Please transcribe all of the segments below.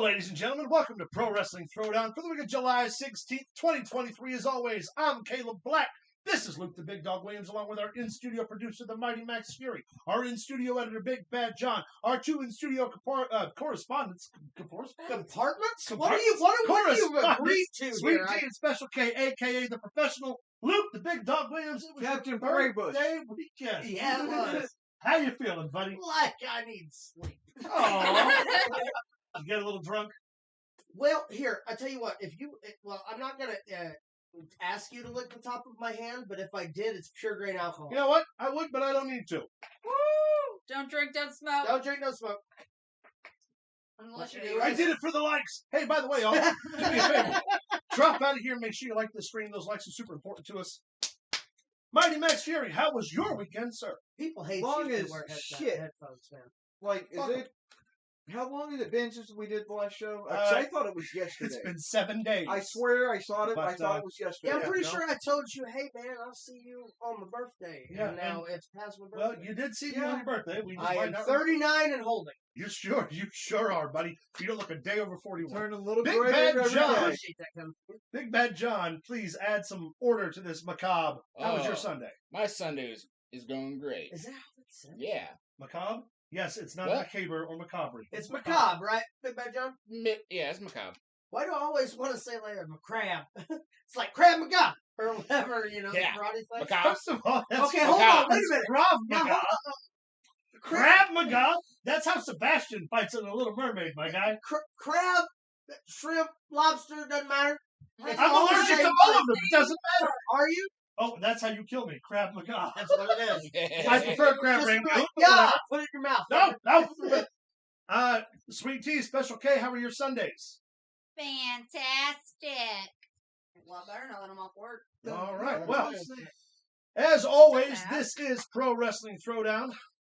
Hello, ladies and gentlemen. Welcome to Pro Wrestling Throwdown for the week of July 16th, 2023. As always, I'm Caleb Black. This is Luke the Big Dog Williams, along with our in-studio producer, the Mighty Max Fury, our in-studio editor, Big Bad John, our two in-studio correspondents, compartments? What are you agreed to Sweet here? T and Special K, a.k.a. the professional Luke the Big Dog Williams. It was Captain your Graybush. birthday weekend. Yeah, it was. How you feeling, buddy? Like I need sleep. Oh, you get a little drunk? Well, here, I tell you what, I'm not going to ask you to lick the top of my hand, but if I did, it's pure grain alcohol. You know what? I would, but I don't need to. Woo! Don't drink, don't smoke. Don't drink, no smoke. Unless you do. I did it for the likes. Hey, by the way, y'all, do me a favor. Drop out of here and make sure you like the stream. Those likes are super important to us. Mighty Max Fury, how was your weekend, sir? People hate Long you as who wear shit. headphones, man. Like, Fuck. is it? How long has it been since we did the last show? I thought it was yesterday. It's been 7 days. I swear I saw it. But, I thought it was yesterday. Yeah, I'm pretty no. sure I told you, hey, man, I'll see you on my birthday. Yeah, and now it's past my Well, birthday. you did see me Yeah. on your birthday. We just I might am not 39 and holding. You sure are, buddy. You don't look a day over 41. Turn a little Big greater Bad every John. day. Appreciate that, Kevin. Big Bad John, please add some order to this macabre. How was your Oh. Sunday? My Sunday is going great. Is that how it's said? Yeah. Macabre? Yes, it's not What? macabre or macabre. It's macabre, right, Big Bad John? Yeah, it's macabre. Why do I always want to say like a crab? It's like crab macabre or whatever, Yeah. the karate thing. Macabre. First of all, that's Okay, hold on, wait a minute. Krav Now, hold Maga. on. Crab Maga. That's how Sebastian fights in The Little Mermaid, my guy. Crab, shrimp, lobster, doesn't matter. It's I'm all the allergic same to all of thing. them. It doesn't matter. Are you? Oh, that's how you kill me. Crab Maga. That's what it is. I prefer crab Just rangoon. right. Yeah, put it in your mouth. No. Sweet Tea, Special K, how are your Sundays? Fantastic. A lot better now that I'm off work. All right. Well, as always, this is Pro Wrestling Throwdown.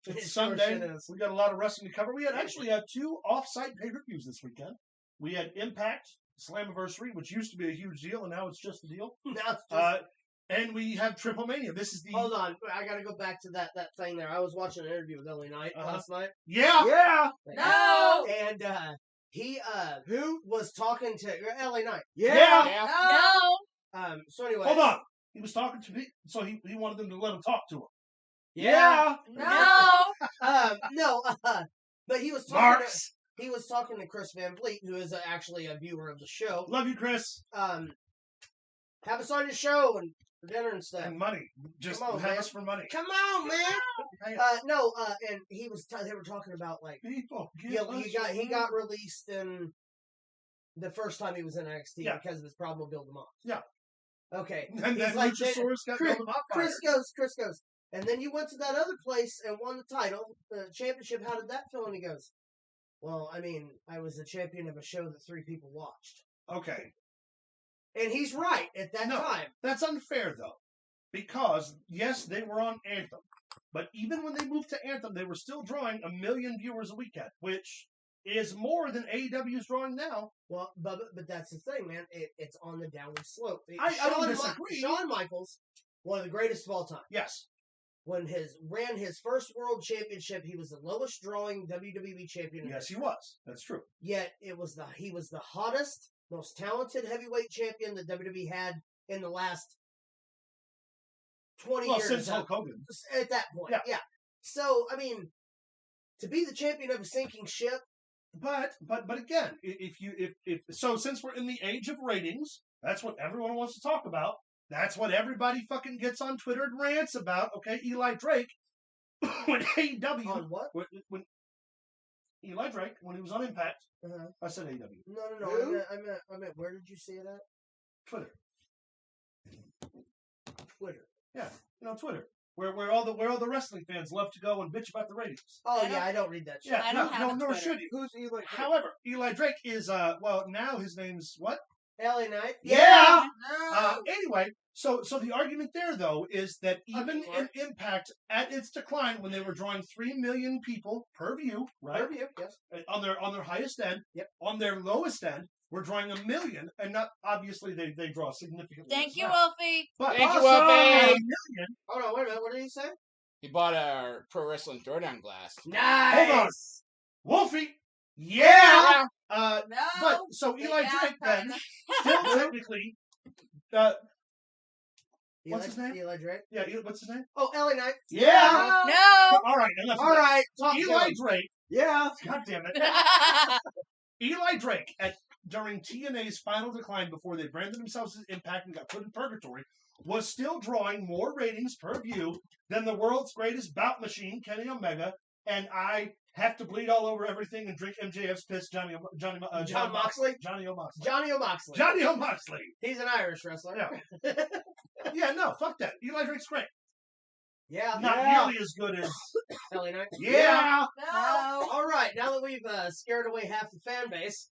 It's It Sunday. sure is. We got a lot of wrestling to cover. We actually had two off-site pay-per-views this weekend. We had Impact Slammiversary, which used to be a huge deal, and now it's just a deal. Now it's just, And we have Triple Mania. This is the hold on, I gotta go back to that thing there. I was watching an interview with Ellie Knight last night. yeah. Yeah. No. And he Who? was talking to Ellie Knight. Yeah. Yeah. No. So anyway, Hold on. He was talking to me, so he wanted them to let him talk to him. Yeah. No. No, but he was talking. Marks. He was talking to Chris Van Vliet, who is actually a viewer of the show. Love you, Chris. Have us on your show and for dinner and stuff. And money. Just Come on, have man. us for money. Come on, man. Hey, And he was. They were talking about like people, he got released in the first time he was in NXT Yeah. because of his problem with Bill DeMott. Yeah. Okay. And He's then like, Luchasaurus got Chris, Golden Hot Chris goes, and then you went to that other place and won the title, the championship. How did that feel? And he goes, well, I mean, I was the champion of a show that 3 people watched. Okay. And he's right at that No. time. That's unfair, though. Because, yes, they were on Anthem. But even when they moved to Anthem, they were still drawing 1 million viewers a weekend, which is more than AEW is drawing now. Well, but that's the thing, man. It's on the downward slope. I don't disagree. Shawn Michaels, one of the greatest of all time. Yes. When ran his first world championship, he was the lowest drawing WWE champion. Yes, he was. That's true. Yet he was the hottest, most talented heavyweight champion that WWE had in the last 20 years. Since Hulk Hogan. At that point, yeah. So I mean, to be the champion of a sinking ship. But again, if since we're in the age of ratings, that's what everyone wants to talk about. That's what everybody fucking gets on Twitter and rants about. Okay, Eli Drake, when AEW On what? When Eli Drake, when he was on Impact, Uh-huh. I said AEW. No. Who? I meant. Where did you see it at? Twitter. Twitter. Yeah, Twitter. Where all the wrestling fans love to go and bitch about the ratings. Oh yeah, I don't read that shit. Yeah, I don't have a nor Twitter. should you. Who's Eli? However, Eli Drake is now his name's what? LA Knight. Yeah. No. Anyway, so the argument there though is that even Okay, in Impact at its decline, when they were drawing 3 million people per view, right? Per view, yes. On their highest end, Yep. On their lowest end, we're drawing 1 million, and not obviously they draw significantly. Thank less you, now. Wolfie. But Thank you, also, Wolfie. at 1 million, Hold on, wait a minute. What did he say? He bought a Pro Wrestling Throwdown glass. Nice. Hold on. Wolfie, Yeah. No. But so Eli Yeah, Drake then kinda. still technically. What's his name? Eli Drake. Yeah, what's his name? Oh, LA Knight. Yeah. No. All right, enough. All right. Talk to Eli him. Drake. Yeah. God damn it. Eli Drake, during TNA's final decline before they branded themselves as Impact and got put in purgatory, was still drawing more ratings per view than the world's greatest bout machine, Kenny Omega, and I have to bleed all over everything and drink MJF's piss, John Moxley? Johnny O'Moxley. Johnny O'Moxley. Johnny O'Moxley. He's an Irish wrestler. Yeah. Yeah, no, fuck that. Eli Drake's great. Yeah. Not nearly as good as... LA Knight. Yeah. No. All right. Now that we've scared away half the fan base,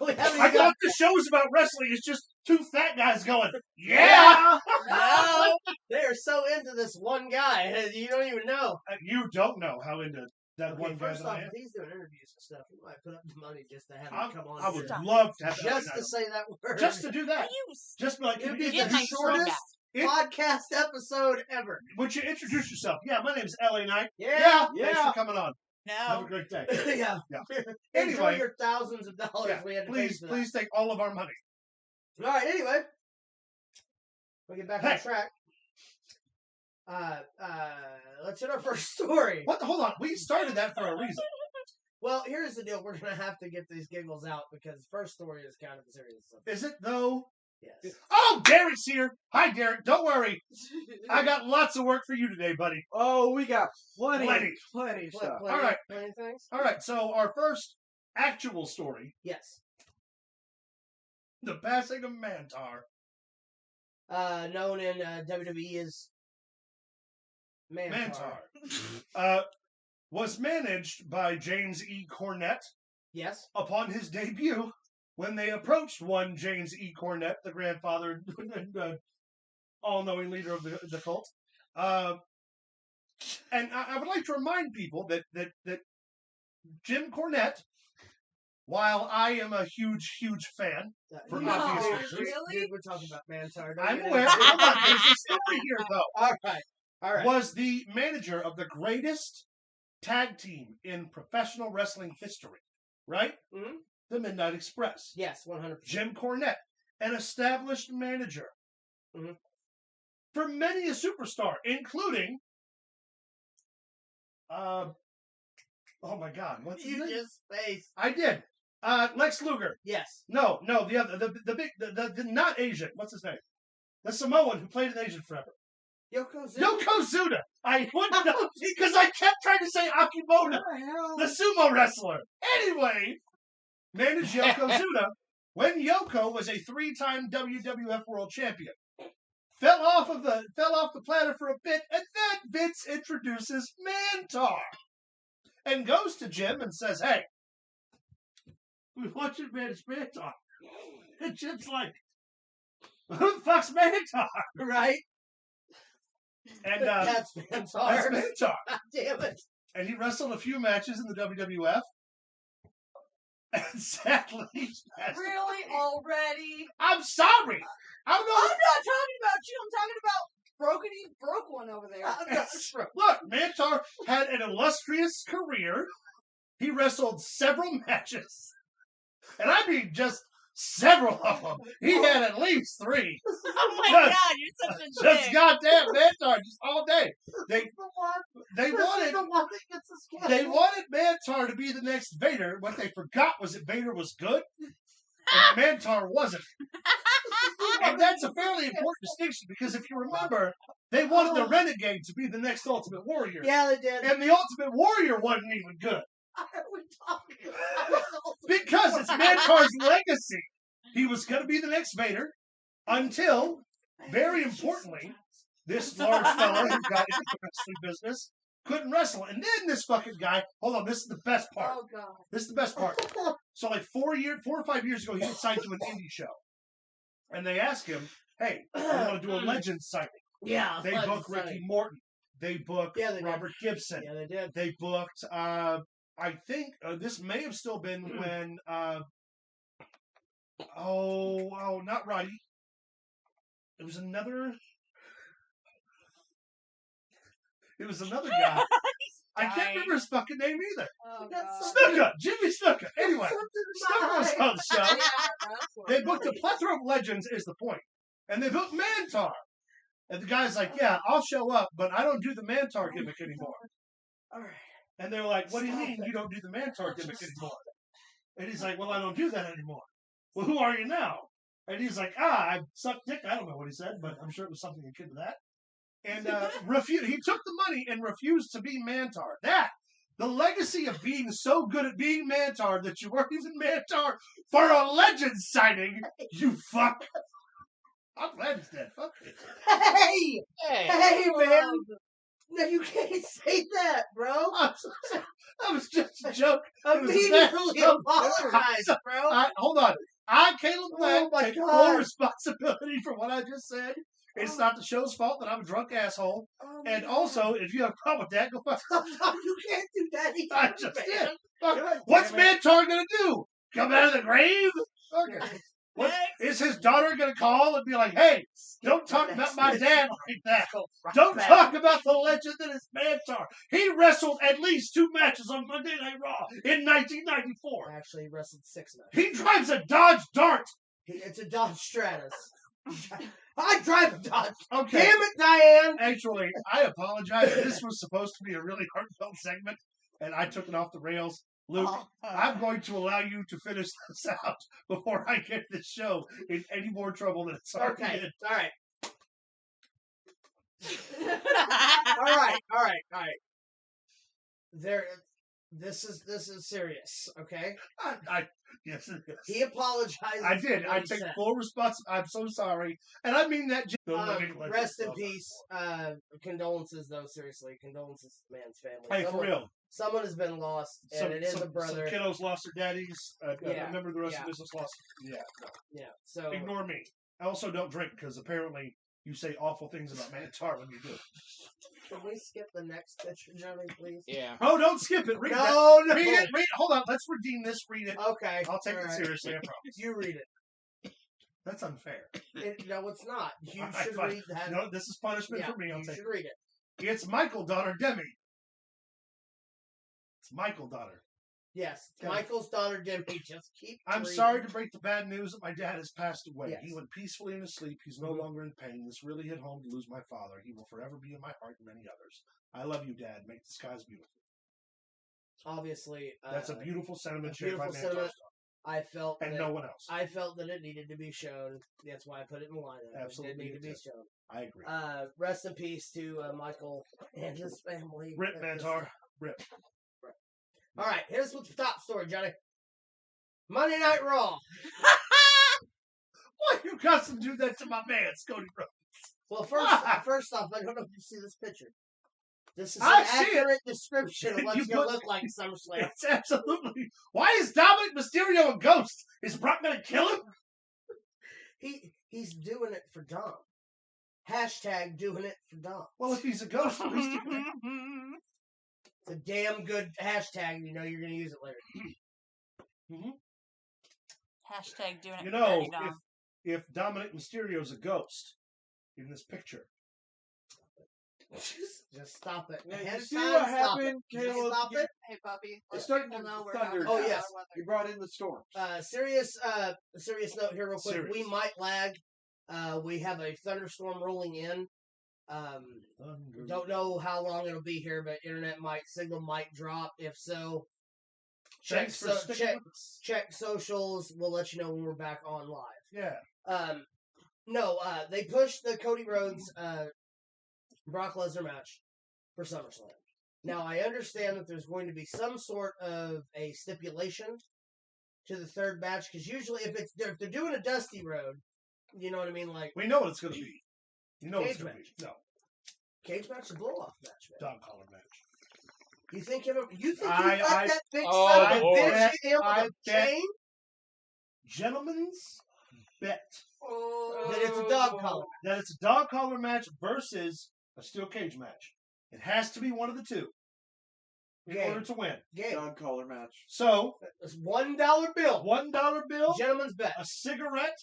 we haven't I even thought the show's about wrestling. It's just two fat guys going, yeah! No. They are so into this one guy, you don't even know. You don't know how into that Okay, one guy first that off, I am. if he's doing interviews and stuff, we might put up the money just to have him come on. I would here. love to have that. Just right to now. say that word. Just to do that. Are you Just be like, It'd be Get the my shortest It- podcast episode ever. would you introduce yourself? Yeah, my name's LA Knight. Yeah. Thanks for coming on. Have a No. great day. Yeah. Yeah. Enjoy Anyway. your thousands of dollars Yeah, we had to pay please, for please take all of our money. that. All right. Anyway, we'll get back on Hey. track. Let's hit our first story. What? Hold on. We started that for a reason. Well, here's the deal. We're gonna have to get these giggles out because the first story is kind of a serious subject. Is it though? Yes. Oh, Derek's here. Hi, Derek. Don't worry. I got lots of work for you today, buddy. Oh, we got plenty Plenty. of stuff. All right. Plenty of things. All right. So our first actual story: Yes. the passing of Mantar. Known in WWE as Mantar. Was managed by James E. Cornette Yes. upon his debut when they approached one James E. Cornette, the grandfather and all-knowing leader of the cult. And I would like to remind people that Jim Cornette, while I am a huge fan, For No, obvious dude, reasons. dude, we're talking about Mantar. Don't I'm get aware. into it. Hold on, there's a story here, though. All right. All right. Was the manager of the greatest tag team in professional wrestling history, right? Mhm. The Midnight Express. Yes, 100%. Jim Cornette, an established manager Mhm. for many a superstar, including, oh my God, what's his You name? just face. I did. Lex Luger. Yes. No, the other, the big, the not Asian. What's his name? The Samoan who played in Asian forever. Yokozuna. Yokozuna. I wouldn't know because I kept trying to say Akimoto, the sumo wrestler. Anyway, managed Yokozuna when Yoko was a 3-time WWF World Champion. Fell off the planet for a bit, and then Vince introduces Mantar and goes to Jim and says, "Hey, we want you to manage Mantar." And Jim's like, "Who the fuck's Mantar?" Right? And That's that's Mantar. Mantar. Damn it. And he wrestled a few matches in the WWF. And sadly, he's passed away. Really? Already? I'm sorry. I don't I'm know. not talking about you. I'm talking about broke one over there. Look, Mantar had an illustrious career. He wrestled several matches. And I mean just several of them. He had at least 3. Oh my Just- God, you're such a Just dick. goddamn Mantar, just all day. They The one they wanted that gets us killed. They wanted Mantar to be the next Vader. What they forgot was that Vader was good, and Mantar wasn't. And that's a fairly important distinction because if you remember, they wanted the Renegade to be the next Ultimate Warrior. Yeah, they did. And the Ultimate Warrior wasn't even good Why are we talking about because it's Mantar's legacy. He was going to be the next Vader until, very importantly, this large fella who got into the wrestling business couldn't wrestle. And then this fucking guy, hold on, this is the best part. Oh God. This is the best part. So like 4 or 5 years ago, he was signed to an indie show. And they asked him, "Hey, I want to do a Legends signing." Yeah, They Legends booked Ricky signing. Morton. They booked Yeah, they did. Robert Gibson. Yeah, they did. They booked, I think, this may have still been when, not Roddy. It was another guy. I can't dying. remember his fucking name either. Oh, That's God. so- Snuka, Jimmy Snuka. Anyway, Something Snuka was on the show. Yeah, that's what They it booked a is. plethora of legends, is the point. And they booked Mantar. And the guy's like, yeah, I'll show up, but I don't do the Mantar gimmick anymore. All right. And they're like, what do you Stop mean it. you don't do the Mantar gimmick Just anymore? And he's like, well, I don't do that anymore. Well, who are you now? And he's like, I suck dick. I don't know what he said, but I'm sure it was something akin to that. And he took the money and refused to be Mantar. The legacy of being so good at being Mantar that you weren't even Mantar for a legend signing, you fuck. I'm glad he's dead. Fuck it. Hey! Hey. Hey, man! No, you can't say that, bro. That was just a joke. It was a bad Immediately joke. apologize, bro. Hold on. I, Caleb Black, Oh, my take full God. responsibility for what I just said. It's not the show's fault that I'm a drunk asshole. Oh, my And God. also, if you have a problem with that, go fuck yourself. You can't do that either, I just man. did. Fuck. God What's damn Mantar gonna do? Come out of the grave? Okay. What, is his daughter gonna call and be like, "Hey, don't talk about my dad like that. Don't talk about the legend that is Mantar. He wrestled at least 2 matches on Monday Night Raw in 1994. Actually, he wrestled 6 matches. He drives a Dodge Dart. It's a Dodge Stratus. I drive a Dodge. Okay. Damn it, Diane. Actually, I apologize. This was supposed to be a really heartfelt segment, and I took it off the rails. Luke, I'm going to allow you to finish this out before I get this show in any more trouble than it's already Okay. in. All right. All right. This is serious, okay? Yes, it is. He apologized. I did. for I what he take said. full responsibility. I'm so sorry, and I mean that. Rest in peace. Condolences, though. Seriously, condolences to the man's family. Hey, for real. Someone has been lost, and it is a brother. Some kiddos lost their daddies. Yeah, Remember the rest of yeah. the business lost. Yeah. Yeah. So Ignore me. I also don't drink because apparently you say awful things about Mantar when you do. can we skip the next picture, Johnny, please? Yeah. Oh, don't skip it. Read that. No. Read it. Read it. Hold on. Let's redeem this. Read it. Okay. I'll take all it right. seriously. I promise. You read it. That's unfair. No, it's not. You All right, should fine. read that. No, this is punishment yeah, for me. I'll you take should it. read it. It's Michael, daughter Demi. It's Michael, daughter. Yes, Okay. Michael's daughter Demi. Just keep. I'm reading. sorry to break the bad news that my dad has passed away. Yes. He went peacefully in his sleep. He's no longer in pain. This really hit home to lose my father. He will forever be in my heart and many others. I love you, Dad. Make the skies beautiful. Obviously, That's a beautiful sentiment a shared by beautiful Mantar sentiment. I felt and that, no one else. I felt that it needed to be shown. That's why I put it in the lineup. Absolutely, It did need to it be did. shown. I agree. Rest in peace to Michael and his family. Rip, Mantar. Rip. All right, here's what's the top story, Johnny. Monday Night Raw. Why you got to do that to my man, Scotty Bro? Well, Why? first off, I don't know if you see this picture. This is I an see it. accurate description of what You it's going to put- look like at SummerSlam. It's absolutely. Why is Dominic Mysterio a ghost? Is Brock gonna kill him? He's doing it for Dom. Hashtag doing it for Dom. Well, if he's a ghost, at least he can. It's a damn good hashtag. You know you're going to use it later. Hashtag doing it You for know, Dirty Dom. if Dominic Mysterio's a ghost in this picture, Just stop it. Now, Ahead you of see time, what stop happened, it. Just Caleb? stop it. Hey, puppy. It's starting to We're thunder. Oh, yes. You brought in the storm. Serious note here, real quick. Serious. We might lag. We have a thunderstorm rolling in. Don't know how long it'll be here, but internet signal might drop. If so, thanks for sticking with us. check socials. We'll let you know when we're back on live. Yeah. They pushed the Cody Rhodes Brock Lesnar match for SummerSlam. Now I understand that there's going to be some sort of a stipulation to the third match because usually if they're doing a Dusty Road, you know what I mean, like We know what it's gonna be. You know what it's Cage gonna match. be. No. cage match, a blow off match, man. Dog collar match. You think you I- let that big Oh, son of a Lord. bitch hit him I with a bet- chain? Gentlemen's bet That it's a dog collar. that it's a dog collar match versus a steel cage match. It has to be one of the two in Game. order to win. Game. Dog collar match. So, It's $1 bill. $1 bill, Gentleman's bet. a cigarette,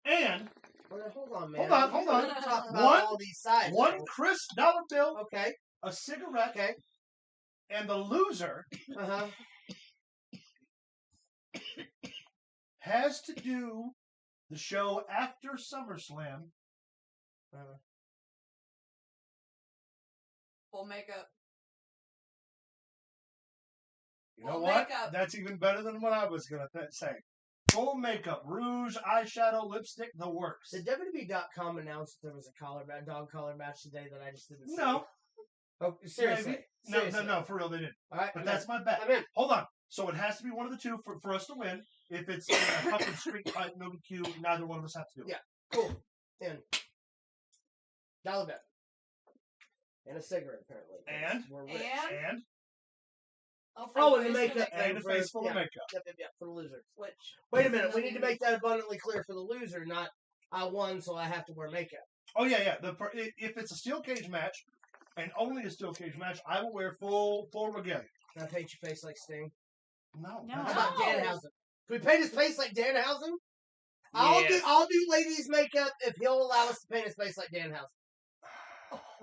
and Hold on, man. Hold on. Talk about One- all these sides. one crisp dollar bill, Okay. a cigarette, Okay. And the loser has to do the show after SummerSlam. Full makeup. You know Full what? makeup. That's even better than what I was going to say. Full makeup, rouge, eyeshadow, lipstick, the works. Did WWE.com announce that there was a dog collar match today that I just didn't see? No. Oh, seriously. Maybe. No, for real, they didn't. All right, But that's my bet. I'm in. Hold on. So it has to be one of the two for us to win. If it's a fucking street fight, no DQ, neither one of us have to do it. Yeah, cool. In. $1 bet. And a cigarette, apparently. And? We're rich. And? Oh, and the makeup. And a face full of makeup. Yep, for the loser. Which? Wait a minute. We need to make that abundantly clear for the loser, not I won, so I have to wear makeup. Oh, yeah. If it's a steel cage match, and only a steel cage match, I will wear full regalia. Can I paint your face like Sting? No. No. How about Danhausen? Can we paint his face like Danhausen? I'll do ladies' makeup if he'll allow us to paint his face like Danhausen.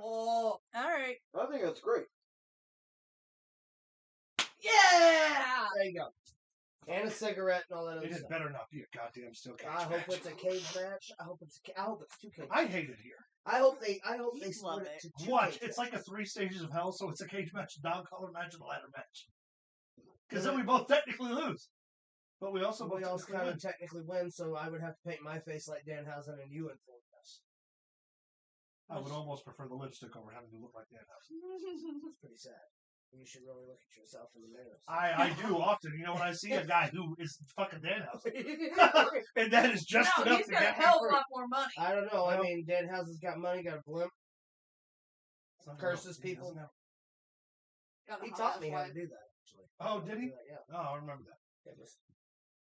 Oh, all right. I think that's great. Yeah! There you go. And a cigarette and all that other It stuff. better not be a goddamn steel cage I hope match. it's a cage match. I hope it's two cage. I hate it here. I hope they love split it it. to two Watch, cage it's like a 3 stages of hell, so it's a cage match, a dog collar match, and a ladder match. Because then we both technically lose. But we also we both also technically kind win. of technically win, so I would have to paint my face like Danhausen and you in full dress. I would almost prefer the lipstick over having to look like that. It's pretty sad. You should really look at yourself in the mirror. I do often. You know, when I see a guy who is fucking Danhausen, and that is just No, enough he's to got a get me hell of through. a lot more money. I don't know. I Well- mean, Danhausen's got money, got a blimp. Curses people. Got a He hot taught ass me how to wife. do that, actually. Oh, did he? Yeah. Oh, I remember that. Yeah, just-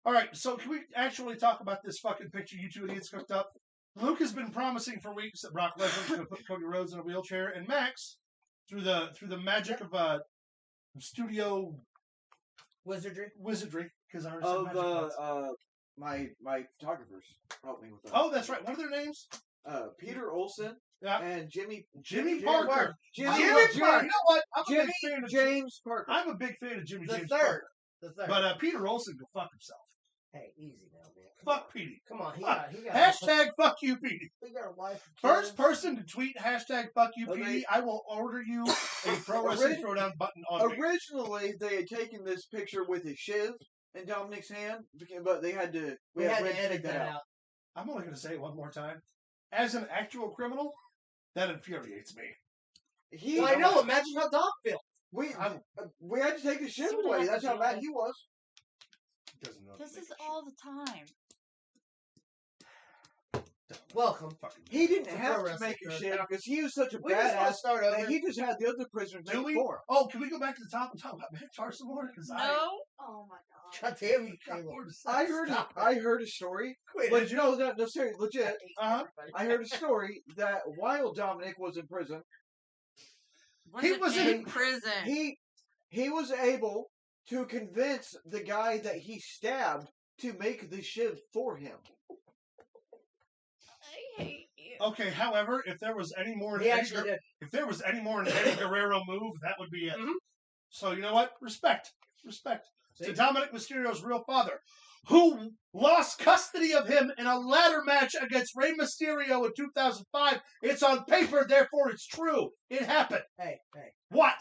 All right, so can we actually talk about this fucking picture you two idiots cooked up? Luke has been promising for weeks that Brock Lesnar's going to put Cody Rhodes in a wheelchair, and Max, through the magic of studio Wizardry. wizardry, because I already said magic once. My photographers helped me with that. Oh, that's right. What are their names? Peter Olson Yeah. and Jimmy Parker. Jimmy Parker. You know what? I'm a big fan of James Parker. I'm a big fan of Jimmy The James third. Parker. The third. But Peter Olson can fuck himself. Hey, easy now, man. Fuck Petey. Come on, he Fuck. got Hashtag fuck you, Petey. he got a wife. and First kids. person to tweet hashtag fuck you, Okay. Petey, I will order you a Pro Wrestling Throwdown button on me. Originally, they had taken this picture with his shiv in Dominic's hand, but they had to. We had Red to edit take that out. I'm only going to say it one more time. As an actual criminal, that infuriates me. He, Well, I know. Imagine how Doc feels. we had to take the shiv Someone away. has That's to how do mad it. he was. Doesn't know This to is make all the time. Welcome. fucking He didn't It's a have pro to wrestling make a show. shiv because he was such a We just want to badass start over. that he just had the other prisoners Do make we? it for him. Oh, can we go back to the top and talk about Mantar some more? Because Oh my god. God damn you, got Caleb. more to say. I heard a story, Quit but it. you know that no, seriously, legit. Uh-huh. I heard a story that while Dominic was in prison, He was in prison. he was able to convince the guy that he stabbed to make the shiv for him. I hate you. Okay, however, if there was any more, He actually did. if there was any more an Eddie Guerrero move, that would be it. Mhm. So you know what? Respect See? to Dominic Mysterio's real father, who lost custody of him in a ladder match against Rey Mysterio in 2005. It's on paper, therefore it's true. It happened. Hey. What?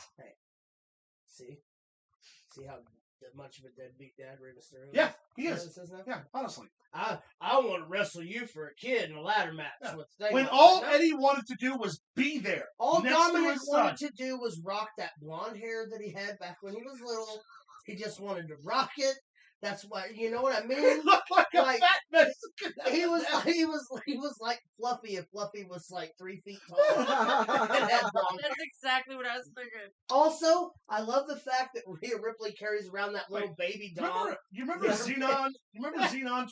See how much of a deadbeat dad Rey Mysterio Yeah, he Is is. that what it says now? Yeah, honestly. I want to wrestle you for a kid in a ladder match. Yeah. With Sting. When Like, all no. Eddie wanted to do was be there. All next to Dominic his son. wanted to do was rock that blonde hair that he had back when he was little. He just wanted to rock it. That's why, you know what I He mean? looked like a Like, fat Mexican. He was like Fluffy if Fluffy was like 3 feet tall. And had blonde That's exactly what I was thinking. Also, I love the fact that Rhea Ripley carries around that little baby dog. You remember Yeah. Xenon? You remember Xenon,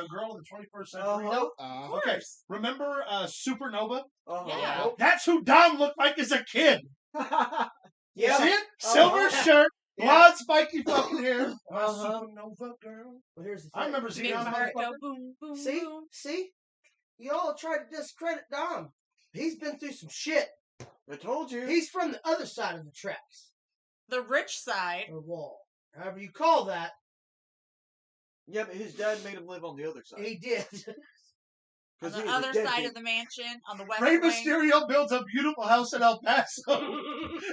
girl in the 21st century? Nope. Of Okay, course. remember Supernova? Yeah. Nope. That's who Dom looked like as a kid. Yeah. See it? Silver shirt, Yeah. blonde spiky fucking hair. Uh-huh. Supernova girl. Well, here's the thing. I remember Makes Xenon. my heart go motherfucker. boom, boom, See? boom. See? Y'all try to discredit Dom. He's been through some shit. I told you. He's from the other side of the tracks. The rich side. or wall, however you call that. Yeah, but his dad made him live on the other side. He did. On 'Cause the he was a other side deadbeat. of the mansion, on the west Rey wing. Mysterio builds a beautiful house in El Paso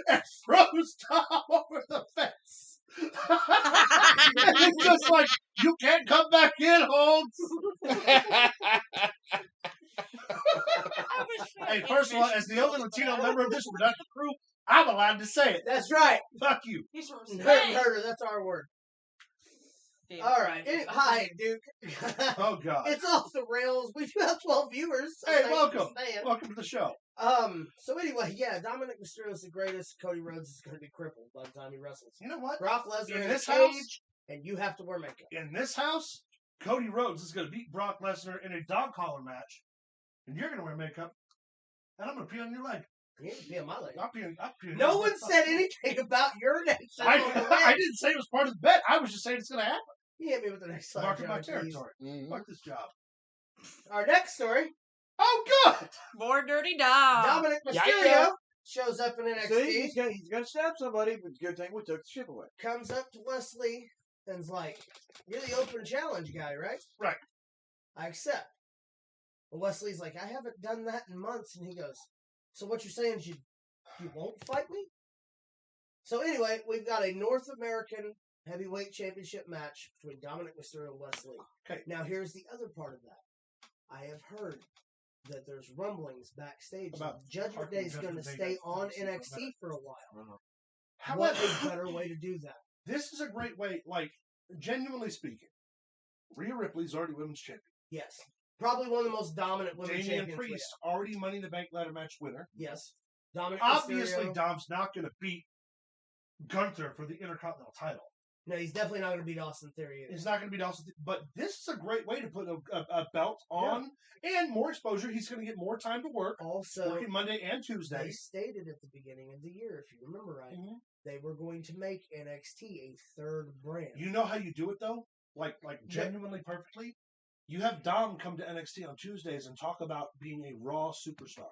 and throws Tom over the fence. And it's just like, you can't come back in, Holmes. Hey, first of all, as the only Latino member of this productive crew, I'm allowed to say it. That's right. Fuck you. He's from Nerd Spain. murder. That's our word. Damn. All right. Anyway, hi, Duke. Oh, God. It's off the rails. We do have 12 viewers. So Hey, thanks for welcome. staying. Welcome to the show. So anyway, yeah, Dominic Mysterio is the greatest. Cody Rhodes is going to be crippled by the time he wrestles. You know what? Brock Lesnar In in this a house- cage, and you have to wear makeup. In this house, Cody Rhodes is going to beat Brock Lesnar in a dog collar match. And you're going to wear makeup. And I'm going to pee on your leg. You ain't pee on my leg. I'll pee on No your one leg. said anything about urination on the I leg. didn't say it was part of the bet. I was just saying it's going to happen. You hit me with the next slide. Marking my John, please. territory. Mhm. Fuck this job. Our next story, Oh, good. More dirty dog. Dominic yeah, Mysterio yeah. shows up in NXT, See, he's gonna stab somebody, but good thing we took the ship away. comes up to Wesley, and's like, "You're the open challenge guy, right?" Right. I accept. But Wesley's like, "I haven't done that in months," and he goes, "So what you're saying is you won't fight me?" So anyway, we've got a North American Heavyweight Championship match between Dominic Mysterio and Wesley. Okay. Now here's the other part of that. I have heard that there's rumblings backstage About that Judgment fucking Day is going to Judgment stay Day. on NXT for a while. However, What a better way to do that. this is a great way, like, genuinely speaking, Rhea Ripley's already women's champion. Yes. Probably one of the most dominant women Damian champions we Priest, have. already Money in the Bank ladder match winner. Yes. Dominic Obviously, Mysterio. Dom's not going to beat Gunther for the Intercontinental title. No, he's definitely not going to beat Austin Theory either. It's not going to be Dawson, but this is a great way to put a belt on and more exposure. He's going to get more time to work, Also, working Monday and they Tuesday. stated at the beginning of the year, if you remember right, Mhm. they were going to make NXT a third brand. You know how you do it though, like genuinely perfectly. You have Dom come to NXT on Tuesdays and talk about being a Raw superstar.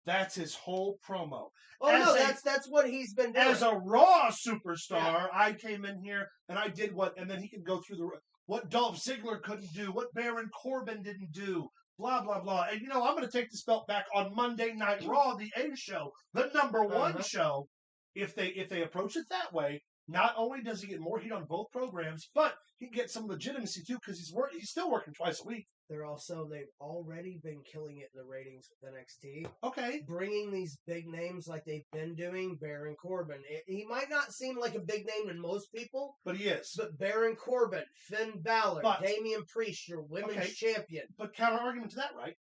That's his whole promo. Oh as no, a- that's what he's been doing. As a Raw superstar, I came in here and I did what, and then he can go through what Dolph Ziggler couldn't do, what Baron Corbin didn't do, blah blah blah. And I'm going to take this belt back on Monday Night Raw, the A show, the number one show. If they approach it that way, not only does he get more heat on both programs, but he can get some legitimacy too because he's still working twice a week. They've already been killing it in the ratings with NXT. Okay, Bringing these big names like they've been doing, Baron Corbin. He might not seem like a big name to most people, but he is. but Baron Corbin, Finn Balor, But- Damian Priest, your women's champion, But counter argument to that, right?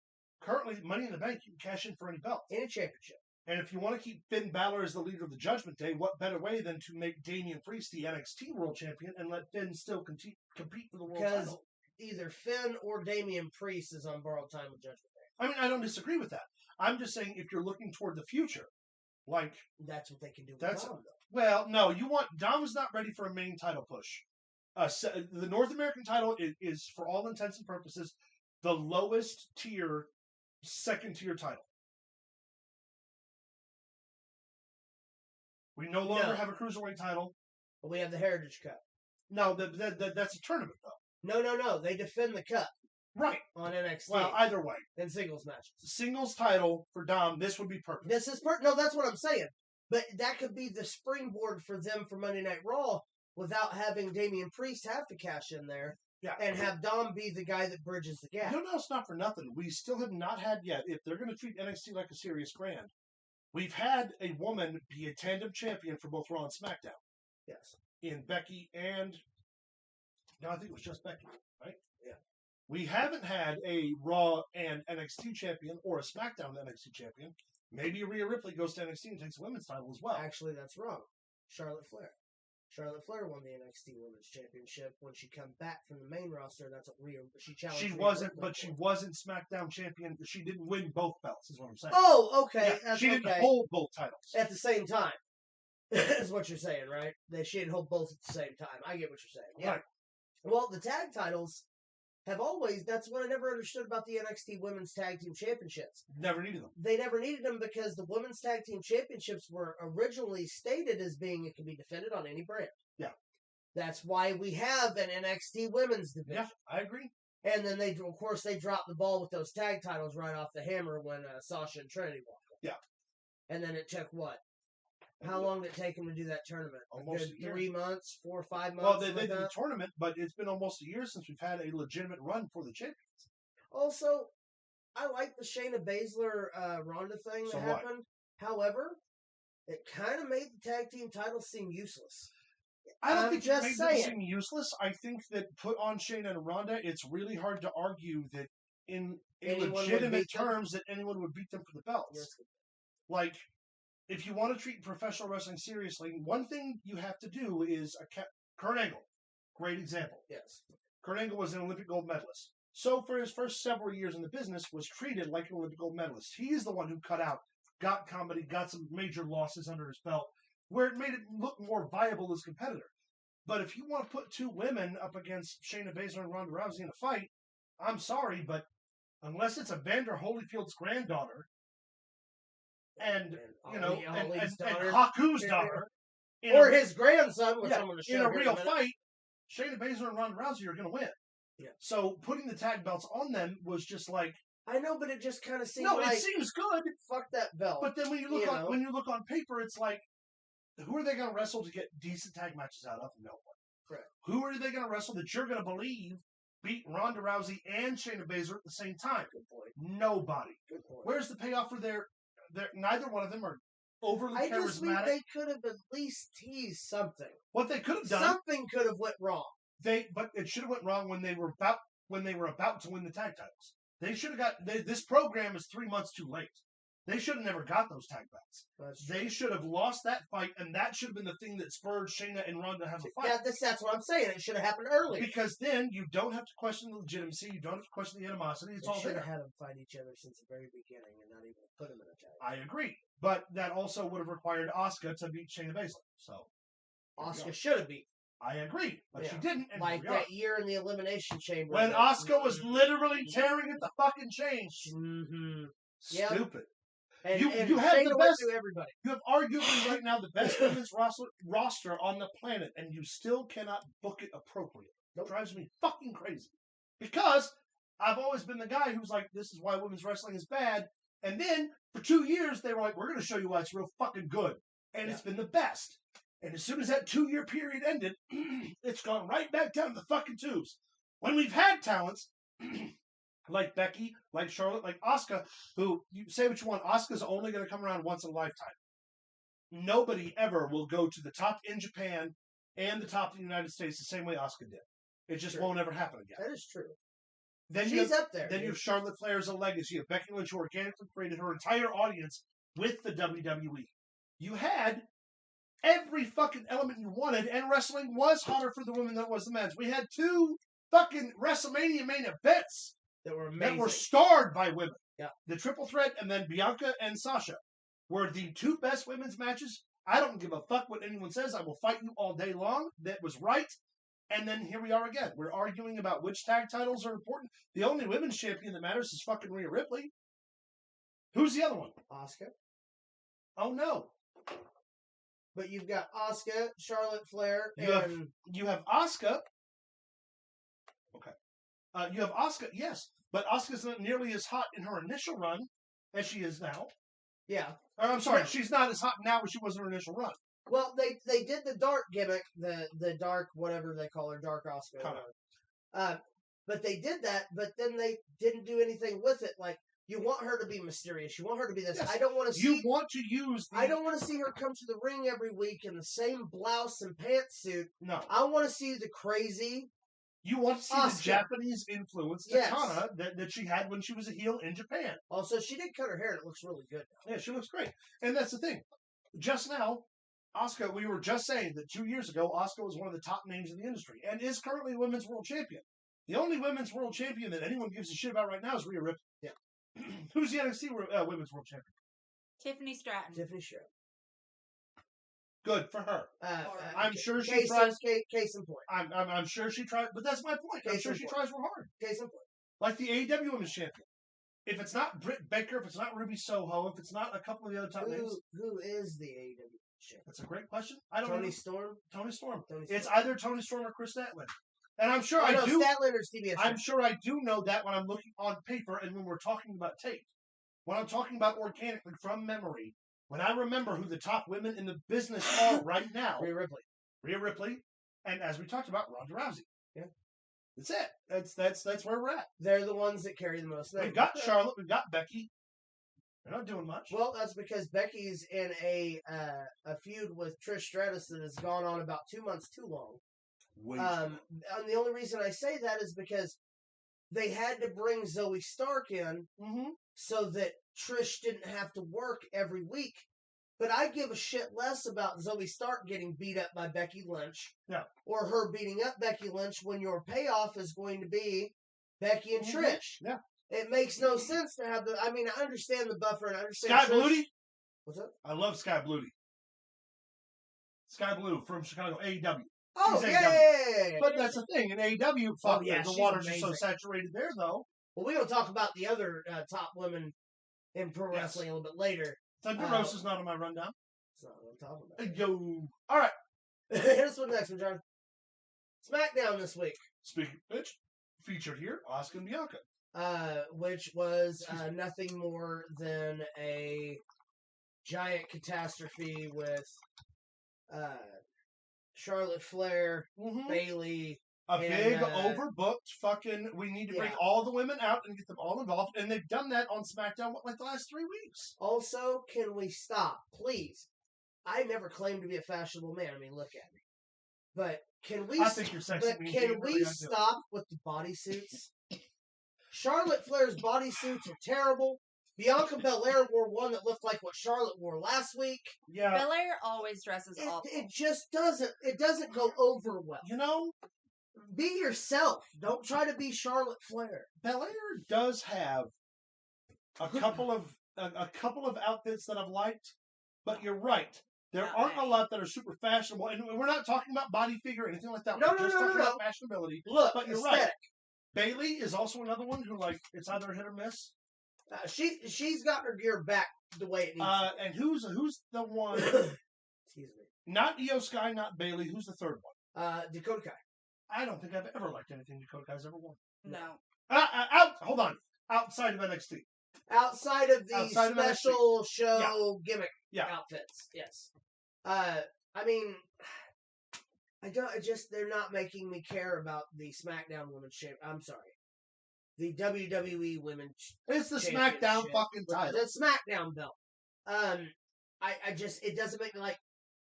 Currently, Money in the Bank, you can cash in for any belt. in a championship. And if you want to keep Finn Balor as the leader of the Judgment Day, what better way than to make Damian Priest the NXT World Champion and let Finn still compete for the world Because title? either Finn or Damian Priest is on borrowed time with Judgment Day. I mean, I don't disagree with that. I'm just saying if you're looking toward the future, like, That's what they can do with That's- Dom, though. well, no, Dom's not ready for a main title push. The North American title is, for all intents and purposes, the lowest tier, second tier title. We no longer No. have a cruiserweight title. But we have the Heritage Cup. No, that's a tournament though. No. They defend the cup Right. on NXT Well, either way, in singles matches. singles title for Dom. This would be perfect. This is no, that's what I'm saying. But that could be the springboard for them for Monday Night Raw without having Damian Priest have to cash in there Yeah. and have Dom be the guy that bridges the gap. It's not for nothing. We still have not had yet, if they're going to treat NXT like a serious brand, we've had a woman be a tandem champion for both Raw and SmackDown. Yes. In Becky and, no, I think it was just Becky, right? Yeah. We haven't had a Raw and NXT champion or a SmackDown NXT champion. Maybe Rhea Ripley goes to NXT and takes the women's title as well. Actually, that's wrong. Charlotte Flair. Charlotte Flair won the NXT Women's Championship when she come back from the main roster. That's what she challenged. She Rhea wasn't, Ripley but for. she wasn't SmackDown champion. She didn't win both belts, is what I'm saying. Oh, okay. Yeah, That's she didn't okay. hold both titles. At the same time. Is what you're saying, right? That she didn't hold both at the same time. I get what you're saying. Yeah. Right. Well, the tag titles have always, that's what I never understood about the NXT Women's Tag Team Championships. Never needed them. They never needed them because the Women's Tag Team Championships were originally stated as being it can be defended on any brand. Yeah. That's why we have an NXT Women's division. Yeah, I agree. And then they dropped the ball with those tag titles right off the hammer when Sasha and Trinity walked up. Yeah. And then it took what? How long did it take them to do that tournament? Almost a year. 3 months, 4 or 5 months. Well, they did the tournament, but it's been almost a year since we've had a legitimate run for the champions. Also, I like the Shayna Baszler Ronda thing that happened. However, it kind of made the tag team titles seem useless. I don't I'm think just it made them saying. seem useless. I think that put on Shayna and Ronda, it's really hard to argue that in Anyone would legitimate beat them? terms that anyone would beat them for the belts. Yes. Like, if you want to treat professional wrestling seriously, one thing you have to do is Kurt Angle, great example. Yes. Kurt Angle was an Olympic gold medalist. So for his first several years in the business, was treated like an Olympic gold medalist. He's the one who cut out, got comedy, got some major losses under his belt, where it made it look more viable as a competitor. But if you want to put two women up against Shayna Baszler and Ronda Rousey in a fight, I'm sorry, but unless it's Evander Holyfield's granddaughter, and Haku's daughter, or his grandson, which yeah, I'm going to show in a here in real minute. fight, Shayna Baszler and Ronda Rousey are going to win. Yeah. So putting the tag belts on them was just like, I know, but it just kind of seems no, like it seems good. Fuck that belt. But then when you look on paper, it's like, who are they going to wrestle to get decent tag matches out of? No one. Correct. Who are they going to wrestle that you're going to believe beat Ronda Rousey and Shayna Baszler at the same time? Good point. Nobody. Good point. Where's the payoff for their? Neither one of them are overly I just mean charismatic. they could have at least teased something. What they could have done, Something could have went wrong. but it should have went wrong when they were about to win the tag titles. They should have got this program is 3 months too late. They should have never got those tag belts. They should have lost that fight, and that should have been the thing that spurred Shayna and Ronda to have a fight. Yeah, that's what I'm saying. It should have happened early. Because then you don't have to question the legitimacy. You don't have to question the animosity. It's They all should there. have had them fight each other since the very beginning and not even put them in a tag. I agree. But that also would have required Asuka to beat Shayna Baszler. So Oscar should have beat. I agree. But Yeah. she didn't. And Like here we are. that year in the Elimination Chamber. When Asuka was literally tearing at the fucking chains. Mm-hmm. Yep. Stupid. And You and have Shayna the went best- through everybody. You have arguably right now the best women's roster on the planet, and you still cannot book it appropriately. That drives me fucking crazy. Because I've always been the guy who's like, this is why women's wrestling is bad. And then for 2 years, they were like, we're going to show you why it's real fucking good. And it's been the best. And as soon as that 2-year period ended, it's gone right back down to the fucking tubes. When we've had talents like Becky, like Charlotte, like Asuka, who, you say what you want, Asuka's only going to come around once in a lifetime. Nobody ever will go to the top in Japan and the top in the United States the same way Asuka did. It just won't ever happen again. That is true. Then She's up there. Then you have Charlotte Flair as a legacy. You have Becky Lynch, who organically created her entire audience with the WWE. You had every fucking element you wanted, and wrestling was hotter for the women than it was the men's. We had 2 fucking WrestleMania main events that were amazing. that were starred by women. Yeah. The triple threat, and then Bianca and Sasha were the 2 best women's matches. I don't give a fuck what anyone says. I will fight you all day long. That was right. And then here we are again. We're arguing about which tag titles are important. The only women's champion that matters is fucking Rhea Ripley. Who's the other one? Asuka. Oh, no. But you've got Asuka, Charlotte Flair, You have- and You have Asuka. Okay. You have Asuka, yes. But Asuka's not nearly as hot in her initial run as she is now. yeah. Or, I'm sorry, Yeah. she's not as hot now as she was in her initial run. Well, they did the dark gimmick, the dark whatever they call her, dark Asuka. Kinda. But they did that, but then they didn't do anything with it. Like, you want her to be mysterious. You want her to be this. Yes. I don't want to You see. want to use the... I don't want to see her come to the ring every week in the same blouse and pantsuit. No. I want to see the crazy. You want to see Asuka. the Japanese influence to Yes. Kana that she had when she was a heel in Japan. Also, she did cut her hair, and it looks really good. Yeah, she looks great. And that's the thing. Just now, Asuka, we were just saying that 2 years ago, Asuka was one of the top names in the industry and is currently the women's world champion. The only women's world champion that anyone gives a shit about right now is Rhea Ripley. Yeah. Who's the NXT women's world champion? Tiffany Stratton. Tiffany Stratton. Good for her. I'm sure she case tries. Case in point. I'm sure she tried, but that's my point. I'm Case sure in she point. tries real hard. case in point. Like the AEW Women's Champion. If it's not Britt Baker, if it's not Ruby Soho, if it's not a couple of the other top names. Who is the AEW champion? That's a great question. I don't know. Tony Storm? Tony Storm. Tony It's Storm. either Tony Storm or Chris Statlander. And I'm sure Oh, I no, do. Statlander's TBS. I'm sure I do know that when I'm looking on paper and when we're talking about tape. When I'm talking about organically from memory, when I remember who the top women in the business are right now. Rhea Ripley. And as we talked about, Ronda Rousey. Yeah. That's it. That's where we're at. They're the ones that carry the most. We've got Charlotte. We've got Becky. They're not doing much. Well, that's because Becky's in a feud with Trish Stratus that has gone on about 2 months too long. And the only reason I say that is because they had to bring Zoe Stark in so that Trish didn't have to work every week. But I give a shit less about Zoe Stark getting beat up by Becky Lynch. Yeah. Or her beating up Becky Lynch when your payoff is going to be Becky and Trish. Yeah. It makes no sense to have the... I mean, I understand the buffer and I understand Sky Trish. Bluey? What's up? I love Sky Bluey. Sky Blue from Chicago, AEW. Oh, She's yeah. But that's the thing. In AEW, the waters are so saturated there, though. Well, we're going to talk about the other top women in pro wrestling a little bit later. Thunder Rosa's not on my rundown. That's not what I'm talking about. Yo. All right. Here's what's next one, John. SmackDown this week. Speaking of which, featured here, Asuka and Bianca. Which was nothing more than a giant catastrophe with Charlotte Flair, Bayley. A big, overbooked fucking, we need to bring all the women out and get them all involved. And they've done that on SmackDown, the last 3 weeks? Also, can we stop, please? I never claimed to be a fashionable man. I mean, look at me. But can we... I think you're sexy. But can we stop with the bodysuits? Charlotte Flair's bodysuits are terrible. Bianca Belair wore one that looked like what Charlotte wore last week. Yeah. Belair always dresses awful. It just doesn't. It doesn't go over well. You know? Be yourself. Don't try to be Charlotte Flair. Belair does have a couple of outfits that I've liked, but you're right. There aren't a lot that are super fashionable, and we're not talking about body figure or anything like that. We're just talking about fashionability. Look, but you're aesthetic. right. Bayley is also another one who, it's either hit or miss. She's got her gear back the way it needs to. And who's the one? Excuse me. Not Io Sky, not Bayley. Who's the third one? Dakota Kai. I don't think I've ever liked anything Dakota Kai's ever worn. No. Hold on. Outside of NXT. Outside of the special show gimmick outfits, yes. I mean, they're not making me care about the SmackDown Women's Championship. I'm sorry. The WWE Women's It's the SmackDown fucking title. The SmackDown belt. It doesn't make me like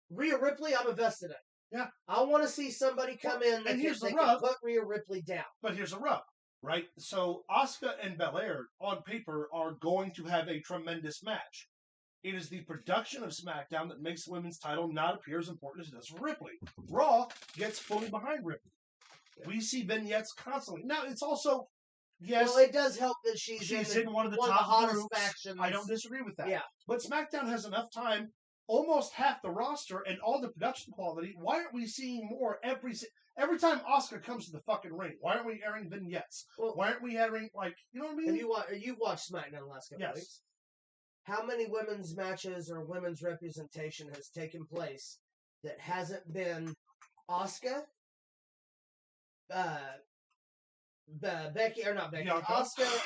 Rhea Ripley, I'm invested in. Yeah. I want to see somebody come in that can put Rhea Ripley down. But here's the rub, right? So Asuka and Belair, on paper, are going to have a tremendous match. It is the production of SmackDown that makes the women's title not appear as important as it does for Ripley. Raw gets fully behind Ripley. We see vignettes constantly. Now, it's also, yes... Well, it does help that she's in one of the top hottest groups. factions. I don't disagree with that. Yeah. But SmackDown has enough time, almost half the roster, and all the production quality. Why aren't we seeing more every time Asuka comes to the fucking ring? Why aren't we airing vignettes? Well, why aren't we airing, you know what I mean? You've watched SmackDown the last couple of weeks. How many women's matches or women's representation has taken place that hasn't been Asuka, Asuka,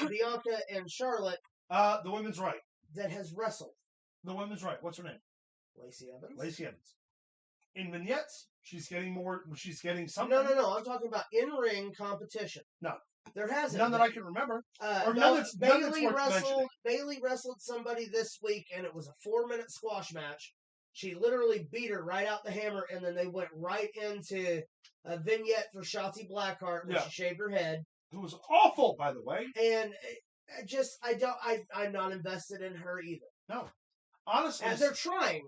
Bianca, and Charlotte? The women's right. That has wrestled. The women's right. What's her name? Lacey Evans. Lacey Evans. In vignettes, she's getting something. No. I'm talking about in-ring competition. No. There hasn't none been. that I can remember. Bayley wrestled somebody this week, and it was a 4-minute squash match. She literally beat her right out the hammer, and then they went right into a vignette for Shotzi Blackheart where she shaved her head. Who was awful, by the way. And I'm not invested in her either. No. Honestly. And they're trying.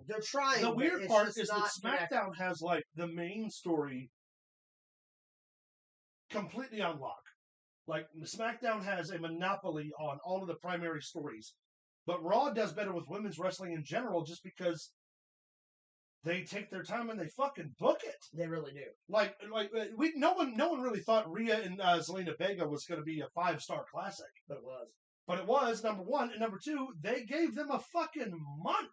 The weird part is that SmackDown has, the main story completely on lock. SmackDown has a monopoly on all of the primary stories. But Raw does better with women's wrestling in general just because they take their time and they fucking book it. They really do. No one really thought Rhea and Zelina Vega was going to be a 5-star classic, But it was. but it was, number one, and number two, they gave them a fucking month.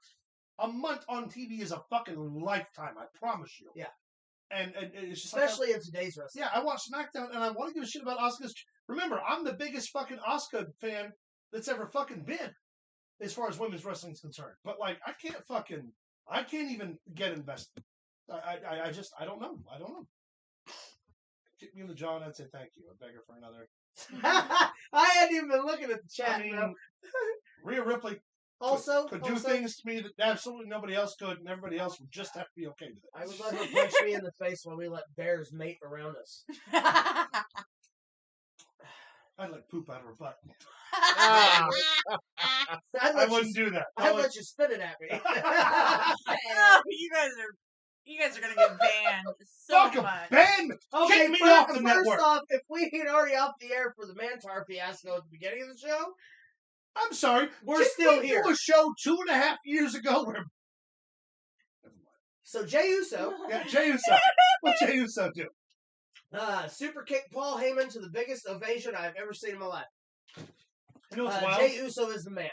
A month on TV is a fucking lifetime, I promise you. Yeah. And it's just Especially in today's wrestling. yeah, I watch SmackDown and I want to give a shit about Asuka's. Remember, I'm the biggest fucking Asuka fan that's ever fucking been, as far as women's wrestling is concerned. But like, I can't even get invested. I don't know. Kick me in the jaw and I'd say thank you. I'd beg her for another. I hadn't even been looking at the chat, I mean, bro. Rhea Ripley could do things to me that absolutely nobody else could, and everybody else would just have to be okay with it. I would let her punch me in the face while we let bears mate around us. I'd like poop out of her butt. I wouldn't do that. I'd let you spit it at me. Oh, you guys are gonna get banned so Fuck 'em. much. Ben! Okay, Kick me off the first network. off, if we had already off the air for the Mantar fiasco at the beginning of the show, I'm sorry. We're Didn't still we here. do a show 2.5 years ago where so Jey Uso, yeah, Jey Uso. What Jey Uso do? super kicked Paul Heyman to the biggest ovation I've ever seen in my life. You know what's wild? Jey Uso is the man.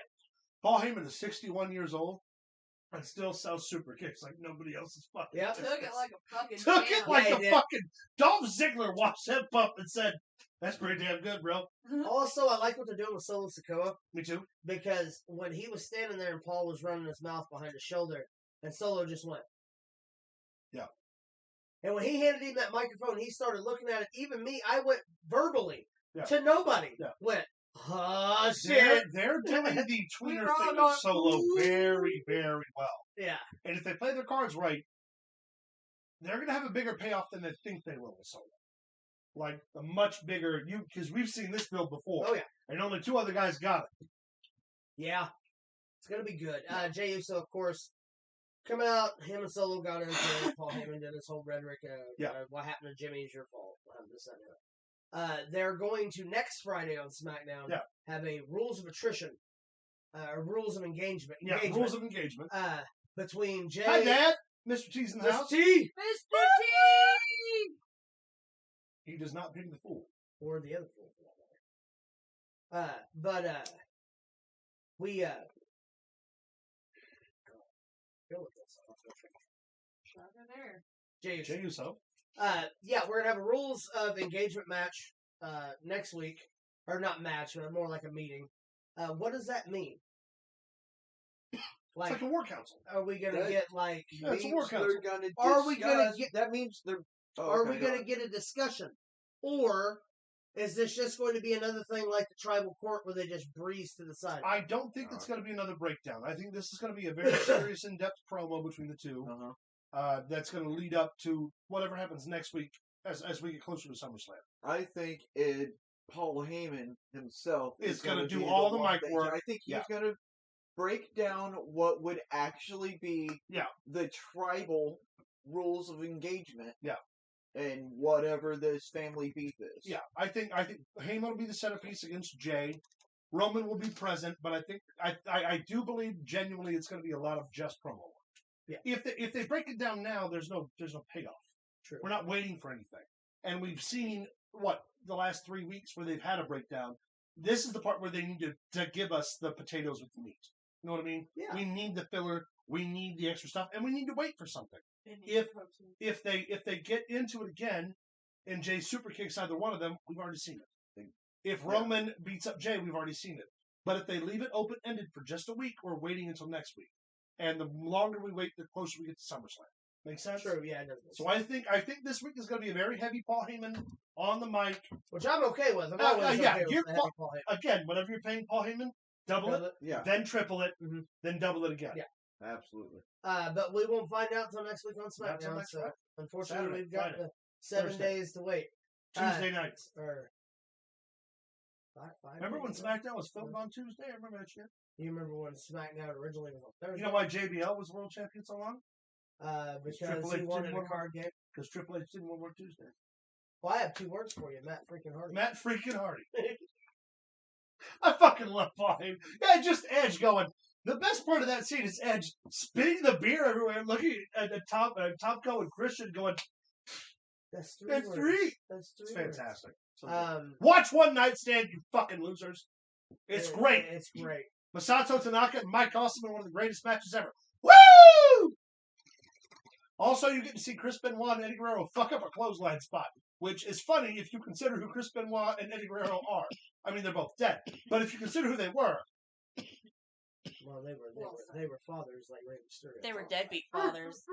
Paul Heyman is 61 years old and still sells super kicks like nobody else is fucking. Yep. Took it like a fucking Took it champ. like Yeah, a he did. fucking Dolph Ziggler watched that pup and said, "That's pretty damn good, bro." Also, I like what they're doing with Solo Sikoa Me too. because when he was standing there and Paul was running his mouth behind his shoulder, and Solo just went. Yeah. And when he handed him that microphone, he started looking at it. Even me, I went verbally Yeah. to nobody. Yeah. Went, shit. They're doing the tweener We're all thing going, with Solo "Ooh." very, very well. Yeah. And if they play their cards right, they're going to have a bigger payoff than they think they will with Solo. Like a much bigger, because we've seen this build before. Oh, yeah. And only 2 other guys got it. Yeah. It's going to be good. Jey Uso, of course, coming out. Him and Solo got into it. Paul Heyman did his whole rhetoric. What happened to Jimmy is your fault. This, that, and the other. They're going to, next Friday on SmackDown, have a rules of attrition. Rules of engagement. Yeah, rules of engagement. Between Jey. Hi, Dad. Mr. T's in the house. T. Mr. T! He does not pity the fool. Or the other fool, for that matter. We, go with this. Jey Uso. Jey Uso. Yeah, we're gonna have a rules of engagement match next week, or not match, but more like a meeting. What does that mean? It's like a war council. Are we gonna get like? Yeah, it's a war council. Are we gonna get? That means they're. Are we gonna get a discussion, or is this just going to be another thing like the tribal court where they just breeze to the side? I don't think it's going to be another breakdown. I think this is going to be a very serious, in-depth promo between the two. That's going to lead up to whatever happens next week as we get closer to SummerSlam. I think Paul Heyman himself is going to do all the mic that- work. I think he's going to break down what would actually be the tribal rules of engagement. Yeah. And whatever this family beef is. Yeah, I think Heyman will be the centerpiece against Jay. Roman will be present, but I think I do believe genuinely it's going to be a lot of just promo work. Yeah. If they break it down now, there's no payoff. True. We're not waiting for anything, and we've seen the last 3 weeks where they've had a breakdown. This is the part where they need to give us the potatoes with the meat. You know what I mean? Yeah. We need the filler. We need the extra stuff, and we need to wait for something. If they get into it again, and Jay super kicks either one of them, we've already seen it. If Roman beats up Jay, we've already seen it. But if they leave it open ended for just a week, we're waiting until next week. And the longer we wait, the closer we get to SummerSlam. Make sense? True. Yeah, it does. So I think this week is going to be a very heavy Paul Heyman on the mic, which I'm okay with. I'm always okay with the heavy Paul Heyman. Again, whatever you're paying Paul Heyman, double it, then triple it, then double it again. Yeah. Absolutely. But we won't find out until next week on SmackDown. Next So week. unfortunately, Saturday, we've got Friday, the 7 Thursday. days to wait. Tuesday nights. Or Remember when SmackDown was filmed on Tuesday? I remember that shit. You remember when SmackDown originally was on Thursday? You know why JBL was world champion so long? Because he wanted a card game. Because Triple H didn't want to work Tuesday. Well, I have 2 words for you, Matt freaking Hardy. Matt freaking Hardy. I fucking love Paul Heyman. Yeah, just Edge going, The best part of that scene is Edge spitting the beer everywhere, looking at the Tomko and Christian going, That's three. That's words. three. That's three. It's words. fantastic. So Watch One Night Stand, you fucking losers. It's great. It's great. Masato Tanaka and Mike Awesome in one of the greatest matches ever. Woo! Also, you get to see Chris Benoit and Eddie Guerrero fuck up a clothesline spot, which is funny if you consider who Chris Benoit and Eddie Guerrero are. I mean, they're both dead, but if you consider who they were. Well, they were fathers like Rey Mysterio. They were deadbeat fathers.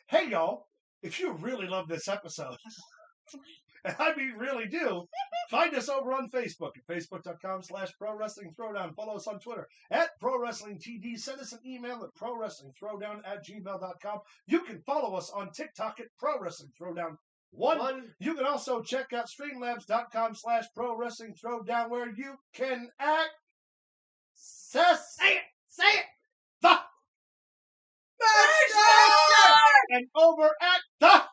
Hey, y'all, if you really love this episode, and I mean really do, find us over on Facebook at facebook.com/Pro Wrestling Throwdown. Follow us on Twitter at Pro Wrestling TD. Send us an email at ProWrestlingThrowdown@gmail.com. You can follow us on TikTok at Pro Wrestling Throwdown. One. You can also check out streamlabs.com/Pro Wrestling Throwdown, where you can access the and over at the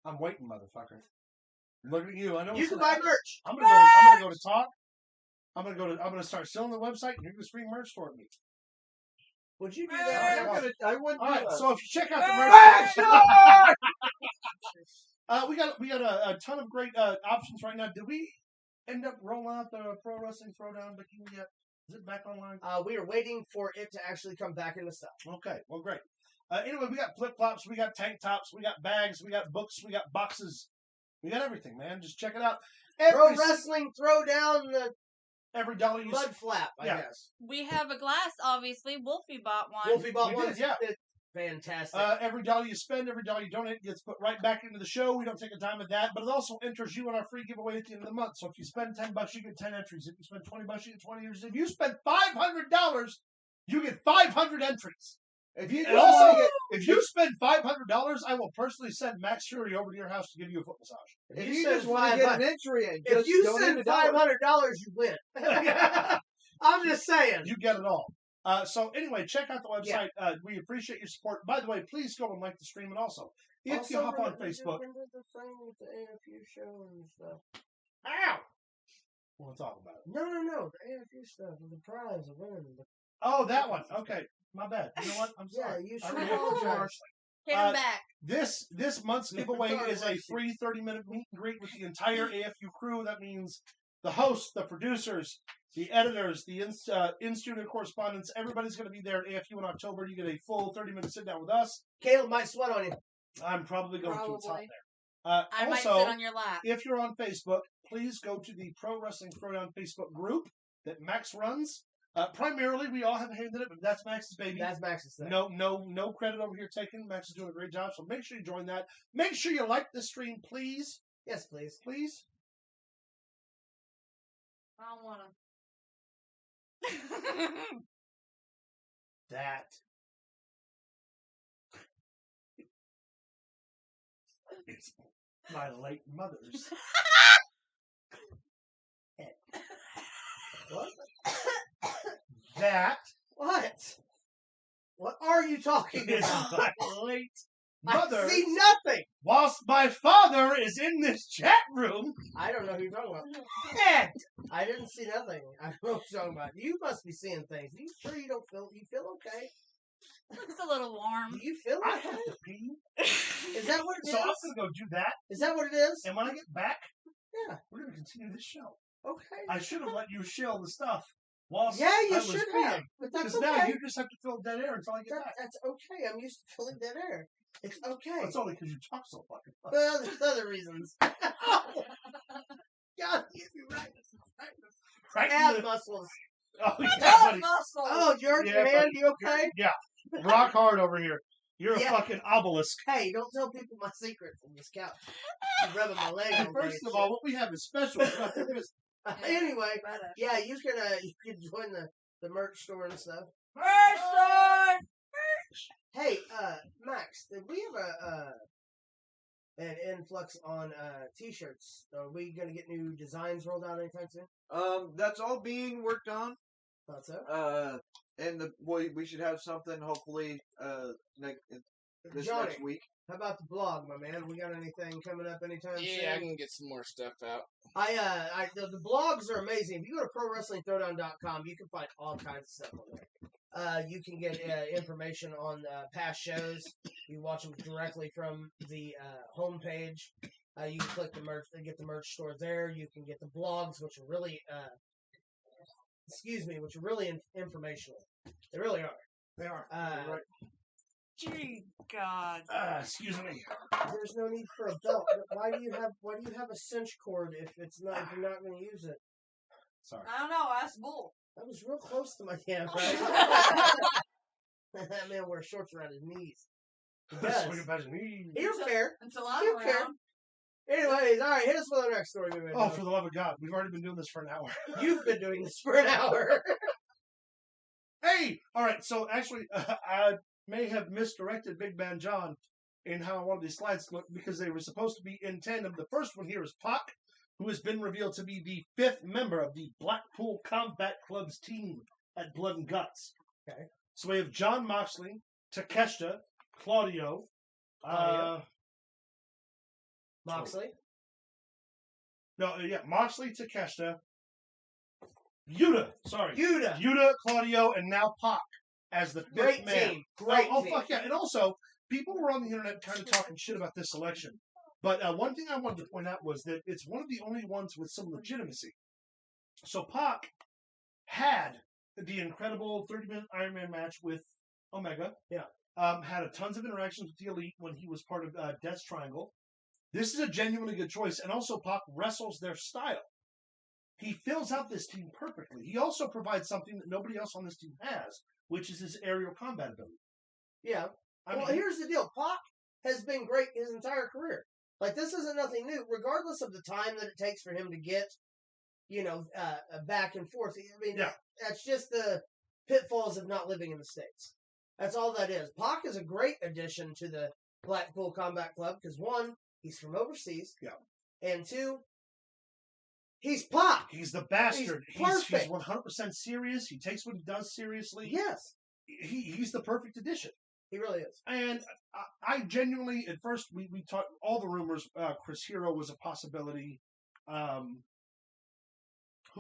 I'm waiting, motherfucker. Look at you. I know You can buy merch. I'm gonna go to talk. I'm gonna start selling the website, and you're gonna stream merch for me. Would you do I that? wouldn't All do right, that. so if you check out the merch, we got a ton of great options right now. Did we end up rolling out the Pro Wrestling Throwdown bikini yet? Is it back online? We are waiting for it to actually come back into stock. Okay, well, great. Anyway, we got flip flops, we got tank tops, we got bags, we got books, we got boxes, we got everything, man. Just check it out. Pro Wrestling Throwdown, the every dollar you mud flap, I guess. We have a glass, obviously. Wolfie bought one. Wolfie bought We one. did, yeah. It's fantastic. Every dollar you spend, every dollar you donate gets put right back into the show. We don't take a dime of that, but it also enters you in our free giveaway at the end of the month. So if you spend $10, you get 10 entries. If you spend $20, you get 20 entries. If you spend $500, you get 500 entries. If you spend $500, I will personally send Max Fury over to your house to give you a foot massage. If you just want to get an entry in, if you donate send $500, you win. I'm just saying. You get it all. So anyway, check out the website. We appreciate your support. By the way, please go and like the stream, and also if you hop on Facebook. When did the thing with the AFU show and stuff? Ow! We'll talk about it. No. The AFU stuff and the prize of winning. Oh, that one. Okay. My bad. You know what? I'm Yeah, sorry. you I should really apologize. apologize. Get him back. This month's giveaway is a free 30-minute meet and greet with the entire AFU crew. That means the hosts, the producers, the editors, the in-studio correspondents. Everybody's going to be there at AFU in October. You get a full 30-minute sit-down with us. Caleb might sweat on you. I'm probably going to. It's hot Probably. there. I might Also, sit on your lap. if you're on Facebook, please go to the Pro Wrestling Throwdown Facebook group that Max runs. Primarily, we all have a hand in it, but that's Max's baby. That's Max's thing. No credit over here taken. Max is doing a great job, so make sure you join that. Make sure you like the stream, please. Yes, please. Please. I don't want to. That is my late mother's. What? That What? What are you talking is about? my late mother. I see nothing. Whilst my father is in this chat room. I don't know who you're talking about. And I didn't see nothing. I don't know what you're talking about. You must be seeing things. Are you sure you don't feel? You feel okay? It's a little warm. Do you feel I okay? have to pee. Is that what it is? So I'm going to go do that. Is that what it is? And when I get back, Yeah. we're going to continue this show. Okay. I should have let you shill the stuff whilst Yeah, you I was should peeing. have. But that's Because okay. now you just have to fill dead air until I get back. That's okay. I'm used to filling dead air. It's okay. It's only because you talk so fucking fast. Well, there's other reasons. God, you're right. Right in Ab the- muscles. Oh, yeah, buddy. muscle. Oh, you're Yeah, your hand. buddy. You okay? Yeah. Rock hard over here. You're Yeah. a fucking obelisk. Hey, don't tell people my secrets on this couch. You're rubbing my leg. And all first day of all, what we have is special. It's not their business. Anyway, yeah, you can join the merch store and stuff. Hey, Max, did we have an influx on t-shirts? Are we gonna get new designs rolled out anytime soon? That's all being worked on. Thought so. And we should have something hopefully this Johnny, next week. how about the blog, my man? We got anything coming up anytime soon? Yeah, I can get some more stuff out. The blogs are amazing. If you go to ProWrestlingThrowdown.com, you can find all kinds of stuff on there. You can get information on past shows. You watch them directly from the homepage. You can click the merch and get the merch store there. You can get the blogs, which are really, informational. They really are. They are. Right. Gee, God. Excuse me. There's no need for a belt. Why do you have a cinch cord if you're not going to use it? Sorry. I don't know. That's bull. That was real close to my hand, right? That man wears shorts around his knees. He does. Swing about his knees. He don't care. Until I'm He don't care. around. Anyways, all right, hit us with our next story. Oh, for the love of God. We've already been doing this for an hour. You've been doing this for an hour. Hey! All right, so actually, I may have misdirected Big Man John in how I wanted these slides to look because they were supposed to be in tandem. The first one here is Pac, who has been revealed to be the 5th member of the Blackpool Combat Club's team at Blood and Guts. Okay. So we have John Moxley, Takeshita, Claudio. Moxley? Moxley, Takeshita, Yuta, Claudio, and now Pac as the 5th Great man. team. Great team. Fuck yeah. And also, people were on the internet kind of talking shit about this selection. But one thing I wanted to point out was that it's one of the only ones with some legitimacy. So Pac had the incredible 30-minute Iron Man match with Omega. Yeah. Had tons of interactions with the Elite when he was part of Death's Triangle. This is a genuinely good choice. And also Pac wrestles their style. He fills out this team perfectly. He also provides something that nobody else on this team has, which is his aerial combat ability. Yeah. Here's the deal. Pac has been great his entire career. Like, this isn't nothing new, regardless of the time that it takes for him to get, back and forth. I mean, that's just the pitfalls of not living in the States. That's all that is. Pac is a great addition to the Blackpool Combat Club because, one, he's from overseas. Yeah. And two, he's Pac. He's the bastard. He's perfect. He's 100% serious. He takes what he does seriously. Yes. He's the perfect addition. He really is. And I genuinely, at first, we talked, all the rumors, Chris Hero was a possibility. Who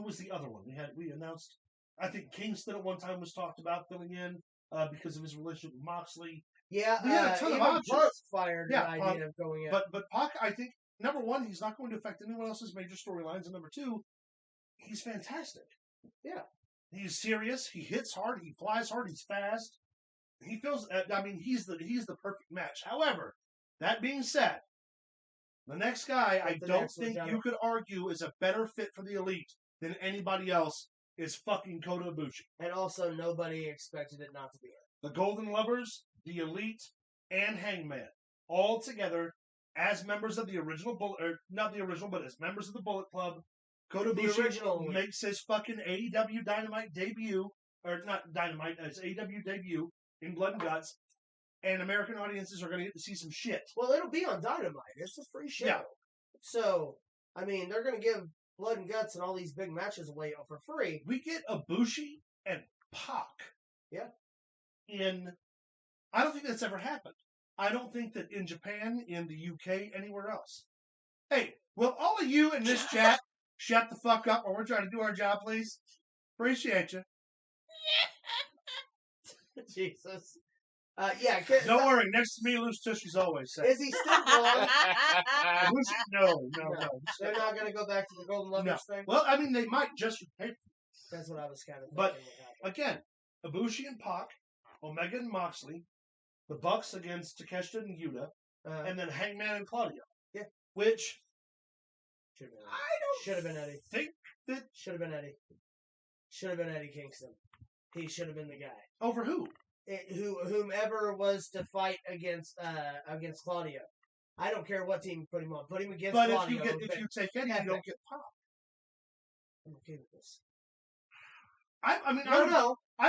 was the other one? We announced, I think Kingston at one time was talked about filling in because of his relationship with Moxley. Yeah, we had a ton of options. Punk fired the idea of going in. But Pac, I think, number one, he's not going to affect anyone else's major storylines, and number two, he's fantastic. Yeah. He's serious, he hits hard, he flies hard, he's fast. He feels, he's the perfect match. However, that being said, the next guy I don't think you could argue is a better fit for the Elite than anybody else is fucking Kota Ibushi. And also, nobody expected it not to be him. The Golden Lovers, the Elite, and Hangman, all together as members of the original not the original, but as members of the Bullet Club. Kota Ibushi makes his fucking AEW Dynamite debut, or not Dynamite, his AEW debut in Blood and Guts, and American audiences are going to get to see some shit. Well, it'll be on Dynamite. It's a free show. Yeah. So, they're going to give Blood and Guts and all these big matches away for free. We get Ibushi and Pac. Yeah. I don't think that's ever happened. I don't think that in Japan, in the UK, anywhere else. Hey, will all of you in this chat shut the fuck up while we're trying to do our job, please? Appreciate you. Jesus. Don't worry. Next to me, loose tushy's always safe. Is he still blonde? No. They're not going to go back to the Golden Lovers thing? Well, they might just for paper. That's what I was kind of thinking. But, again, Ibushi and Pac, Omega and Moxley, the Bucks against Takeshita and Yuta, and then Hangman and Claudio. Yeah. Which should have been Eddie. Should have been Eddie. Should have been Eddie Kingston. He should have been the guy. Over who? Whomever was to fight against Claudio. I don't care what team you put him on. Put him against Claudio. But if you take Eddie, you don't get Pac. I'm okay with this.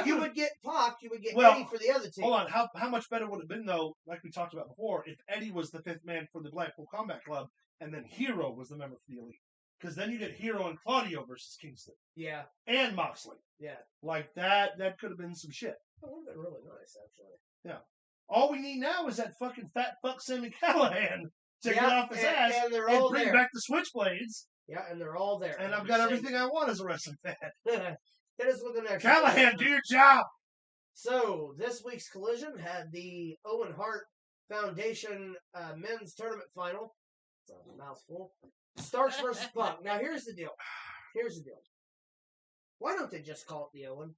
You would get Pac. You would get Eddie for the other team. Hold on. How much better would it have been, though, like we talked about before, if Eddie was the 5th man for the Blackpool Combat Club and then Hero was the member for the Elite? Because then you get Hero and Claudio versus Kingston. Yeah. And Moxley. Yeah. Like that could have been some shit. That would have been really nice, actually. Yeah. All we need now is that fucking fat fuck Sammy Callahan to get off his ass and they're all bring there. back the Switchblades. Yeah, and they're all there. And I've got everything I want as a wrestling fan. Hit us with the next Callahan, one. do your job. So, this week's collision had the Owen Hart Foundation men's tournament final. It's a mouthful. Starks versus Punk. Now, here's the deal. Why don't they just call it the Owen?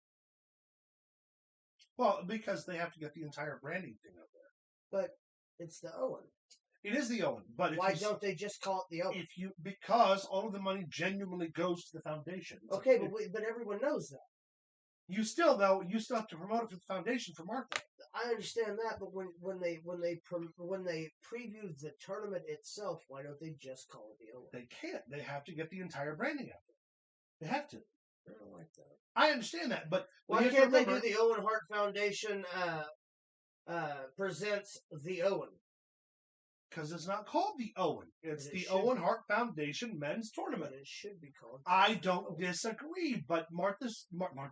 Well, because they have to get the entire branding thing up there. But it's the Owen. It is the Owen, but Why don't they just call it the Owen? Because all of the money genuinely goes to the foundation. Okay, but everyone knows that. You still have to promote it for the foundation for marketing. I understand that, but when they previewed the tournament itself, why don't they just call it the Owen? They can't. They have to get the entire branding out there. They have to. I don't like that. I understand that, but why can't they do the Owen Hart Foundation presents the Owen? Because it's not called the Owen. It's the Owen Hart Foundation Men's Tournament. It should be called. I don't disagree, but Martha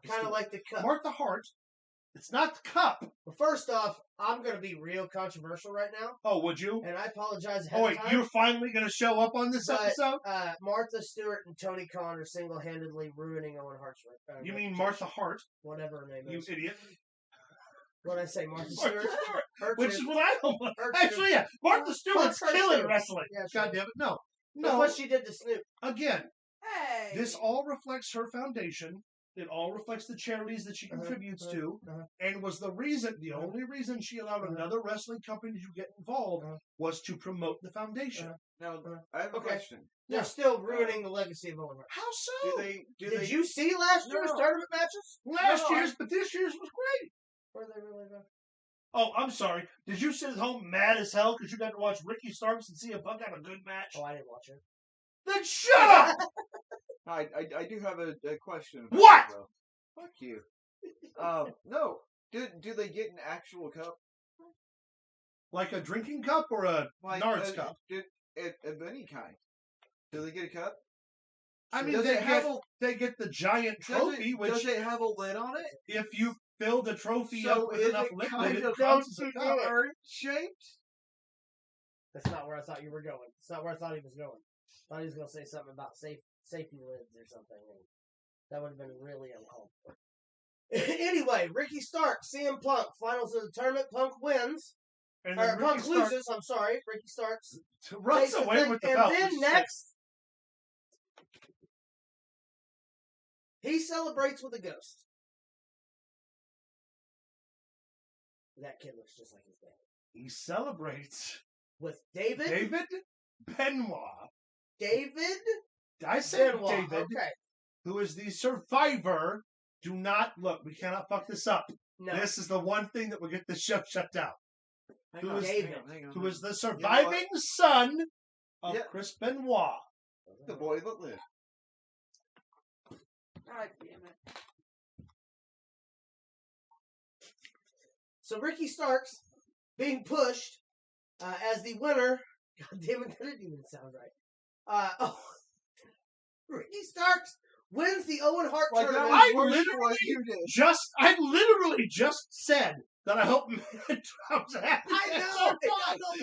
kind of like the cup. Martha Hart. It's not the cup. Well, first off, I'm going to be real controversial right now. Oh, would you? And I apologize ahead Oh, wait, of time. you're finally going to show up on this episode? Martha Stewart and Tony Khan are single-handedly ruining Owen Hart's you mean Martha Hart? Whatever her name is. You idiot. What did I say, Martha Stewart? Which is what I don't want. Actually, yeah, Martha Stewart's killing wrestling. Yeah, God damn it, no. That's what she did to Snoop. Again, Hey. this all reflects her foundation. It all reflects the charities that she contributes to, and was the only reason she allowed another wrestling company to get involved was to promote the foundation. Now, I have a question. They're still ruining the legacy of Owen Hart. How so? Did you see last year's tournament matches? Last year's, but this year's was great. Were they really good? Oh, I'm sorry. Did you sit at home mad as hell because you got to watch Ricky Starks and CM Punk have a good match? Oh, I didn't watch it. Then shut up! I do have a question. About What? It, though. Fuck you. No. Do they get an actual cup? Like a drinking cup or a Nards cup? Of any kind. Do they get a cup? I mean, they get the giant trophy, does it have a lid on it? If you fill the trophy up with enough liquid, it counts as a cup. Shaped? That's not where I thought you were going. That's not where I thought he was going. I thought he was going to say something about safety lids or something. And that would have been really uncalled for. Anyway, Ricky Starks, CM Punk, finals of the tournament. Punk wins. And or Punk loses, I'm sorry. Ricky Starks runs away with the belt. And then next, he celebrates with a ghost. That kid looks just like his dad. He celebrates with David Benoit. I said Benoit. David, okay. Who is the survivor. Do not look. We cannot fuck this up. No. This is the one thing that will get the show shut down. Who is the surviving son of Chris Benoit. The boy that lived. God damn it. So Ricky Starks being pushed as the winner. God damn it, that didn't even sound right. Ricky Starks wins the Owen Hart tournament. I literally just said that I hope Tom's happy. I know.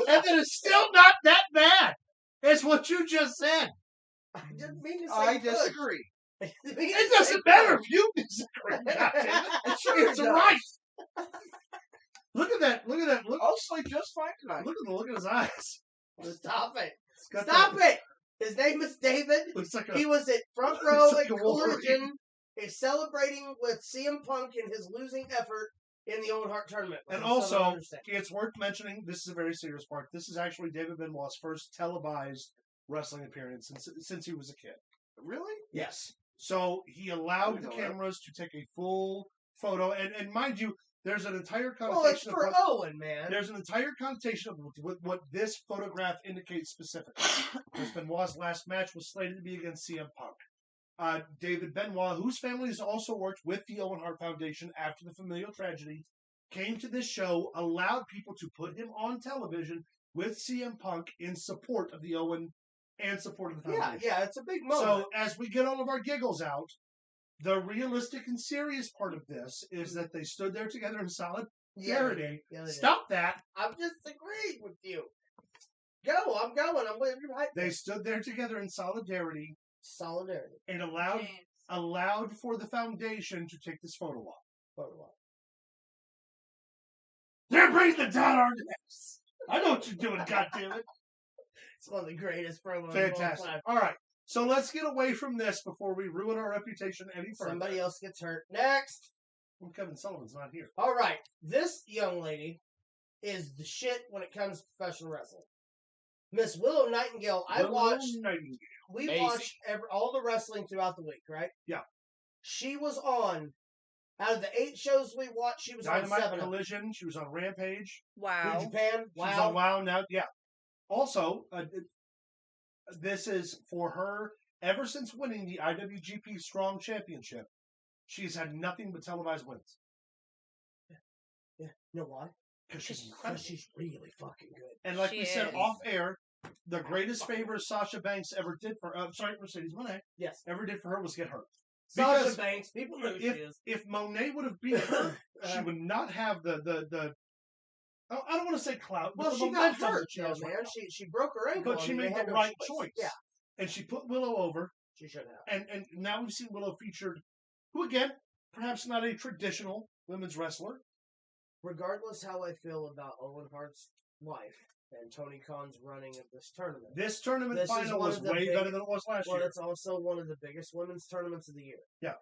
And then it's still not that bad. It's what you just said. I didn't mean to say I disagree. It doesn't matter if you disagree. It's right. Look at that. I'll sleep just fine tonight. Look at the look in his eyes. Stop it. Stop it. His name is David. He was at front row at Collision. He's celebrating with CM Punk in his losing effort in the Owen Hart tournament. And also, it's worth mentioning, this is a very serious part. This is actually David Benoit's first televised wrestling appearance since he was a kid. Really? Yes. So he allowed the cameras to take a full photo. And mind you, there's an entire connotation. Well, it's for Owen, man. There's an entire connotation of what this photograph indicates specifically. Chris Benoit's last match was slated to be against CM Punk. David Benoit, whose family has also worked with the Owen Hart Foundation after the familial tragedy, came to this show, allowed people to put him on television with CM Punk in support of the Owen and support of the foundation. Yeah, it's a big moment. So as we get all of our giggles out, the realistic and serious part of this is that they stood there together in solid Jarrett. Yeah, they Stop that. I'm disagreeing with you. Go, I'm going. I'm with you right They there. stood there together in solidarity Solidarity. and James. allowed for the foundation to take this photo op. They're breathing down our necks. I know what you're doing, goddammit. It's one of the greatest promos. Fantastic. All right. So let's get away from this before we ruin our reputation any further. Somebody else gets hurt. Next. Well, Kevin Sullivan's not here. All right. This young lady is the shit when it comes to professional wrestling. Miss Willow Nightingale. We Amazing. watched all the wrestling throughout the week, right? Yeah. She was on, out of the 8 shows we watched, she was on Dynamite, 7 of them. Collision. She was on Rampage. New Wow. Japan. She's on WoW now. Yeah. Also, this is for her. Ever since winning the IWGP Strong Championship, she's had nothing but televised wins. Yeah. You know why? Because She's really fucking good. And like She we said is. off air, the greatest favor Sasha Banks ever did for Mercedes Moné Yes. ever did for her was get hurt. Sasha Because Banks. People know who she is. if Monet would have beat her, she would not have the I don't want to say clout, but Well, the she got momentum hurt, that she though, has right man. now. She broke her ankle. But she I mean, made they had the no right choice. Yeah. And she put Willow over, She should have. and now we've seen Willow featured, who again, perhaps not a traditional women's wrestler. Regardless how I feel about Owen Hart's wife and Tony Khan's running of this tournament. This tournament This is final one was of the way big- better than it was last Well, year. it's also one of the biggest women's tournaments of the year. Yeah.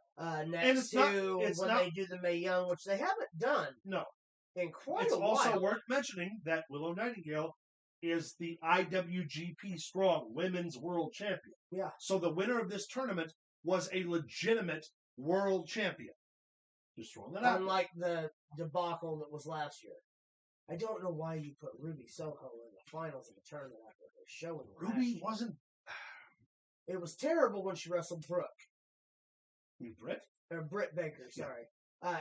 Next it's not- to it's when not- they do the Mae Young, which they haven't done No. in quite It's a while. also worth mentioning that Willow Nightingale is the IWGP Strong Women's World Champion. Yeah. So the winner of this tournament was a legitimate world champion. Just throwing that out. Unlike the debacle that was last year. I don't know why you put Ruby Soho in the finals of the tournament after her showing last Ruby year. wasn't. It was terrible when she wrestled Brooke. You Brit? Or Britt Baker, sorry.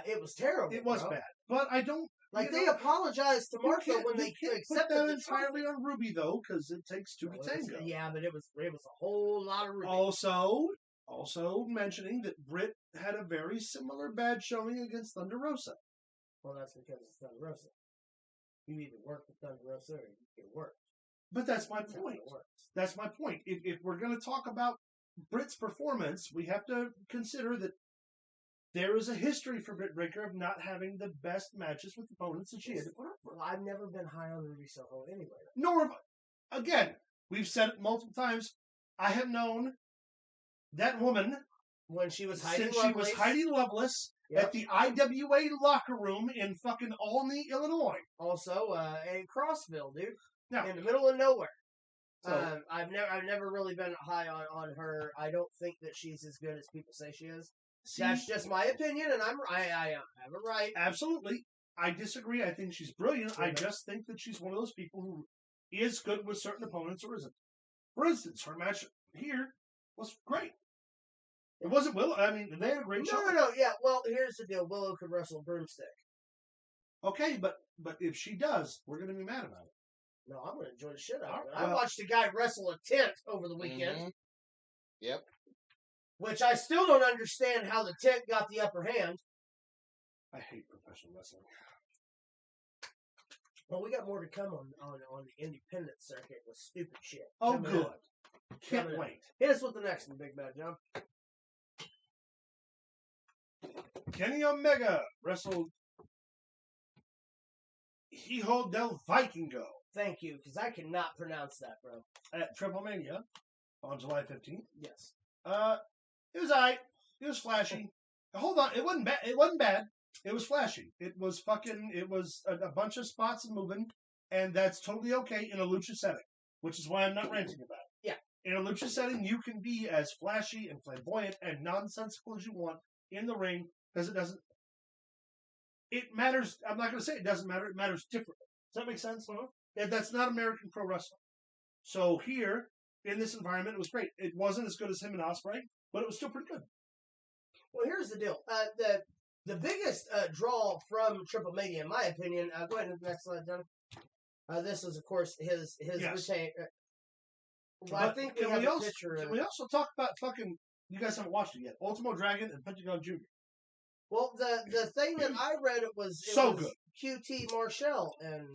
It was terrible. It was bro. bad, but I don't. Like, you they know, apologized to you Martha can't- when you they can't put accepted that the entirely trophy. on Ruby though, because it takes two to Well, it was- tango. yeah, but it was a whole lot of Ruby. Also mentioning that Britt had a very similar bad showing against Thunder Rosa. Well, that's because it's Thunder Rosa. You either work with Thunder Rosa or you get worked. But that's my That's how point. it works. That's my point. If we're going to talk about Britt's performance, we have to consider that there is a history for Britt Baker of not having the best matches with opponents that she had to put up for. Well, I've never been high on Ruby Soho anyway. Nor, again, we've said it multiple times, I have known that woman When she was Heidi since Lovelace. she was Heidi Lovelace Yep. at the IWA locker room in fucking Olney, Illinois. Also, in Crossville, dude. Yeah. In the middle of nowhere. So- I've never really been high on her. I don't think that she's as good as people say she is. See, That's just my opinion, and I have it right. absolutely. I disagree. I think she's brilliant. I Mhm. just think that she's one of those people who is good with certain opponents or isn't. For instance, her match here was great. It wasn't Willow. I mean, they had a great show. No, yeah. Well, here's the deal. Willow could wrestle a broomstick. Okay, but if she does, we're going to be mad about it. No, I'm gonna enjoy the shit out of it. Well- I watched a guy wrestle a tent over the weekend, Mhm. Yep. which I still don't understand how the tent got the upper hand. I hate professional wrestling. Well, we got more to come on the independent circuit with stupid shit. Oh, Coming good. up. Can't Coming up. wait. Hit us with the next one, Big Bad John. Kenny Omega wrestled Hijo del Vikingo Thank you, because I cannot pronounce that, bro. at Triple Mania on July 15th. Yes. It was alright. It was flashy. Hold on, it wasn't bad. It wasn't bad. It was flashy. It was a bunch of spots and moving, and that's totally okay in a lucha setting, which is why I'm not ranting about it. Yeah. In a lucha setting, you can be as flashy and flamboyant and nonsensical as you want in the ring, because it matters. I'm not going to say it doesn't matter. It matters differently. Does that make sense? Yeah, that's not American pro wrestling. So here, in this environment, it was great. It wasn't as good as him and Ospreay, but it was still pretty good. Well, here's the deal. The biggest draw from Triple Mania, in my opinion. Go ahead and next slide, John. This is, of course, his Yes. retain. Well, I But think we can have we a also picture can of we also talk about fucking? You guys haven't watched it yet. Ultimo Dragon and Pentagon Jr. Well, the thing that I read it was good. QT Marshall and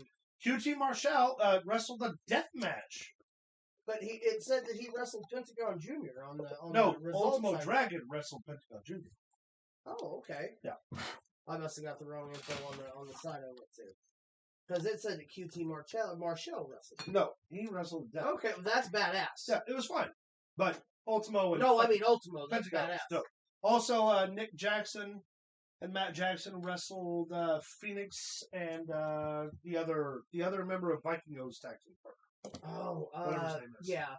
QT Marshall wrestled a death match. But it said that he wrestled Pentagon Jr. on the Ultimo side. Dragon wrestled Pentagon Jr. Oh, okay. Yeah. I must have got the wrong info on the side of it too. Because it said that QT Marshall wrestled. No, he wrestled death. Okay, well, that's badass. Yeah, it was fine. But Ultimo and Ultimo. That's Pentagon. badass. No. Also, Nick Jackson and Matt Jackson wrestled Phoenix and the other member of Viking O's tag team. Oh, Whatever his name is. yeah.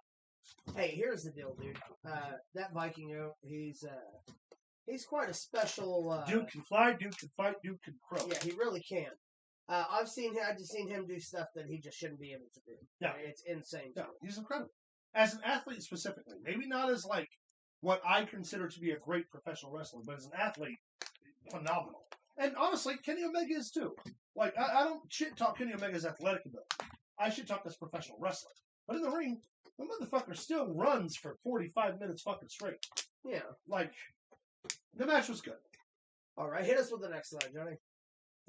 Hey, here's the deal, dude. That Vikingo, he's quite a special. Duke can fly, Duke can fight, Duke can crow. Yeah, he really can. I've just seen him do stuff that he just shouldn't be able to do. Yeah, it's insane. Yeah, he's incredible. As an athlete specifically, maybe not as like what I consider to be a great professional wrestler, but as an athlete, phenomenal. And honestly, Kenny Omega is too. Like I don't shit talk Kenny Omega's athletic ability. I should talk this professional wrestler. But in the ring, the motherfucker still runs for 45 minutes fucking straight. Yeah. Like, the match was good. All right, hit us with the next slide, Johnny.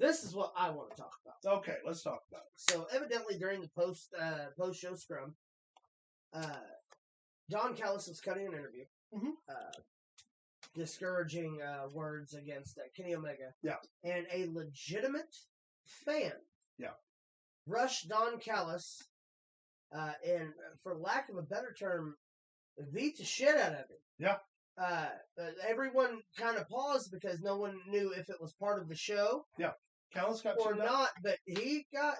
This is what I want to talk about. Okay, let's talk about it. So, evidently, during the post-show scrum, Don Callis was cutting an interview. Mm-hmm. Discouraging words against Kenny Omega. Yeah. And a legitimate fan. Yeah. Rushed Don Callis, and for lack of a better term, beat the shit out of him. Yeah. Everyone kind of paused because no one knew if it was part of the show. Yeah. Callis got or not, but he got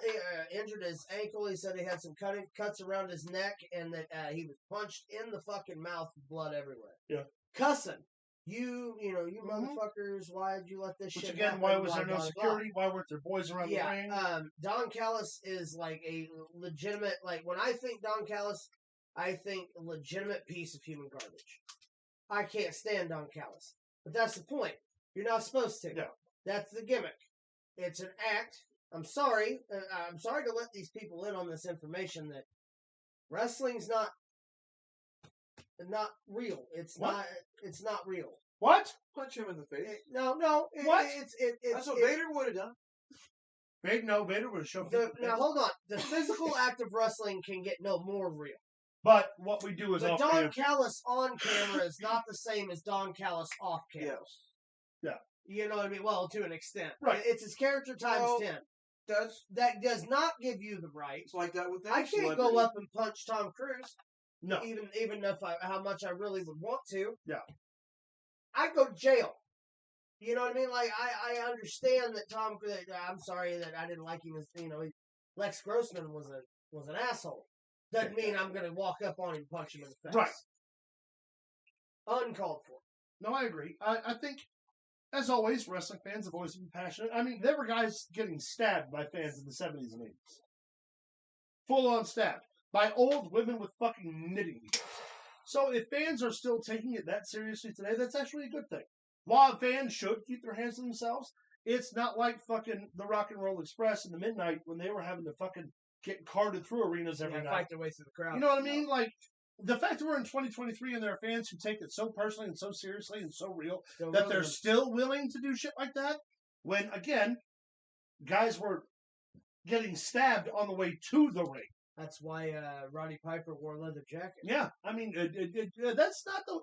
injured his ankle. He said he had some cuts around his neck, and that he was punched in the fucking mouth with blood everywhere. Yeah. Cussing. You motherfuckers, why did you let this shit happen? Which again, why was there no security? Why weren't there boys around the ring? Don Callis is like a legitimate, like when I think Don Callis, I think a legitimate piece of human garbage. I can't stand Don Callis. But that's the point. You're not supposed to. Yeah. That's the gimmick. It's an act. I'm sorry. I'm sorry to let these people in on this information that wrestling's not real. It's not real. What? Punch him in the face. No. What? That's what Vader would have done. Vader would have shown. Now hold on. The physical act of wrestling can get no more real. But what we do is but off Don camera. Callis on camera is not the same as Don Callis off camera. Yes. Yeah. You know what I mean? Well, to an extent. Right. It's his character times 10. That does not give you the right. It's like that with I can't go up and punch Tom Cruise. No. Even if how much I really would want to. Yeah. I'd go to jail. You know what I mean? Like I understand that Tom Cruise. I'm sorry that I didn't like him as Lex Grossman was an asshole. Doesn't mean I'm gonna walk up on him and punch him in the face. Right. Uncalled for. No, I agree. I think, as always, wrestling fans have always been passionate. I mean, there were guys getting stabbed by fans in the 70s and 80s. Full on stabbed. By old women with fucking knitting needles. So if fans are still taking it that seriously today, that's actually a good thing. While fans should keep their hands to themselves, it's not like fucking the Rock and Roll Express in the midnight when they were having to fucking get carted through arenas every night. Fight their way through the crowd. You know what I mean? Like, the fact that we're in 2023 and there are fans who take it so personally and so seriously and so real that they're still willing to do shit like that, when, again, guys were getting stabbed on the way to the ring. That's why Roddy Piper wore a leather jacket. Yeah, I mean, that's not the...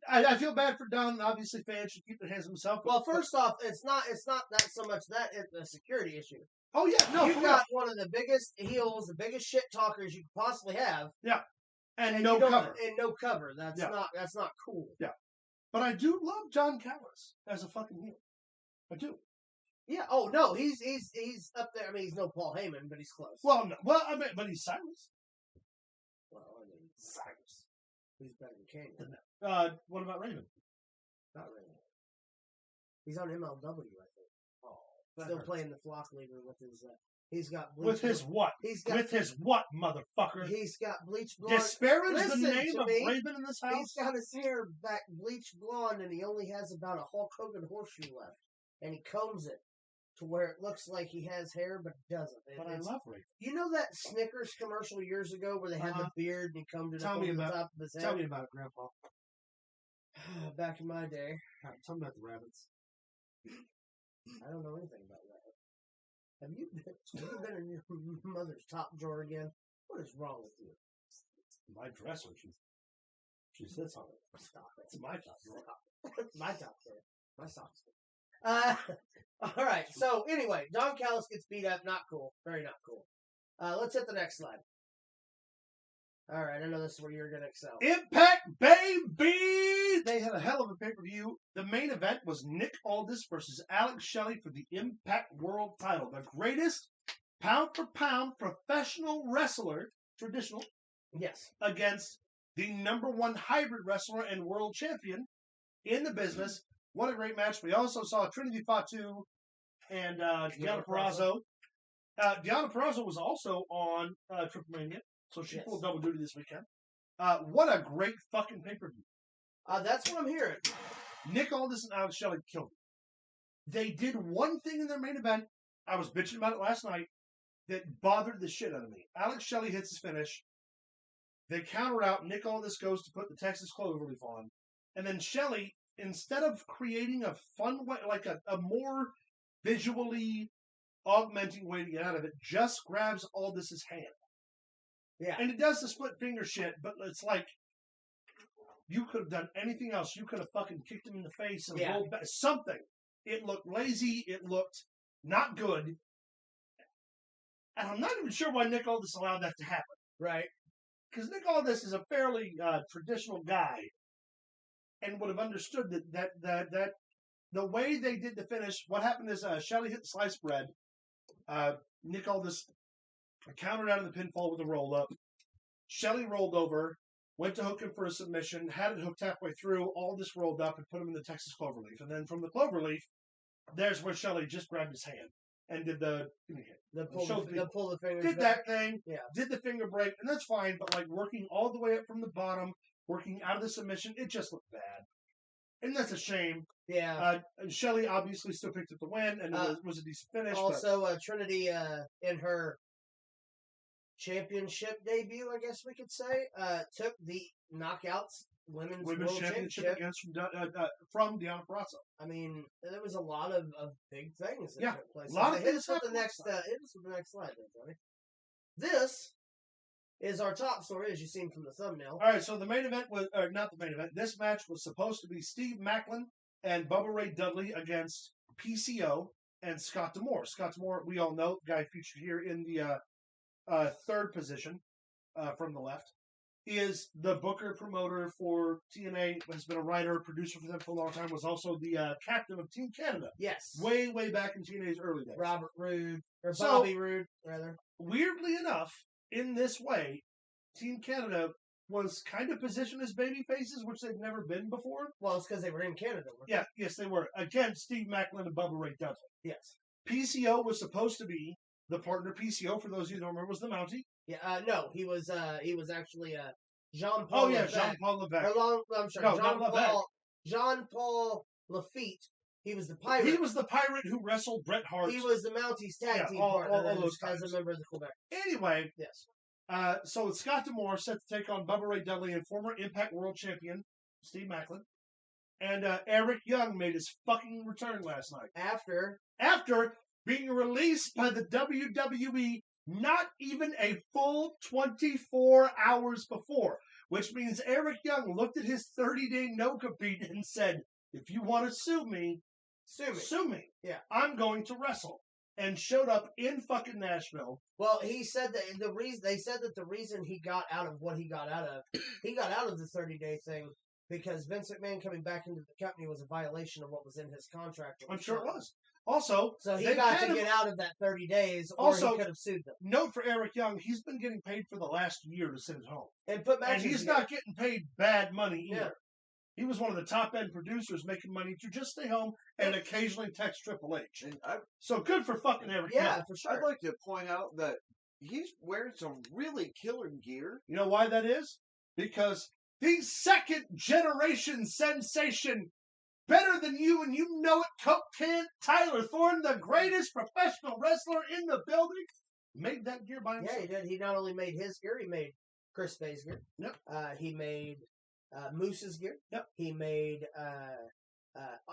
I feel bad for Don. Obviously, fans should keep their hands to themselves. Well, first off, it's not that so much that it's a security issue. Oh, yeah, no. You've got one of the biggest heels, the biggest shit talkers you could possibly have. Yeah. And no cover. And no cover. That's not cool. Yeah. But I do love Don Callis as a fucking heel. I do. Yeah. Oh no, he's up there. I mean, he's no Paul Heyman, but he's close. Well, no. Well, I mean, but he's Cyrus. Well, I mean, Cyrus. He's better than Kane. What about Raven? Not Raven. He's on MLW, I think. Oh, still playing the flock leader with his. He's got bleach with his what? With his what, motherfucker? He's got bleach blonde. Disparage the name of Raven in this house? He's got his hair back bleach blonde, and he only has about a Hulk Hogan horseshoe left. And he combs it to where it looks like he has hair, but it doesn't. But I love Raven. You know that Snickers commercial years ago where they had the beard and he combed it up on the top of his head? Tell me about it, Grandpa. Back in my day. Tell me about the rabbits. I don't know anything about that. Have you been in your mother's top drawer again? What is wrong with you? My dresser. She sits on it. Stop it. It's my top drawer. It's my top drawer. My socks. All right. So anyway, Don Callis gets beat up. Not cool. Very not cool. Let's hit the next slide. All right. I know this is where you're gonna excel. Impact, baby! They had a hell of a pay-per-view. The main event was Nick Aldis versus Alex Shelley for the Impact World title. The greatest pound-for-pound professional wrestler, traditional, Yes. against the #1 hybrid wrestler and world champion in the business. What a great match. We also saw Trinity Fatu and Deonna Purrazzo. Deonna Purrazzo was also on Triple Mania, so she pulled double duty this weekend. What a great fucking pay-per-view. That's what I'm hearing. Nick Aldis and Alex Shelley killed it. They did one thing in their main event. I was bitching about it last night. That bothered the shit out of me. Alex Shelley hits his finish. They counter out. Nick Aldis goes to put the Texas Cloverleaf on. And then Shelley, instead of creating a fun way, like a more visually augmenting way to get out of it, just grabs Aldis's hand. Yeah. And it does the split finger shit, but it's like, you could have done anything else. You could have fucking kicked him in the face and rolled back. Something. It looked lazy. It looked not good. And I'm not even sure why Nick Aldis allowed that to happen. Right. Because Nick Aldis is a fairly traditional guy, and would have understood that the way they did the finish. What happened is Shelley hit the sliced bread. Nick Aldis countered out of the pinfall with a roll up. Shelley rolled over, went to hook him for a submission, had it hooked halfway through. Aldis rolled up and put him in the Texas Cloverleaf, and then from the Cloverleaf, there's where Shelley just grabbed his hand and did the pull the fingers did back. that thing, did the finger break, and that's fine, but like working all the way up from the bottom, working out of the submission, it just looked bad. And that's a shame. Yeah. Shelley obviously still picked up the win, and it was a decent finish. Also, Trinity, in her championship debut, I guess we could say, took the Knockouts Women's World Championship against from Deonna Purrazzo. I mean, there was a lot of big things that took place. A lot of hit things us with the next slide, there, Tony. This is our top story, as you've seen from the thumbnail. All right, so the main event was, not the main event. This match was supposed to be Steve Macklin and Bubba Ray Dudley against PCO and Scott D'Amore. Scott D'Amore, we all know, the guy featured here in the third position from the left, is the booker promoter for TNA, has been a writer, producer for them for a long time, was also the captain of Team Canada. Yes. Way back in TNA's early days. Robert Roode, or Bobby Roode, rather. Weirdly enough, in this way, Team Canada was kind of positioned as baby faces, which they've never been before. Well, it's because they were in Canada. Yes, they were. Against Steve Macklin and Bubba Ray Dudley. Yes. PCO was supposed to be the partner. PCO, for those of you who don't remember, was the Mountie. Yeah, no, he was actually Jean-Paul. Oh yeah, Jean-Paul Levesque. I'm sorry, Jean-Paul Lafitte. He was the pirate. He was the pirate who wrestled Bret Hart. He was the Mountie's tag team partner. All those guys. As a member of the Quebec. Anyway, yes. So Scott D'Amore set to take on Bubba Ray Dudley and former Impact World Champion Steve Macklin. And Eric Young made his fucking return last night. After being released by the WWE not even a full 24 hours before. Which means Eric Young looked at his 30-day no-compete and said, if you want to sue me. Sue me. Yeah. I'm going to wrestle. And showed up in fucking Nashville. Well, he said that the reason he got out of what he got out of the 30-day thing because Vince McMahon coming back into the company was a violation of what was in his contract. I'm sure it was. Also, so he got to get out of that 30 days, or he could have sued them. Note for Eric Young: he's been getting paid for the last year to sit at home and put matches. And he's not getting paid bad money either. Yeah. He was one of the top end producers making money to just stay home and occasionally text Triple H. So good for fucking Eric Young. Yeah, for sure. I'd like to point out that he's wearing some really killer gear. You know why that is? Because the second generation sensation, better than you and you know it, Coke Can Tyler Thorne, the greatest professional wrestler in the building, made that gear by himself. Yeah, he did. He not only made his gear, he made Chris Bay's gear. Yep. He made Moose's gear. Yep. He made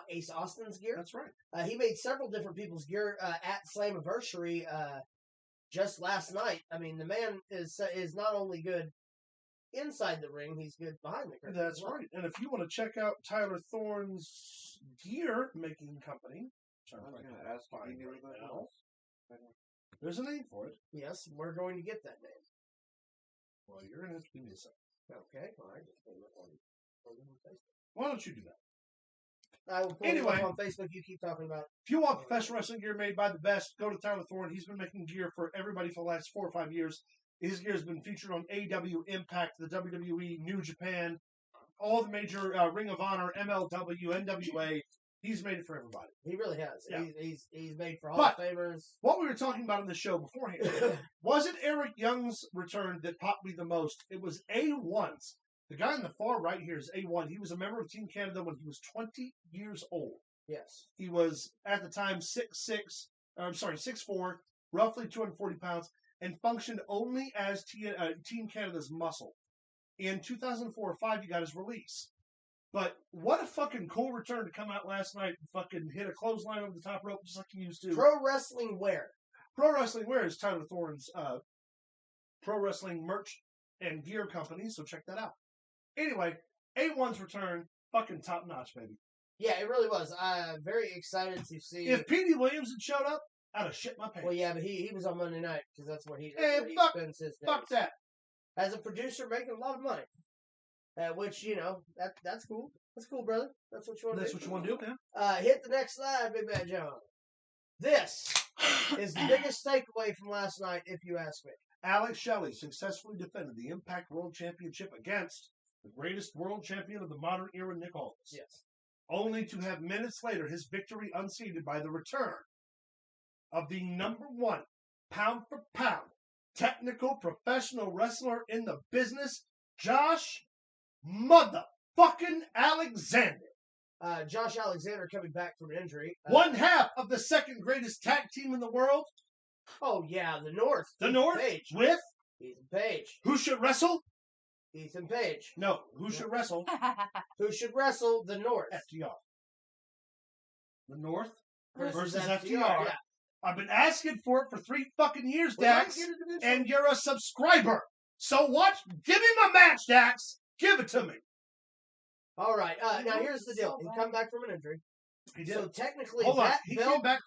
Ace Austin's gear. That's right. He made several different people's gear at Slammiversary just last night. I mean, the man is not only good inside the ring, he's good behind the curtain. That's right. And if you want to check out Tyler Thorne's gear making company, there's a name for it. Yes, we're going to get that name. Well, you're going to have to give me a second. Okay, all right. Why don't you do that? I will pull it up on Facebook. You keep talking about. If you want professional wrestling gear made by the best, go to Tyler Thorne. He's been making gear for everybody for the last 4 or 5 years. His gear has been featured on AEW, Impact, the WWE, New Japan, all the major Ring of Honor, MLW, NWA. He's made it for everybody. He really has. Yeah. He's made for Hall of Famers. What we were talking about in the show beforehand wasn't Eric Young's return that popped me the most. It was A1's. The guy in the far right here is A1. He was a member of Team Canada when he was 20 years old. Yes. He was, at the time, 6'4", roughly 240 pounds, and functioned only as Team Canada's muscle. In 2004 or 5, he got his release. But what a fucking cool return to come out last night and fucking hit a clothesline over the top rope just like he used to. Pro Wrestling Wear. Pro Wrestling Wear is Tyler Thorne's pro wrestling merch and gear company, so check that out. Anyway, A1's return, fucking top notch, baby. Yeah, it really was. I'm very excited to see. If Petey Williams had showed up, I'd have shit my pants. Well, yeah, but he was on Monday night because that's where he spends his days. Fuck that. As a producer, making a lot of money. Which, you know, that's cool. That's cool, brother. That's what you want to do. That's what you want to do, man. Hit the next slide, Big Bad John. This is the biggest takeaway from last night, if you ask me. Alex Shelley successfully defended the Impact World Championship against the greatest world champion of the modern era, Nick Aldis. Yes. Only to have minutes later his victory unseated by the return of the #1 pound for pound technical professional wrestler in the business, Josh motherfucking Alexander. Josh Alexander coming back from an injury. One half of the second greatest tag team in the world. Oh, yeah, the North. The North Page. with Ethan Page. who should wrestle? Ethan Page. No, who should wrestle? Who should wrestle the North? FTR. The North Versus versus FTR. Yeah. I've been asking for it for 3 fucking years, Dax, and you're a subscriber. So watch. Give me my match, Dax. Give it to me. All right. Now here's the deal. He come back from an injury. He did. So technically, Hold on. that He belt. came back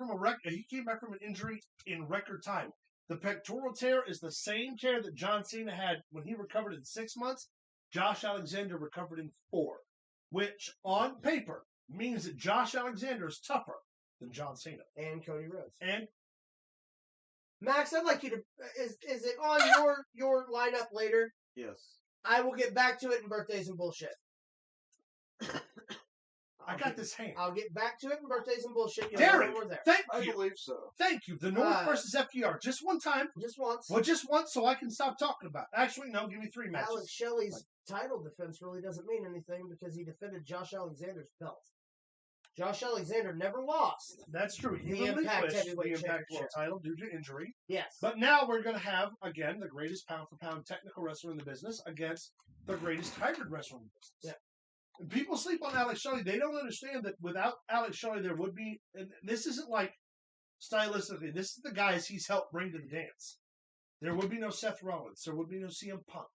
from an injury in record time. The pectoral tear is the same tear that John Cena had when he recovered in 6 months. Josh Alexander recovered in 4, which on paper means that Josh Alexander is tougher than John Cena And Cody Rhodes. and Max, I'd like you to. Is it on your lineup later? Yes. I will get back to it in birthdays and bullshit. I got this hand. I'll get back to it in birthdays and bullshit. You'll Derek, know when we're there. thank I you. believe so. Thank you. The North versus FTR. Just one time. Just once. Well, just once so I can stop talking about it. Actually, no, give me 3 matches. Alex Shelley's title defense really doesn't mean anything because he defended Josh Alexander's belt. Josh Alexander never lost. That's true. He The Impact relinquished Heavyweight the Impact World Championship. title due to injury. Yes. But now we're going to have, again, the greatest pound-for-pound technical wrestler in the business against the greatest hybrid wrestler in the business. Yeah. And people sleep on Alex Shelley. They don't understand that without Alex Shelley, there would be, and this isn't like stylistically, this is the guys he's helped bring to the dance. There would be no Seth Rollins. There would be no CM Punk.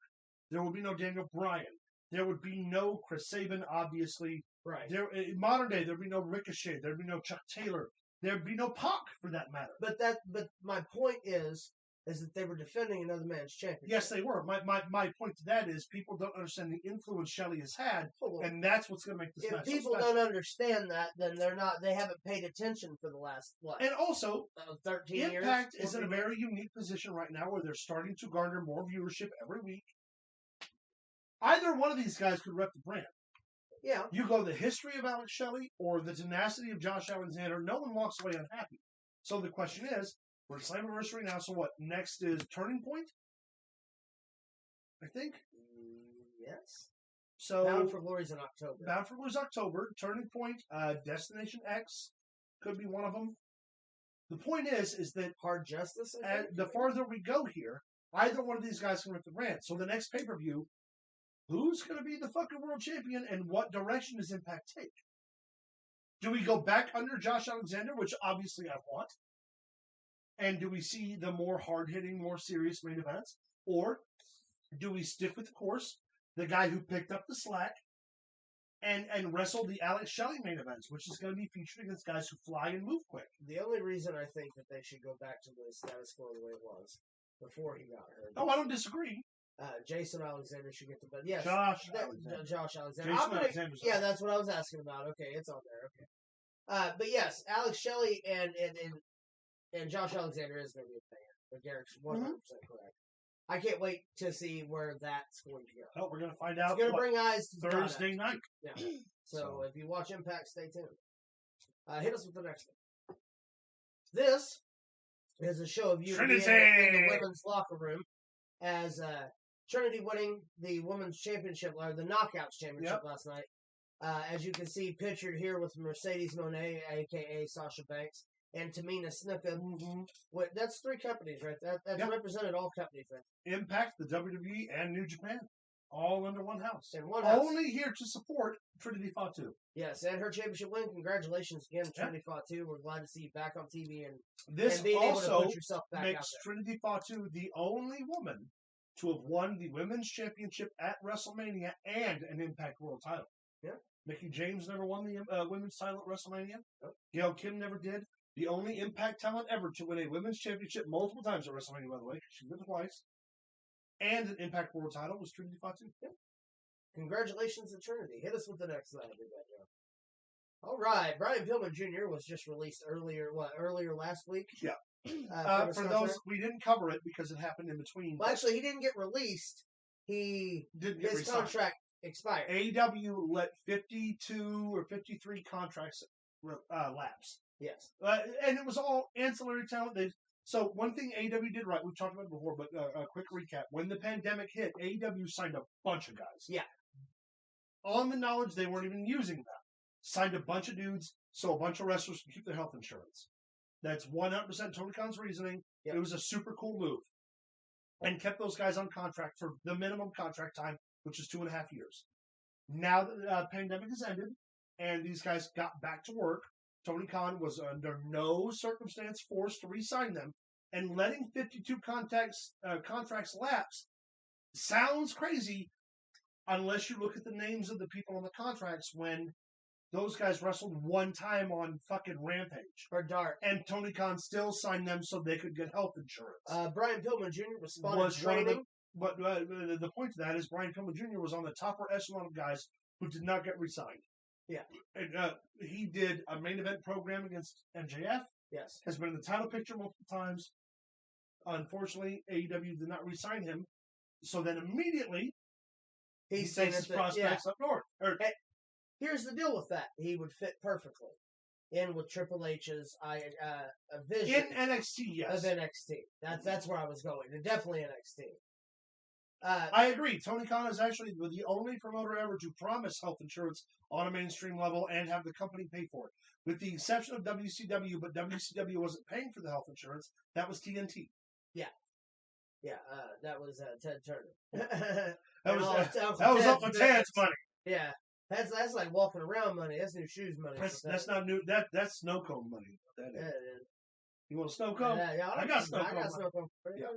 There would be no Daniel Bryan. There would be no Chris Sabin, obviously. Right. There, in modern day, there'd be no Ricochet. There'd be no Chuck Taylor. There'd be no Punk, for that matter. But my point is that they were defending another man's championship. Yes, they were. My point to that is people don't understand the influence Shelley has had, and that's what's going to make this match If people so special. don't understand that, then they haven't paid attention for the last, And also, 13 years? Impact is in a 14 very unique position right now where they're starting to garner more viewership every week. Either one of these guys could rep the brand. Yeah. You go the history of Alex Shelley or the tenacity of Josh Alexander, no one walks away unhappy. So the question is, we're at Slammiversary now, so what? Next is Turning Point? I think. Yes. So Bound for Glory's in October. Bound for Glory's October. Turning Point, Destination X could be one of them. The point is that Hard Justice, I think? the farther we go here, either one of these guys can rip the brand. So the next pay-per-view, who's going to be the fucking world champion and what direction does Impact take? Do we go back under Josh Alexander, which obviously I want? And do we see the more hard-hitting, more serious main events? Or do we stick with the course, the guy who picked up the slack, and wrestle the Alex Shelley main events, which is going to be featured against guys who fly and move quick? The only reason I think that they should go back to the status quo the way it was before he got hurt. Oh, I don't disagree. Jason Alexander should get the belt. Yes, Josh Alexander. Josh Alexander. Jason Alexander's yeah, that's what I was asking about. Okay, it's on there. Okay. But yes, Alex Shelley and Josh Alexander is going to be a fan. But Derek's 100% correct. I can't wait to see where that's going to go. Oh, we're going to find out. It's going to bring eyes to Thursday night. Yeah. So if you watch Impact, stay tuned. Hit us with the next one. This is a show of you in the women's locker room as Trinity winning the women's championship, or the Knockouts championship last night. As you can see pictured here with Mercedes Moné, a.k.a. Sasha Banks, and Tamina Snuka. That's 3 companies, right? That's represented all companies, right? Impact, the WWE, and New Japan. All under one house. And one house. Only here to support Trinity Fatu. Yes, and her championship win. Congratulations again, Trinity Fatu. We're glad to see you back on TV and this being also able to put yourself back makes out there. Trinity Fatu the only woman to have won the women's championship at WrestleMania and an Impact World title. Yeah. Mickey James never won the women's title at WrestleMania. Nope. Gail Kim never did. The only Impact talent ever to win a women's championship multiple times at WrestleMania, by the way. She did it twice. And an Impact World title was Trinity Fatu. Yeah. Congratulations to Trinity. Hit us with the next slide. All right. Brian Pillman Jr. was just released earlier last week? Yeah. For those, we didn't cover it because it happened in between. Well, actually, he didn't get released. His contract expired. AEW let 52 or 53 contracts lapse. Yes. And it was all ancillary talent. So one thing AEW did right, we've talked about it before, but a quick recap. When the pandemic hit, AEW signed a bunch of guys. Yeah. On the knowledge they weren't even using them. Signed a bunch of dudes so a bunch of wrestlers can keep their health insurance. That's 100% Tony Khan's reasoning. Yep. It was a super cool move. And kept those guys on contract for the minimum contract time, which is 2.5 years. Now the pandemic has ended, and these guys got back to work. Tony Khan was under no circumstance forced to re-sign them, and letting 52 contracts lapse sounds crazy unless you look at the names of the people on the contracts when those guys wrestled one time on fucking Rampage. Or Dark. And Tony Khan still signed them so they could get health insurance. Brian Pillman Jr. was spotted training. But the point to that is Brian Pillman Jr. was on the top echelon of guys who did not get re-signed. Yeah. And, he did a main event program against MJF. Yes. Has been in the title picture multiple times. Unfortunately, AEW did not re-sign him. So then immediately, he takes his prospects up north. Here's the deal with that. He would fit perfectly in with Triple H's vision. In NXT, yes. Of NXT. That's where I was going. Definitely NXT. I agree. Tony Khan is actually the only promoter ever to promise health insurance on a mainstream level and have the company pay for it. With the exception of WCW, but WCW wasn't paying for the health insurance. That was TNT. Yeah. Yeah, that was Ted Turner. that was up for Ted's money. Yeah. That's like walking around money. That's new shoes money. That's not new. That's snow cone money. That is. You want a snow cone? Yeah, I got snow cone. Yeah.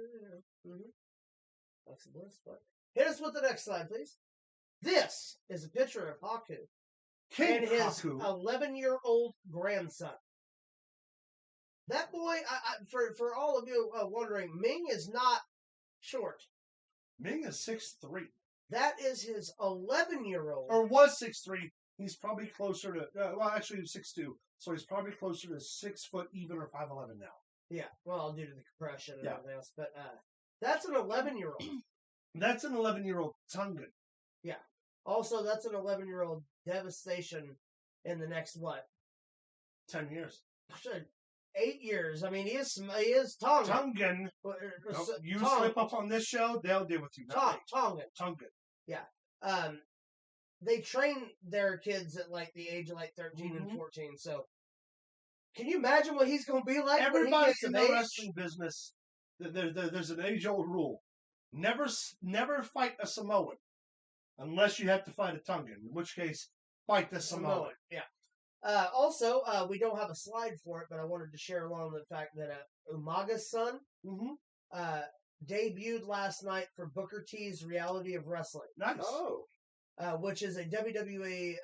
That's the bliss, but hit us with the next slide, please. This is a picture of Haku and his 11-year-old grandson. That boy, for all of you wondering, Ming is not short. Ming is 6'3". That is his 11-year-old. Or was 6'3". He's probably closer to, well, actually, he's 6'2". So he's probably closer to 6 foot even or 5'11" now. Yeah, well, due to the compression and everything else. But that's an 11-year-old. That's an 11-year-old Tongan. Yeah. Also, that's an 11-year-old devastation in the next, 10 years. 8 years. I mean, he is Tongan. Tongan. You slip up on this show, they'll deal with you. Tongan. Yeah. They train their kids at like the age of like 13 and 14. So, can you imagine what he's going to be like? Everybody in the wrestling business, there's an age-old rule: never fight a Samoan unless you have to fight a Tongan. In which case, fight the Samoan. Yeah. Also, we don't have a slide for it, but I wanted to share along the fact that Umaga's son debuted last night for Booker T's Reality of Wrestling. Nice. Oh. Which is a WWE.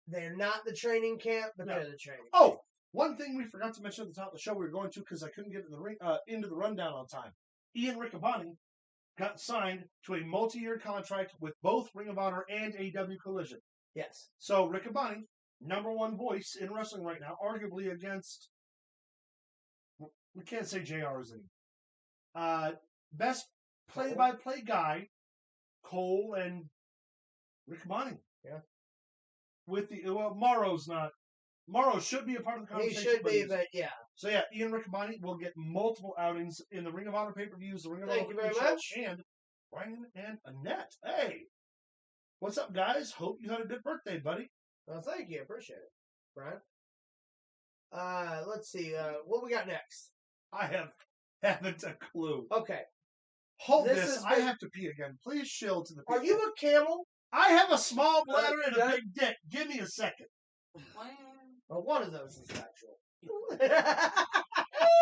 They're not the training camp, but they're the training. Oh, one thing we forgot to mention at the top of the show we were going to because I couldn't get into the rundown on time. Ian Riccaboni got signed to a multi-year contract with both Ring of Honor and AEW Collision. Yes. So Riccaboni, #1 voice in wrestling right now, arguably against, we can't say JR is any. Best play-by-play guy, Cole and Riccaboni. Yeah. With the, Morrow's not. Morrow should be a part of the conversation. He should be, but yeah. So yeah, Ian Riccaboni will get multiple outings in the Ring of Honor pay-per-views, the Ring of Honor Thank you very show, much. and Brian and Annette. Hey, what's up, guys? Hope you had a good birthday, buddy. Well, thank you. Appreciate it, Brian. Let's see. What we got next? I haven't a clue. Okay. Hold This this. is I the- have to pee again. Please shill to the Are people. you a camel? I have a small bladder and a Yeah. big dick. Give me a second. Well, one of those is actual.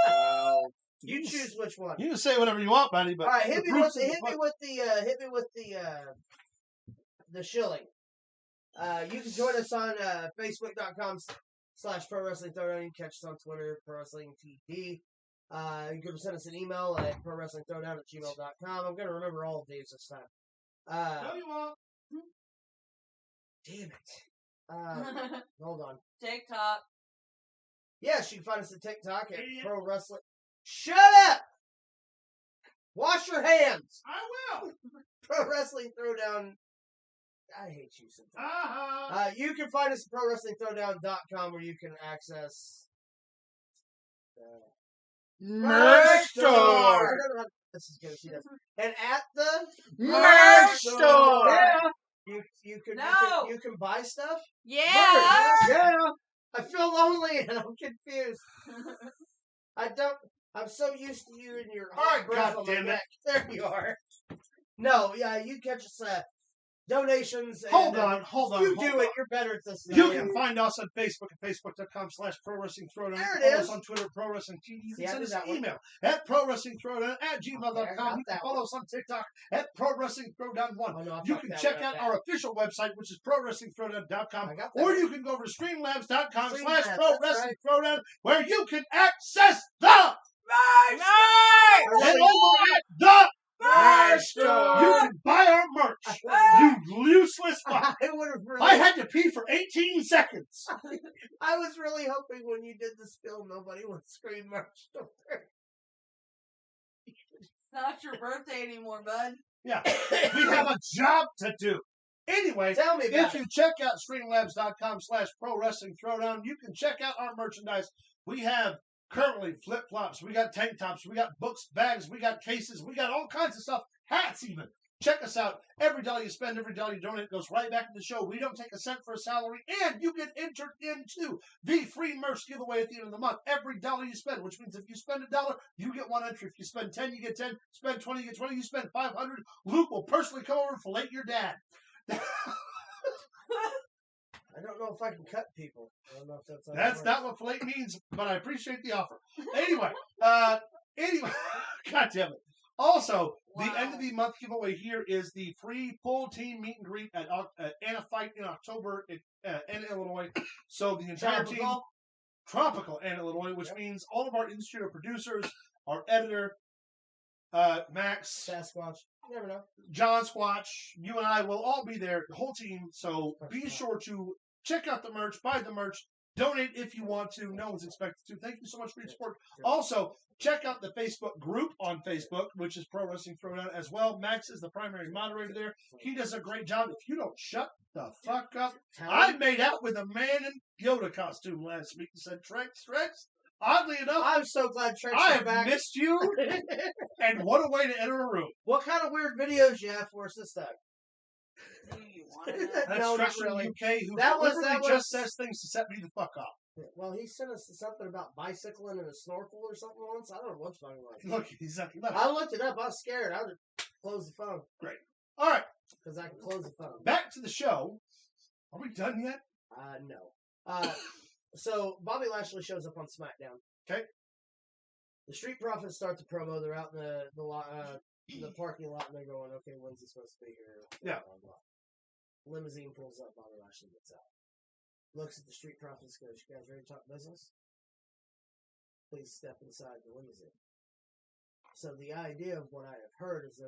Wow. You choose which one. You can say whatever you want, buddy. But All right, hit the me with proof's in the shilling. You can join us on Facebook.com/Pro Wrestling Throwdown. You can catch us on Twitter, Pro Wrestling TD. You can send us an email at ProWrestlingThrowdown@gmail.com. I'm gonna remember all of these this time. No, you won't. Damn it. Hold on. TikTok. Yes, you can find us at TikTok at Idiot. Pro Wrestling. Shut up! Wash your hands. I will. Pro Wrestling Throwdown. I hate you sometimes. Uh-huh. You can find us at ProWrestlingThrowdown.com where you can access Merch store. I don't know how this is gonna see this. And at the Merch store. Yeah. No. You can buy stuff. Yeah. Yeah. I feel lonely and I'm confused. I'm so used to you and your All right, breath on my goddammit. neck. There you are. No, yeah, you catch us donations. Hold and, on, hold on. You hold do on. it. You're better at this than You I can am. find us on Facebook at Facebook.com/Pro Wrestling Throwdown. There it Follow is. us on Twitter, Pro Wrestling TV. You See, can I send did us that an one. email at ProWrestlingThrowdown Okay, I @gmail.com. got You can that follow one. us on TikTok at Pro Wrestling Throwdown 1. Oh, no, I You fucked can that check one out up our official website, which is ProWrestlingThrowdown.com. I got that Or one. you can go over to StreamLabs.com Streamlabs, /Pro that's Wrestling Throwdown, where you can access the Nice. and over at the Merch you store. can buy our merch. You useless fuck. I would have really. I had to pee for 18 seconds. I was really hoping when you did the spill, nobody would scream merch. It's not your birthday anymore, bud. Yeah, we have a job to do. Anyway, Tell me about if you check out StreamLabs.com /Pro Wrestling Throwdown, you can check out our merchandise. We have currently flip-flops, we got tank tops, we got books, bags, we got cases, we got all kinds of stuff, hats even. Check us out. Every dollar you spend, every dollar you donate goes right back to the show. We don't take a cent for a salary, and you get entered into the free merch giveaway at the end of the month. Every dollar you spend, which means if you spend $1, you get 1 entry. If you spend 10, you get 10. Spend 20, you get 20. You spend 500, Luke will personally come over and fillet your dad. I don't know if I can cut people. I don't know if that's. how That's it not what fillet means, but I appreciate the offer. Anyway, God damn it. Also, the end of the month giveaway here is the free full team meet and greet at Anna Fight in October in Illinois. So the entire team, Tropical Anna, Illinois, which means all of our in-studio producers, our editor, Max, Sasquatch. You never know. John Squatch, you and I will all be there, the whole team. So be sure to check out the merch, buy the merch, donate if you want to. No one's expected to. Thank you so much for your support. Also, check out the Facebook group on Facebook, which is Pro Wrestling Throwdown as well. Max is the primary moderator there. He does a great job. If you don't shut the fuck up, I made out with a man in Yoda costume last week and said, Trex. Oddly enough, I'm so glad Trex I is have back. missed you, and what a way to enter a room. What kind of weird videos you have for us this time? Do you want to know? That's No, not Trex from really. the UK, who That was- literally just says things to set me the fuck up. Well, he sent us something about bicycling and a snorkel or something once. I don't know what's fucking like. Look, he's like, look. I looked it up. I was scared. I would close the phone All right, because I can close the phone. back to the show. Are we done yet? No. So Bobby Lashley shows up on SmackDown. Okay. The Street Profits start the promo. They're out in the parking lot, and they're going, "Okay, when's he supposed to be here?" Yeah. Blah, blah, blah. Limousine pulls up. Bobby Lashley gets out. Looks at the Street Profits. Goes, "You guys ready to talk business? Please step inside the limousine." So the idea of what I have heard is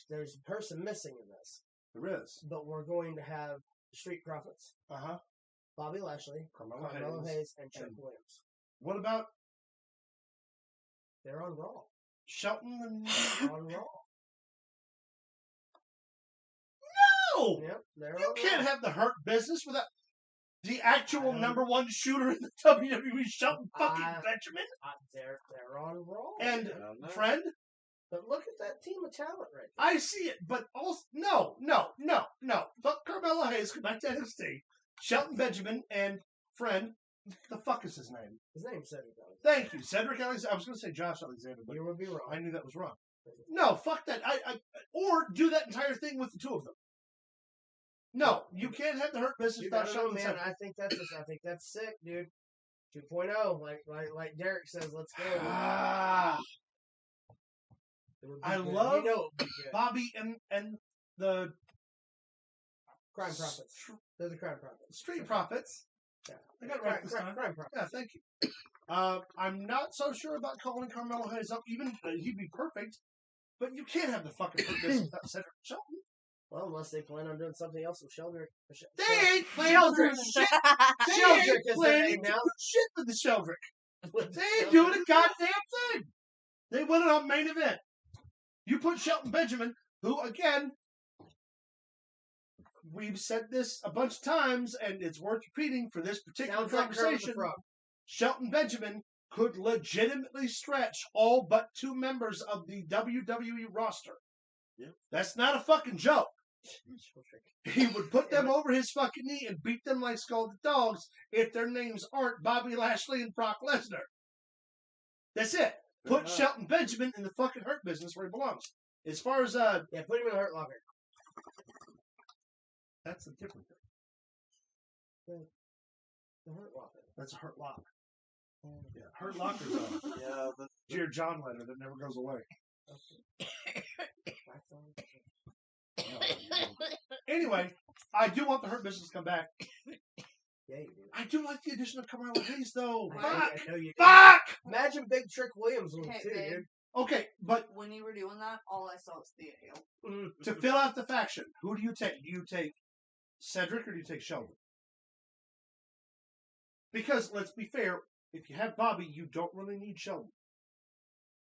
there's a person missing in this. There is. But we're going to have Street Profits. Bobby Lashley, Carmelo Hayes, and Chuck Williams. What about? They're on Raw. Shelton and on Raw. No! Yep, you can't have the Hurt Business without the actual #1 shooter in the WWE, Shelton fucking Benjamin. They're on Raw. And friend. But look at that team of talent right there. I see it, but also no. Fuck Carmelo Hayes, come back to NXT. Shelton Benjamin and friend. The fuck is his name? His name's Cedric Alexander. Thank you, Cedric Alexander. I was going to say Josh Alexander, but you would be wrong. I knew that was wrong. No, fuck that. Or do that entire thing with the two of them. No, you can't have the Hurt Business without Shelton. Man, I think that's sick, dude. 2.0, like Derek says, let's go. I love Bobby and the Crime Profits. They're the Crime Profits. Street Profits. Yeah. I got it right this time. Crime Profits. Yeah, thank you. I'm not so sure about calling Carmelo Hayes up. Even he'd be perfect, but you can't have the fucking Hurt Business without Cedric Shelton. Well, unless they plan on doing something else with Sheldrick. They ain't planning shit. Sheldrick is the name now. Shit with the Sheldrick. They ain't doing a goddamn thing. They win it on main event. You put Shelton Benjamin, who, again, we've said this a bunch of times, and it's worth repeating for this particular conversation. Shelton Benjamin could legitimately stretch all but 2 members of the WWE roster. Yeah. That's not a fucking joke. He would put them over his fucking knee and beat them like scalded dogs if their names aren't Bobby Lashley and Brock Lesnar. That's it. Put Shelton Benjamin in the fucking Hurt Business where he belongs. As far as put him in the Hurt Locker. That's a different thing. The Hurt Locker. That's a Hurt Locker. Yeah, Hurt Locker's Dear John letter that never goes away. Anyway, I do want the Hurt Business to come back. Yeah, you do. I do like the addition of Carmelo Hayes, though. I know you do. Fuck! Imagine Big Trick Williams with too, dude. Okay, but when you were doing that, all I saw was Theo. To fill out the faction, who do you take? Do you take Cedric or do you take Sheldon? Because, let's be fair, if you have Bobby, you don't really need Sheldon.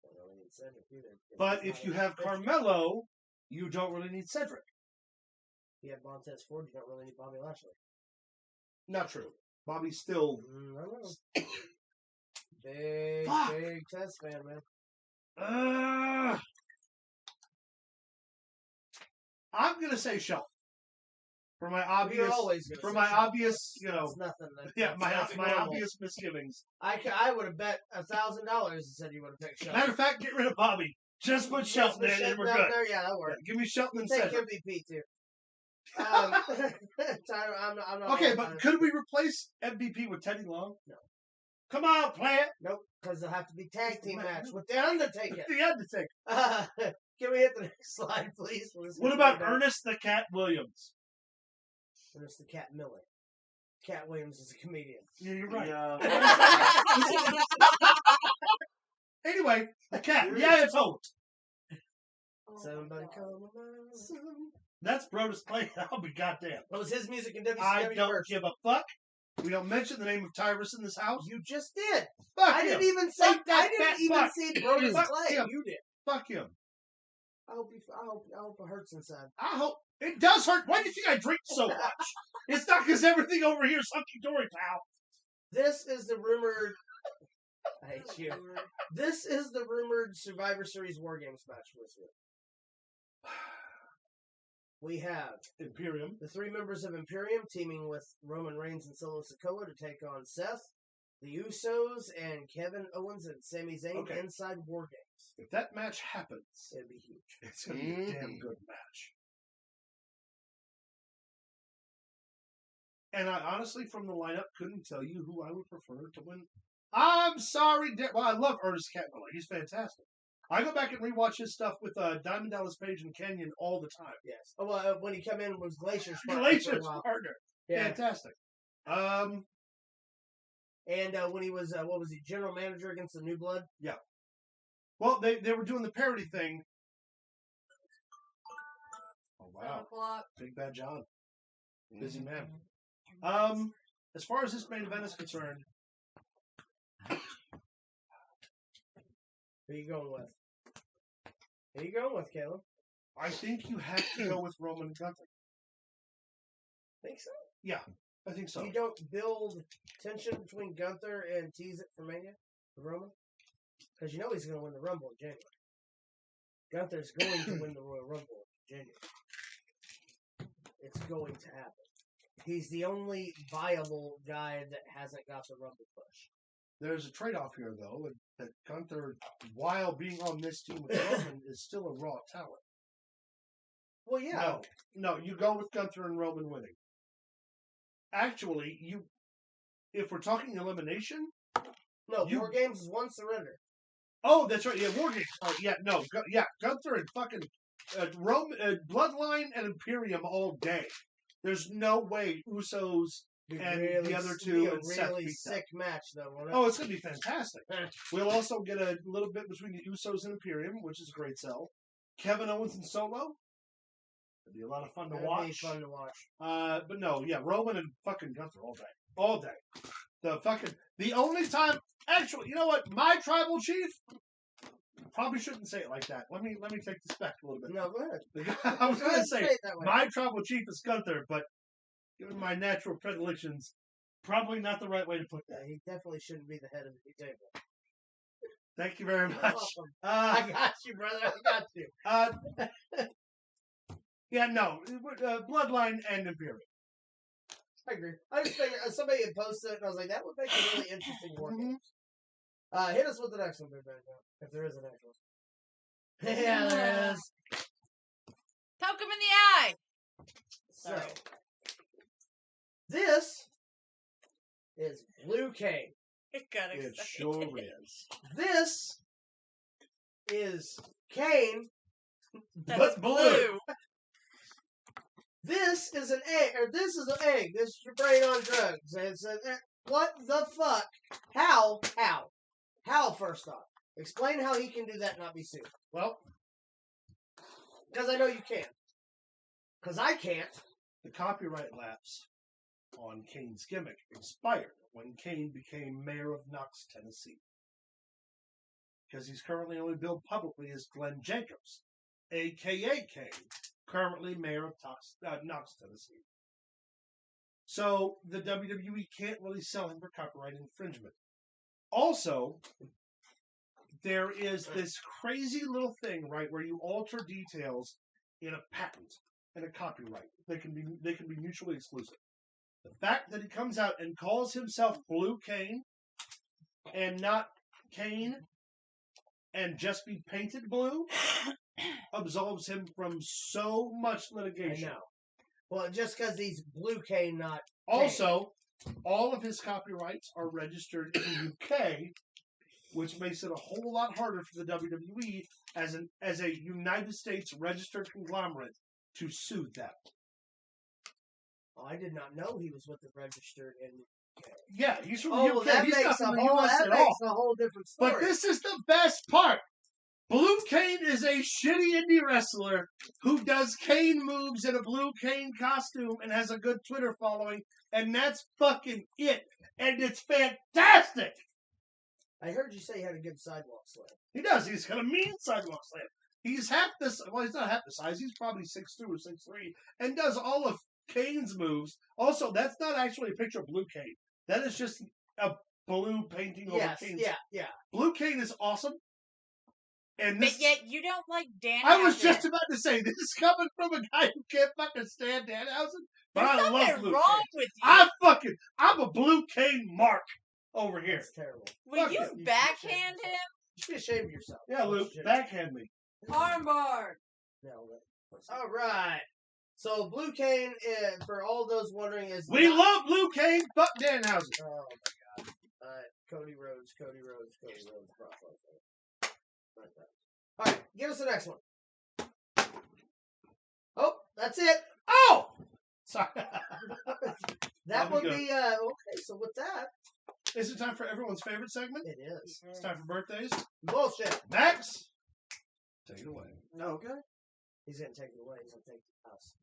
Don't really need Cedric either. But if you have Carmelo, you don't really need Cedric. If you have Montez Ford, you don't really need Bobby Lashley. Not true. Bobby's still... I don't know. Big Test fan, man. I'm going to say Sheldon. For my obvious, it's nothing. My obvious misgivings. I would have bet $1,000 and said you would have picked Sheldon. Matter of fact, get rid of Bobby. Just put Shelton in and we're good. Yeah, that works. Give me Shelton and Take Cedric. MVP too. I'm not okay, but could we replace MVP with Teddy Long? No. Come on, play it. Nope, because they'll have to be tag team match with The Undertaker. The Undertaker. Can we hit the next slide, please? What about Ernest the Cat Williams? Ernest the Cat Miller. Cat Williams is a comedian. Yeah, you're right. Yeah. Anyway, the cat. Yeah, it's old. Somebody come around. That's Brodus Clay. I'll be goddamn. That was his music in WCW. I don't give a fuck. We don't mention the name of Tyrus in this house. You just did. Fuck I him. didn't even say. I didn't even fuck. say Brodus Fuck Clay. him. You did. Fuck him. I hope it hurts inside. I hope it does hurt. Why do you think I drink so much? It's not because everything over here is hunky dory, pal. This is the rumored. I hate you. This is the rumored Survivor Series War Games match for this week. We have Imperium. The 3 members of Imperium teaming with Roman Reigns and Solo Sikoa to take on Seth, the Usos, and Kevin Owens and Sami Zayn inside War Games. If that match happens, it'd be huge. It's going to be a damn good match. And I honestly, from the lineup, couldn't tell you who I would prefer to win. I'm sorry. Well, I love Ernest Catmuller. He's fantastic. I go back and rewatch his stuff with Diamond Dallas Page and Kenyon all the time. Yes. Oh, well, when he came in was Glacier's partner. Glacier's partner. Yeah. Fantastic. And when he was, what was he, general manager against the New Blood? Yeah. Well, they were doing the parody thing. Oh, wow. Big Bad John. Busy man. As far as this main event is concerned, who are you going with? Who are you going with, Caleb? I think you have to go with Roman and Gunther. Think so? Yeah, I think so. You don't build tension between Gunther and tease it for Mania, for Roman? Because you know he's going to win the Rumble in January. Gunther's going to win the Royal Rumble in January. It's going to happen. He's the only viable guy that hasn't got the Rumble push. There's a trade-off here, though, that Gunther, while being on this team with Roman, is still a raw talent. Well, yeah. No, you go with Gunther and Roman winning. Actually, if we're talking elimination... No, War Games is one surrender. Oh, that's right. Yeah, War Games. Gunther and fucking Bloodline and Imperium all day. There's no way Usos and the other two and Seth really beat sick match, though, won't it? Oh, it's going to be fantastic. We'll also get a little bit between the Usos and Imperium, which is a great sell. Kevin Owens and Solo. It'll be a lot of fun to watch. Be fun to watch. But no, yeah, Roman and fucking Gunther all day. All day. The only time, actually, you know what? My tribal chief, probably shouldn't say it like that. Let me take this back a little bit. No, go ahead. I was going to say, it that way. My tribal chief is Gunther, but given my natural predilections, probably not the right way to put that. Yeah, he definitely shouldn't be the head of the table. Thank you very much. I got you, brother. I got you. Yeah, no. Bloodline and Imperium. I agree. I just figured somebody had posted it, and I was like, that would make a really interesting War Games. Hit us with the next one, Big Bang, if there is a next one. Yeah, there is. Poke him in the eye. So, this is Blue Cane. It got It excited. sure is. This is Cane, That's but blue. This is an egg, or this is an egg. This is your brain on drugs. And it's what the fuck? How, first off? Explain how he can do that and not be sued. Well, because I know you can. Because I can't. The copyright lapse on Kane's gimmick expired when Kane became mayor of Knox, Tennessee. Because he's currently only billed publicly as Glenn Jacobs, a.k.a. Kane, currently mayor of Knox, Tennessee. So the WWE can't really sell him for copyright infringement. Also, there is this crazy little thing, right, where you alter details in a patent and a copyright. They can be mutually exclusive. The fact that he comes out and calls himself Blue Cane and not Kane and just be painted blue absolves him from so much litigation. I know. Well, just because he's Blue Cane, not Also, all of his copyrights are registered in the UK, which makes it a whole lot harder for the WWE as a United States registered conglomerate to sue them. Oh, I did not know he was with the registered in UK. Yeah, he's from Oh, UK. that He's makes not a from the whole US that at all. makes a whole different story. But this is the best part. Blue Cane is a shitty indie wrestler who does cane moves in a blue cane costume and has a good Twitter following, and that's fucking it. And it's fantastic. I heard you say he had a good sidewalk slam. He does. He's got a mean sidewalk slam. He's half this. Well, he's not half the size. He's probably 6'2" or 6'3", and does all of Kane's moves. Also, that's not actually a picture of Blue Cane. That is just a blue painting over Kane's. Yeah. Blue Cane is awesome. And this, But yet you don't like Dan. I was just about to say, this is coming from a guy who can't fucking stand Danhausen, but I love There's Blue wrong Cane. with you. I'm a Blue Cane mark over here. It's terrible. Will fuck you it. backhand him? You should be ashamed of yourself. Yeah, Luke, backhand me. Armbar. No, all right. So Blue Cane, for all those wondering, is We not- love Blue Cane, fuck Danhausen. Oh my god. Cody Rhodes, Brock Lesnar. Like that. All right, give us the next one. Oh, that's it. Oh! Sorry. That Let would me go. be okay. So with that, Is it time for everyone's favorite segment? it is It's time for birthdays. bullshit. Max, take it away. Okay. He's gonna take it away. He's gonna take the house.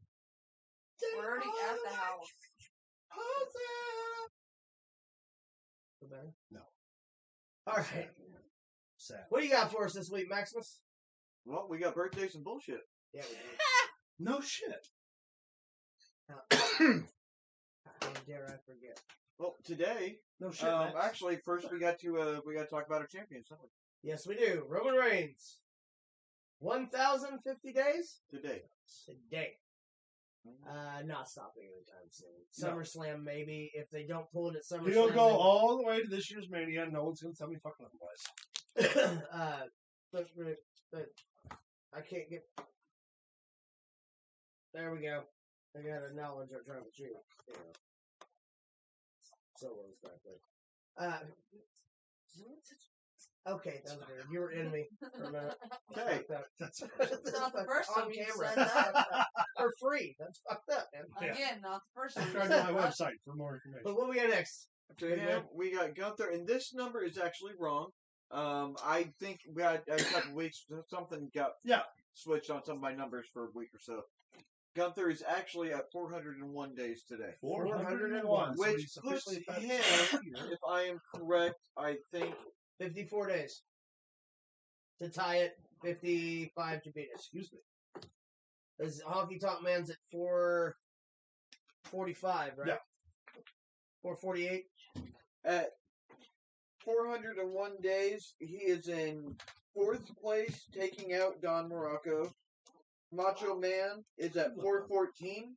We're already at the house. Feel better? No. All right. Sad. What do you got for us this week, Maximus? Well, we got birthdays and bullshit. Yeah, we do. No shit. How dare I forget? Well, today, No shit. Max. actually, first we got to talk about our champions, don't we? Yes, we do. Roman Reigns. 1,050 days? Today. Today. Not stopping anytime soon. No. SummerSlam, maybe. If they don't pull it at SummerSlam. He'll go all the way to this year's Mania. No one's gonna tell me fucking otherwise. but I can't get. There we go. I got a knowledge I'm trying to achieve. You know. So what was back there? Okay, that was weird. You were in me for a minute. Okay. That's It's not the first on time you camera. said that. For free. That's fucked up, man. Yeah. Again, not the first time you subscribe said to my that. website for more information. But what we got next? To him, we got Gunther, and this number is actually wrong. I think we had a couple weeks, something got switched on some of my numbers for a week or so. Gunther is actually at 401 days today. 401. So Which he's puts officially him, if I am correct, I think 54 days. To tie it, 55 to beat it. Excuse me. This Honky Tonk Man's at 445, right? Yeah. 448. at 401 days, he is in 4th place, taking out Don Morocco. Macho Man is at 414.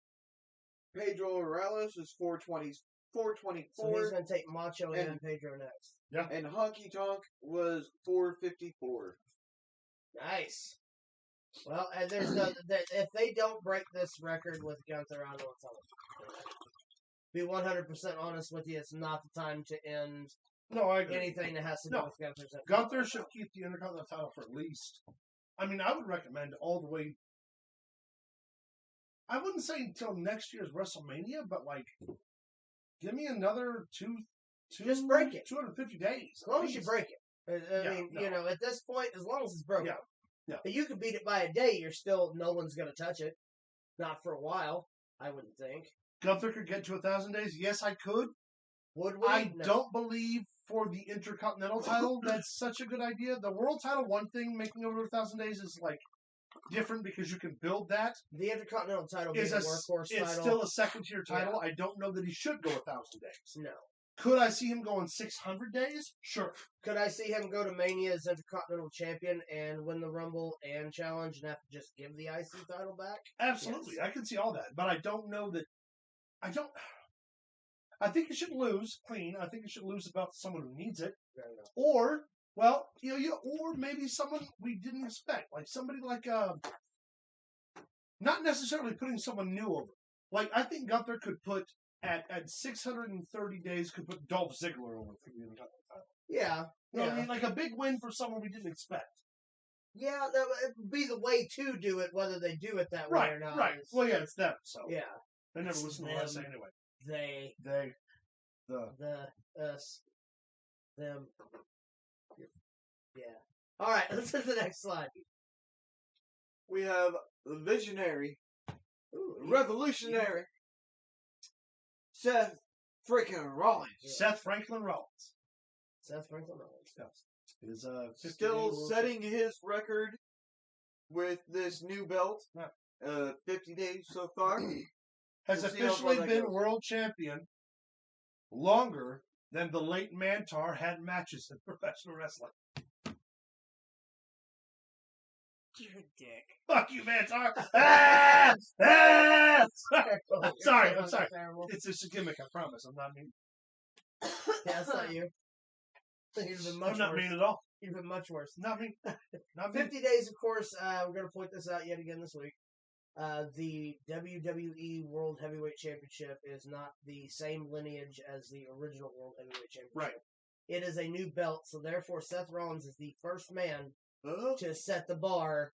Pedro Morales is 420, So 424. he's going to take Macho and And- Pedro next. And Honky Tonk was 454. Nice. Well, and there's no. If they don't break this record with Gunther, I don't know what's on it. Be 100% honest with you, it's not the time to end No, I agree. anything that has to do No. with Gunther's. Gunther should keep the Intercontinental title for at least. I mean, I would recommend all the way. I wouldn't say until next year's WrestleMania, but like, give me another two. Just break it. 250 days. As long as you break it. I Yeah, mean, no. you know, at this point, as long as it's broken. Yeah, yeah. But you could beat it by a day, you're still, no one's going to touch it. Not for a while, I wouldn't think. Gunther could get to 1,000 days. Yes, I could. Would we? I No. don't believe for the Intercontinental title that's such a good idea. The World title, one thing, making over 1,000 days is like different because you can build that. The Intercontinental title being Is a a, workhorse it's title. still a second tier title. I don't know that he should go 1,000 days. No. Could I see him going 600 days? Sure. Could I see him go to Mania as Intercontinental Champion and win the Rumble and challenge and have to just give the IC title back? Absolutely. Yes. I can see all that. But I don't know that. I think he should lose clean. I think he should lose about someone who needs it. Fair enough. Or, well, or maybe someone we didn't expect. Like somebody like, not necessarily putting someone new over. Like, I think Gunther could put, at 630 days, could put Dolph Ziggler over for the Intercontinental title. Yeah. You know what I Yeah. mean? Like a big win for someone we didn't expect. Yeah, that would be the way to do it, whether they do it that way Right, or not. right. is- Well, yeah, it's them, so. Yeah. They never It's listen to what I say them. anyway. They, They, us, them. Yeah. All right, let's to the next slide. We have the visionary, Ooh, revolutionary, Seth freaking Rollins. Seth Franklin Rollins. Seth Franklin Rollins. Yes. Is 50 Still days- setting his record with this new belt. Yeah. 50 days so far. has We'll see how officially far that been goes. world champion longer than the late Mantar had matches in professional wrestling. You're a dick. Fuck you, Mantar! Ah! Ah! I'm sorry, I'm sorry. Terrible. It's just a gimmick, I promise. I'm not mean. Yeah, that's not you. You'd have been much I'm not worse. mean at all. You'd have been much worse. Not me. Not me. 50 days, of course. We're going to point this out yet again this week. The WWE World Heavyweight Championship is not the same lineage as the original World Heavyweight Championship. Right. It is a new belt, so therefore Seth Rollins is the first man to set the bar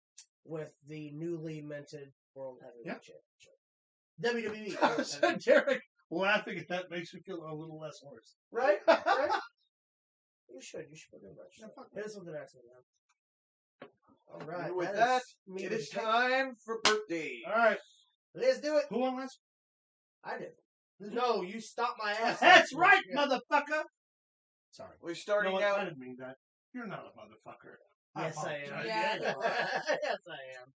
with the newly minted World Heavyweight Championship. WWE. Derek laughing at that makes me feel a little less worse. Right? Right? You should put in that. Hit us with the next one now. All right. And with is that, me it with is the pick. time for birthday. All right. Let's do it. Who won last? I did. No, you stopped my ass. That's last week. right, Yeah. motherfucker. Sorry. We're You know starting what? I out. didn't mean that. You're not a motherfucker. Yes, I am. apologize. Yeah. Yes, I am.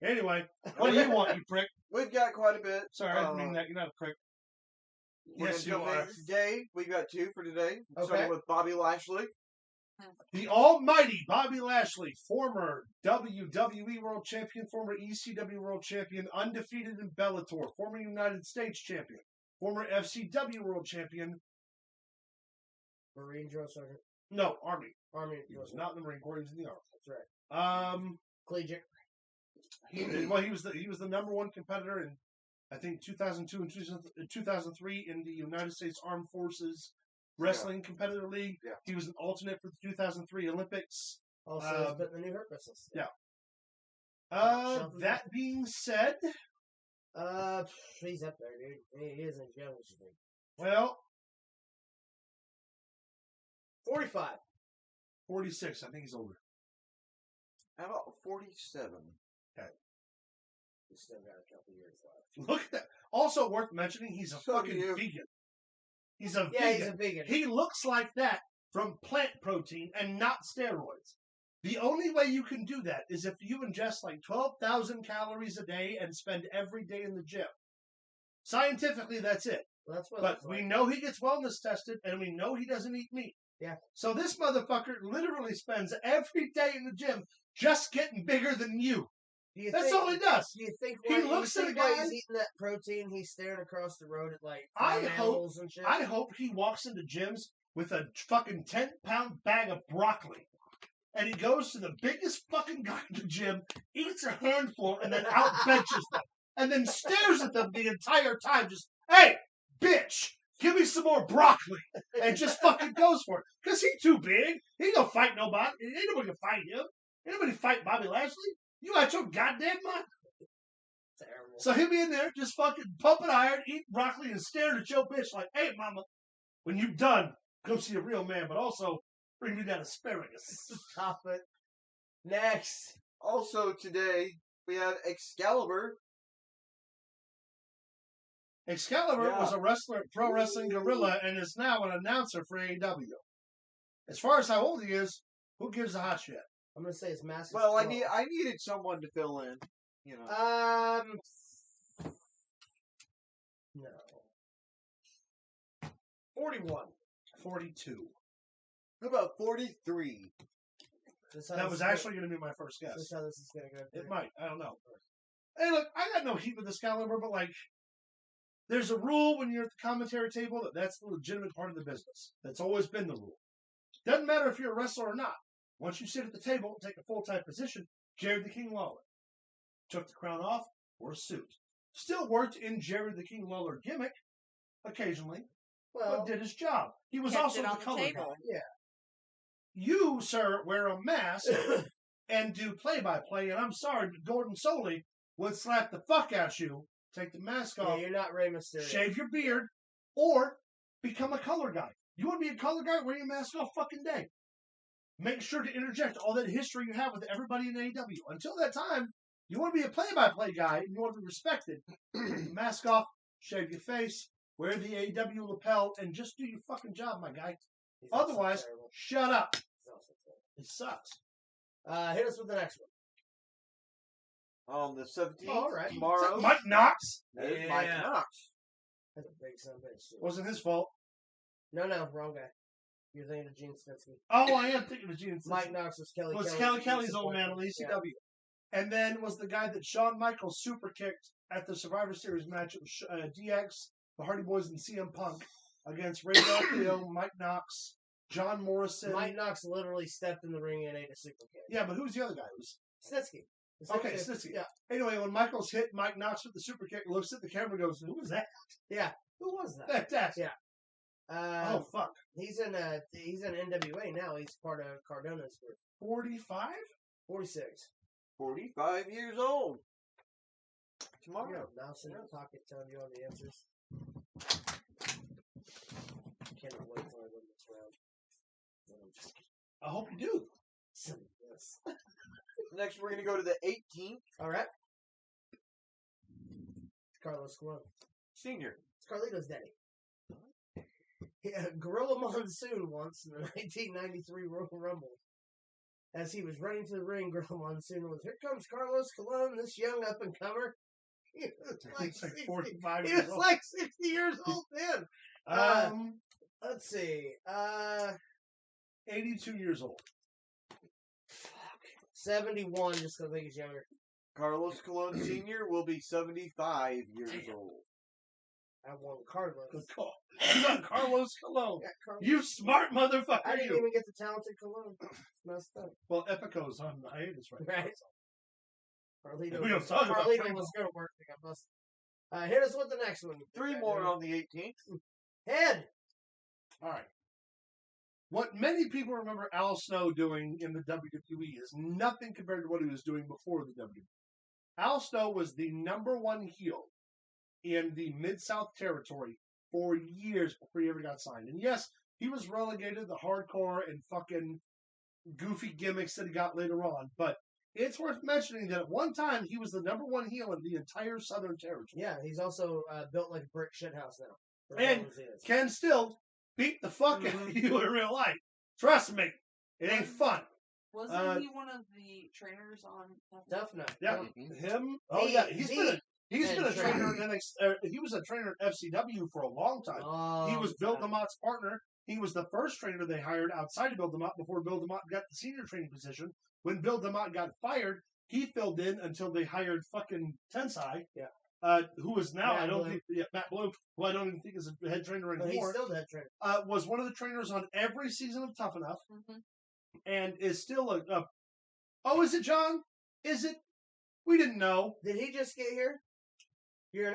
Anyway, what do you want, you prick? We've got quite a bit. Sorry, I didn't mean that. You're not a prick. We're Yes, gonna you jump are. in today. We got two for today. Okay. Starting with Bobby Lashley. The almighty Bobby Lashley, former WWE World Champion, former ECW World Champion, undefeated in Bellator, former United States Champion, former FCW World Champion. Marine drill sergeant. No, Army. Army He drill was sergeant. not in the Marine Corps. He was in the Army. That's right. Collegiate. He was the number one competitor in, I think, 2002 and 2003 in the United States Armed Forces Wrestling Competitor League. Yeah. He was an alternate for the 2003 Olympics. Also, he's put in the new Hurt Business. Yeah. Shelton. That being said, He's up there, dude. He is in jail. well, 45. 46. I think he's older. How about 47? He's still got a couple years left. Look at that. Also worth mentioning, he's a So fucking do you. vegan. He's a Yeah, vegan. he's a vegan. He looks like that from plant protein and not steroids. The only way you can do that is if you ingest like 12,000 calories a day and spend every day in the gym. Scientifically, that's it. Well, that's what it But looks we like. know he gets wellness tested, and we know he doesn't eat meat. Yeah. So this motherfucker literally spends every day in the gym just getting bigger than you. Do you That's think, all he does. Do you think He while, looks you at a think while guy- he's eating that protein, he's staring across the road at like I farm hope- animals and shit? I hope he walks into gyms with a fucking 10-pound bag of broccoli. And he goes to the biggest fucking guy in the gym, eats a handful, and then outbenches them. And then stares at them the entire time, just, hey, bitch, give me some more broccoli. And just fucking goes for it. Because he's too big. He ain't gonna fight nobody. Ain't nobody gonna fight him. Ain't nobody fight Bobby Lashley. You out your goddamn mind. Terrible. So he'll be in there just fucking pumping iron, eating broccoli, and staring at your bitch like, hey, mama, when you done, come see a real man, but also bring me that asparagus. Stop it. Next. Also today, we have Excalibur. Excalibur Yeah. was a wrestler, pro wrestling gorilla, and is now an announcer for AEW. As far as how old he is, who gives a hot shit? I'm gonna say his mask. is Well, I 12. needed someone to fill in. You know. No. 41. 42. How about 43? This is how That this was is gonna- actually going to be my first This guess. is how this is gonna go. It might. I don't know. Hey, look, I got no heat with Excalibur, but like, there's a rule when you're at the commentary table that that's the legitimate part of the business. That's always been the rule. Doesn't matter if you're a wrestler or not. Once you sit at the table and take a full-time position, Jerry the King Lawler took the crown off, wore a suit. Still worked in Jerry the King Lawler gimmick occasionally, Well, but did his job. He was Kept also it the on the color table. guy. You, sir, wear a mask and do play-by-play, and I'm sorry, but Gordon Soley would slap the fuck out you, take the mask yeah, off, you're not Rey Mysterio. shave your beard, or become a color guy. You want to be a color guy? Wear your mask all fucking day. Make sure to interject all that history you have with everybody in AEW. Until that time, you want to be a play-by-play guy, and you want to be respected. Take the mask off, shave your face, wear the AEW lapel, and just do your fucking job, my guy. He's also Otherwise, terrible. shut up. He's also terrible. It sucks. Hit us with the next one. On the 17th, All right. Is tomorrow, that Mike Knox? that is Mike Yeah. Knox. That's a big son of a bitch. too. Wasn't his fault. No, wrong guy. You're thinking of Gene Snitsky. Oh, I am thinking of Gene. Mike Knox was Kelly. was Kelly's Kelly's old support. man on ECW. And then was the guy that Shawn Michaels super kicked at the Survivor Series match. It was DX, the Hardy Boys, and CM Punk against Ray Del Rio, Mike Knox, John Morrison. Mike Knox literally stepped in the ring and ate a super kick. Yeah, but who's the other guy? It was Snitsky. Okay, Snitsky. Yeah. Anyway, when Michaels hit Mike Knox with the super kick, looks at the camera, and goes, "Who was that?" Yeah. Who was that? Fantastic. Yeah. Oh fuck. He's in NWA now. He's part of Cardona's group. 45? 46. 45 years old. Tomorrow. Yeah, mouse in your pocket telling you all the answers. Cannot wait till I win this round. No, I'm just kidding. I hope you do. Yes. Next, we're going to go to the 18th. All right. Carlos Colon. Senior. It's Carlito's daddy. Yeah, Gorilla Monsoon once in the 1993 Royal Rumble. As he was running to the ring, Gorilla Monsoon was, "Here comes Carlos Colon, this young up-and-comer." He was like, 45 he years was old. like 60 years old then. Let's see. 82 years old. 71, just because I think he's younger. Carlos Colon Sr. will be 75 years old. I won Carlos. Good call. You got Carlos Colon. Yeah, Carlos. You smart motherfucker. I didn't You. even get the talented Cologne. Messed up. Well, Epico's on the hiatus right now. Right. Carlito, We don't talk about Carlito Primo. was going to work. They got busted. Hit us with the next one. 3 more on the 18th. Head. All right. What many people remember Al Snow doing in the WWE is nothing compared to what he was doing before the WWE. Al Snow was the #1 heel in the Mid-South territory for years before he ever got signed. And yes, he was relegated to the hardcore and fucking goofy gimmicks that he got later on. But it's worth mentioning that at one time he was the #1 heel in the entire Southern territory. Yeah, he's also built like a brick shithouse now. For And as long as he is. can still beat the fuck out of you in real life. Trust me, it ain't fun. Wasn't he one of the trainers on? Tough enough. Yeah, him. Oh The- yeah, he's been a and trainer in he was a trainer at FCW for a long time. He was Bill DeMott's partner. He was the first trainer they hired outside of Bill DeMott before Bill DeMott got the senior training position. When Bill DeMott got fired, he filled in until they hired fucking Tensai. Yeah. Who is now Matt I don't Bloom. think Matt Bloom, who I don't even think is a head trainer But he's anymore. still that trainer. Was one of the trainers on every season of Tough Enough, Mm-hmm. and is still a. Oh, is it John? Is it? We didn't know. Did he just get here? You're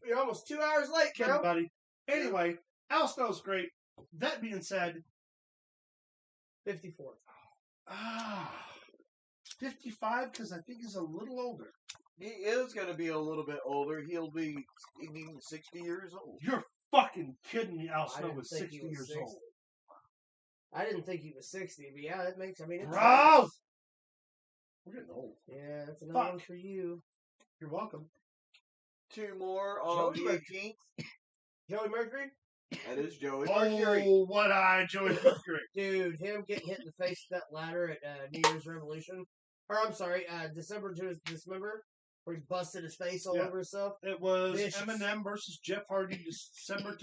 you're almost 2 hours late, Kidding, bro. buddy. Anyway, Al Snow's great. That being said, 54. 55 because I think he's a little older. He is going to be a little bit older. He'll be 60 years old. You're fucking kidding me. Al I Snow didn't was think 60 he was years 60. old. I didn't think he was 60, but yeah, that makes, it's Bro! We're getting old. Yeah, that's another Fuck. one for you. You're welcome. 2 more on Joey the Mercury. 18th. Joey Mercury? That is Joey Mercury. Oh, what I Joey Mercury. Dude, him getting hit in the face with that ladder at New Year's Revolution. Or, I'm sorry, December to Dismember, where he busted his face all Yeah. over himself. It was Vicious. Eminem versus Jeff Hardy, Dismember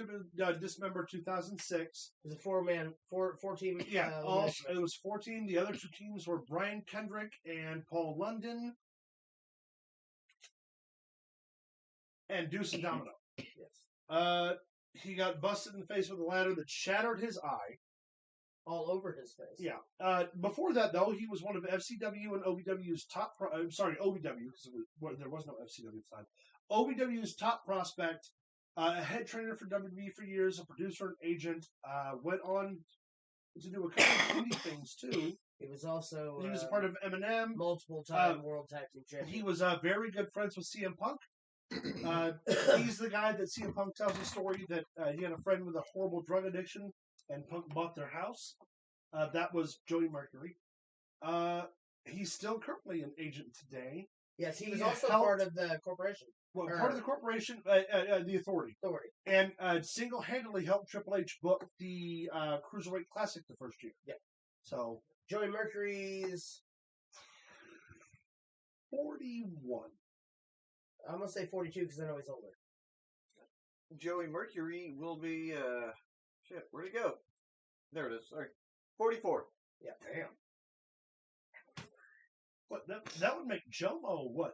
2006. It was a four-team. Yeah, elimination it was 14. The other 2 teams were Brian Kendrick and Paul London. And Deuce and Domino. Yes. He got busted in the face with a ladder that shattered his eye. All over his face. Yeah. Before that, though, he was one of FCW and OVW's top. OVW because there was no FCW at the time. OVW's top prospect, a head trainer for WWE for years, a producer and agent. Went on to do a couple of indie things too. He was also. He was a part of Eminem. Multiple-time World Tag Team Champion. He was very good friends with CM Punk. He's the guy that CM Punk tells a story that he had a friend with a horrible drug addiction, and Punk bought their house. That was Joey Mercury. He's still currently an agent today. Yes, he was he also helped- part of the corporation. Well, part of the corporation, the Authority, and single-handedly helped Triple H book the Cruiserweight Classic the first year. Yeah. So Joey Mercury's 41. I'm gonna say 42 because I know he's older. Joey Mercury will be, shit, where'd he go? There it is, sorry. 44. Yeah, damn. What that would make Jomo what?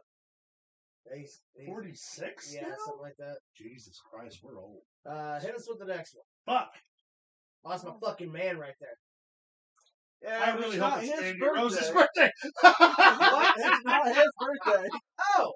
He's 46? Yeah, now? something like that. Jesus Christ, we're old. Hit us with the next one. Fuck. Oh, that's my fucking man right there. Yeah, I but really it's hope not it's his Mandy birthday. Rose's birthday. What? It's not his birthday. Oh!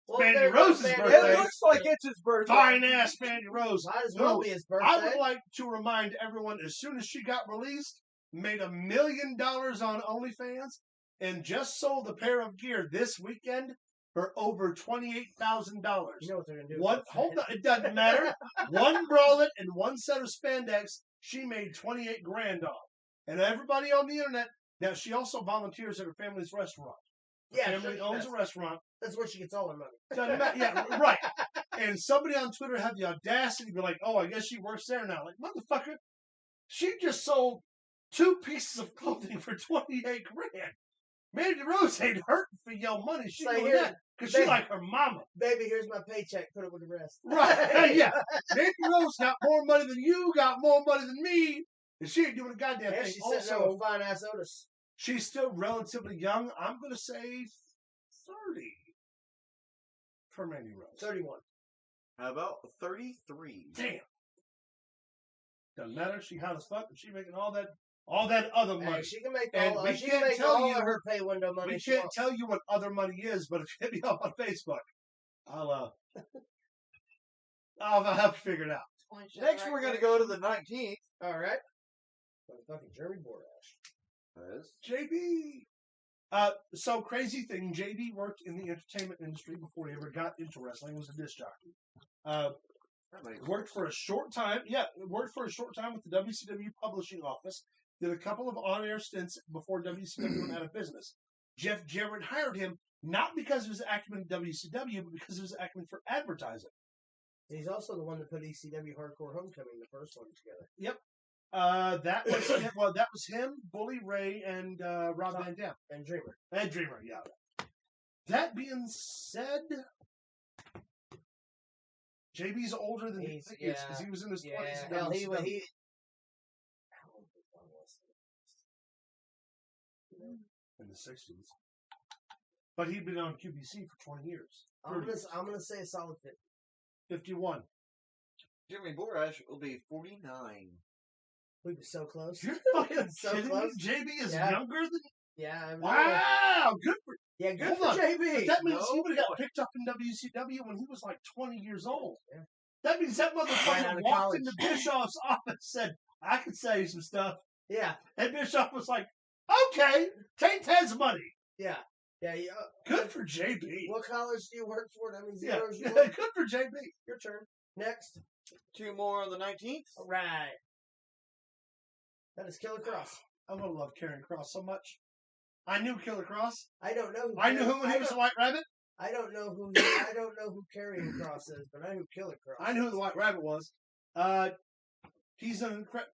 Well, Mandy there goes Rose's Mandy birthday. It Rose. looks like it's his birthday. Fine ass Mandy Rose. Might as well No, be his I birthday. would like to remind everyone, as soon as she got released, made $1 million on OnlyFans, and just sold a pair of gear this weekend for over $28,000. You know what they're gonna do? What? Hold on, it doesn't matter. One bralette and one set of spandex, she made 28 grand off. And everybody on the internet. Now she also volunteers at her family's restaurant. Her Yeah, family sure, owns a restaurant. That's where she gets all her money. Doesn't matter. Yeah, right. And somebody on Twitter had the audacity to be like, "Oh, I guess she works there now." Like, motherfucker, she just sold 2 pieces of clothing for 28 grand. Mandy Rose ain't hurting for your money. She Say doing here, that because she baby. like her mama. Baby, here's my paycheck. Put it with the rest. Right? Yeah. Mandy Rose got more money than you, got more money than me, and she ain't doing a goddamn Yeah, thing. she's sitting there Also, with fine ass Otis. she's still relatively young. I'm gonna say 30 for Mandy Rose. 31. How about 33? Damn. Doesn't matter. She hot as fuck, and she making all that other money. Hey, she can make And all. we She can can't make tell all you- of her pay window money. We she can't wants. tell you what other money is, but if you hit me up on Facebook, I'll help you figure it out. Next, we're going to go to the 19th. All right. Motherfucking Jeremy Borash. Yes. JB. So crazy thing. JB worked in the entertainment industry before he ever got into wrestling. Was a disc jockey. Worked for a short time. Yeah, worked for a short time with the WCW publishing office. Did a couple of on-air stints before WCW went out of business. Jeff Jarrett hired him not because of his acumen in WCW, but because of his acumen for advertising. He's also the one that put ECW Hardcore Homecoming, the first one, together. Yep. That was him. Well, that was him, Bully Ray, and Rob Van Dam. And Dreamer. And Dreamer, yeah. That being said, JB's older than he thinks because he was in his 20s. Hell, he. How old was he? In the 60s. But he'd been on QBC for 20 years. I'm gonna say a solid 50. 51. Jeremy Borash will be 49. We were so close. You're fucking So kidding close. me? JB is Yeah. younger than... Yeah. I know. Wow! Good for... Yeah, good Hold for on. JB. That means he No. would have got picked up in WCW when he was like 20 years old. Yeah. That means that Right out motherfucker of walked college. into Bischoff's office and said, I could sell you some stuff. Yeah. And Bischoff was like, okay, take Ted's money. Yeah. Yeah. Yeah. Good for JB. What college do you work for? That means Yeah, zeros. You good work? for JB. Your turn. Next. 2 more on the 19th. All right. That is Killer Cross. I would love Karrion Kross so much. I knew Killer Cross. I don't know. Who I knew him when he was a White Rabbit. I don't know who. I don't know who Karrion Cross is, but I know who Killer Cross. I knew who the White Rabbit was. He's an incredible.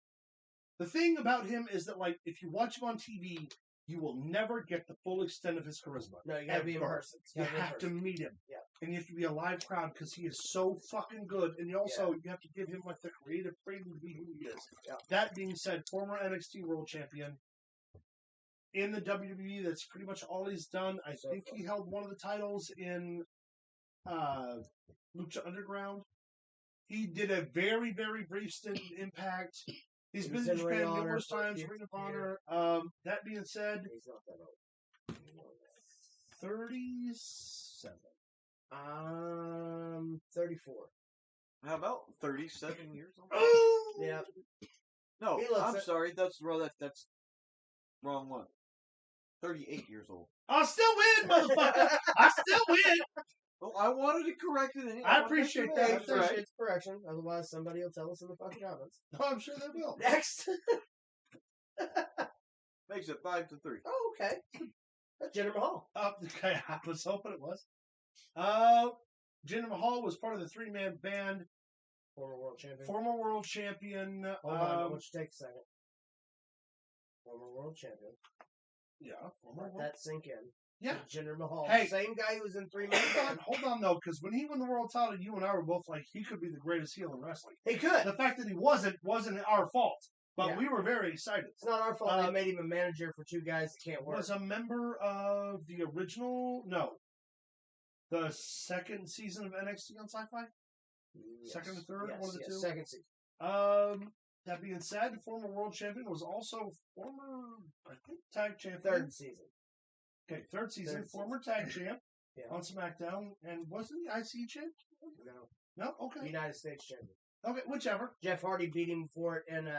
The thing about him is that, like, if you watch him on TV, you will never get the full extent of his charisma. No, you gotta be in Ever. person. You have to meet him. Yeah. And you have to be a live crowd because he is so fucking good. And you also you have to give him like the creative freedom to be who he is. Yeah. That being said, former NXT World Champion. In the WWE, that's pretty much all he's done. I think he held one of the titles in Lucha Underground. He did a very, very brief stint in Impact. He's been in Japan numerous times, Ring of Honor. That being said, He's not that old. 37. 34. How about 37 years old? Oh! Yeah. No, He looks I'm it. sorry. That's wrong one. 38 years old. I'll still win, motherfucker. I still win. Well, I wanted to correct it. I appreciate I that. That's right. appreciate the correction. Otherwise, somebody will tell us in the fucking comments. No, I'm sure they will. Next. Makes it 5-3. Oh, okay. That's Jinder Mahal. Okay, I was hoping it was. Jinder Mahal was part of the 3-man band. Former world champion. Former world champion. Hold on, I want you to take a second. Former world champion. Yeah, former Let world. that sink in. Yeah. Jinder Mahal. Hey. Same guy who was in 3-man Hold on, though, because when he won the world title, you and I were both like, he could be the greatest heel in wrestling. He could. The fact that he wasn't our fault, but Yeah. we were very excited. It's not our fault they made him a manager for 2 guys that can't work. Was a member of the original, the second season of NXT on Sci-Fi? Yes. Second or third? Yes, One of the two? Second season. That being said, the former world champion was also former, I think, tag champion. Third season. Okay, third season, Third former tag champ Yeah. on SmackDown, and wasn't he IC champ? No. No, okay, United States champion. okay, whichever. Jeff Hardy beat him for it in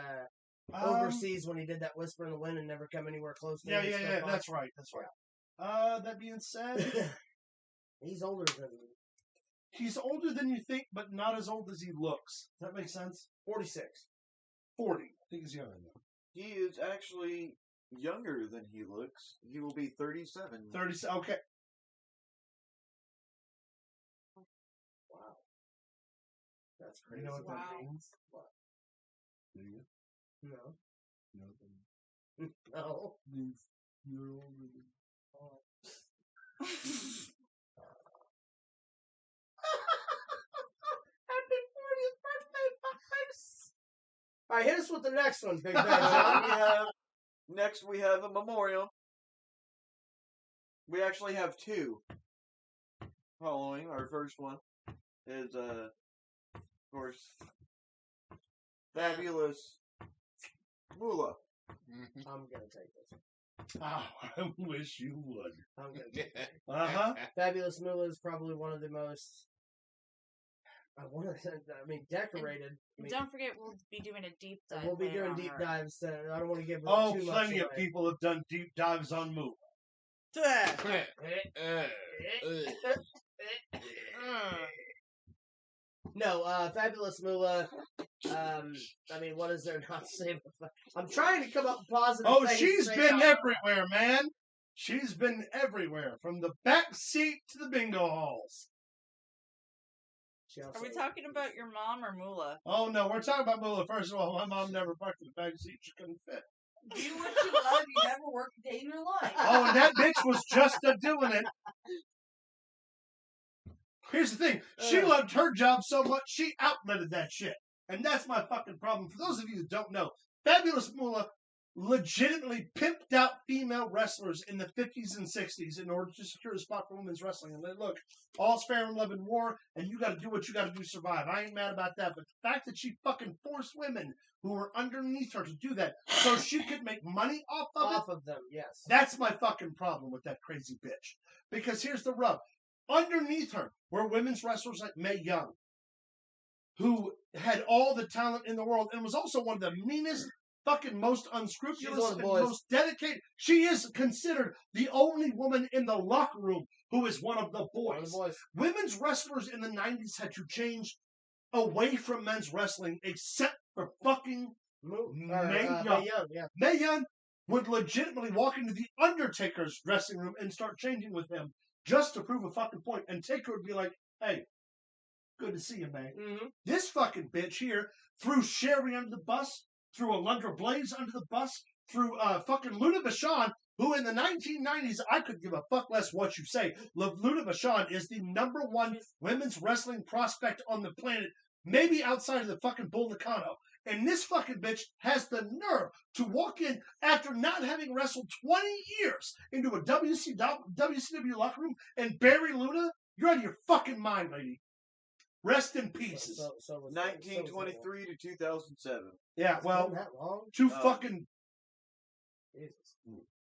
overseas when he did that Whisper in the Wind and never come anywhere close to Yeah, it. yeah, that's right, that's right. That being said, He's older than he's older than you think, but not as old as he looks. Does that make sense? 46. 40. I think he's younger than that. He is actually younger than he looks. He will be 37. 30. Okay. Wow. That's crazy. You know what Wow. that means? What? Do you? No. You know what that means? No. It means you're older than. Happy 40th birthday, fuckface! All right, hit us with the next one, Big Uh, Ben. next, we have a memorial. We actually have two following. Our first one is, of course, Fabulous Moolah. I'm gonna take this. Oh, I wish you would. I'm gonna take this. Uh-huh. Fabulous Moolah is probably one of the most. Decorated. I mean, Don't forget, we'll be doing a deep dive. we'll be later doing on deep her. dives. I don't want to give Oh, too much plenty of away. people have done deep dives on Moo. No, Fabulous Moolah. What is there not to say about that? I'm trying to come up with positive Oh, things she's to say been about- everywhere, man. She's been everywhere, from the back seat to the bingo halls. She also- Are we talking about your mom or Moolah? Oh, no, we're talking about Moolah. First of all, my mom never parked in the back seat. She couldn't fit. Do what you love. You never worked a day in your life. Oh, and that bitch was just doing it. Here's the thing. She loved her job so much, she outletted that shit. And that's my fucking problem. For those of you who don't know, Fabulous Moolah legitimately pimped out female wrestlers in the 50s and 60s in order to secure a spot for women's wrestling. And then, look, all's fair in love and war, and you got to do what you got to do to survive. I ain't mad about that. But the fact that she fucking forced women who were underneath her to do that so she could make money off of it, off of them, yes. that's my fucking problem with that crazy bitch. Because here's the rub. Underneath her were women's wrestlers like Mae Young, who had all the talent in the world and was also one of the meanest, fucking most She's unscrupulous, one of the and boys. most dedicated. She is considered the only woman in the locker room who is one of the One of boys. the boys. Women's wrestlers in the 90s had to change away from men's wrestling except for fucking Mae Young. Mae Young, yeah. Mae Young would legitimately walk into the Undertaker's dressing room and start changing with him just to prove a fucking point. And Taker would be like, hey, good to see you, man. Mm-hmm. This fucking bitch here threw Sherry under the bus, threw Alundra Blaze under the bus, threw fucking Luna Vachon, who in the 1990s, I could give a fuck less what you say. Luna Vachon is the #1 women's wrestling prospect on the planet, maybe outside of the fucking Bull Nakano. And this fucking bitch has the nerve to walk in after not having wrestled 20 years into a WCW locker room and bury Luna? You're out of your fucking mind, lady. Rest in pieces. So was 1923 to 2007. Yeah, well, that long? two Oh. fucking... Jesus.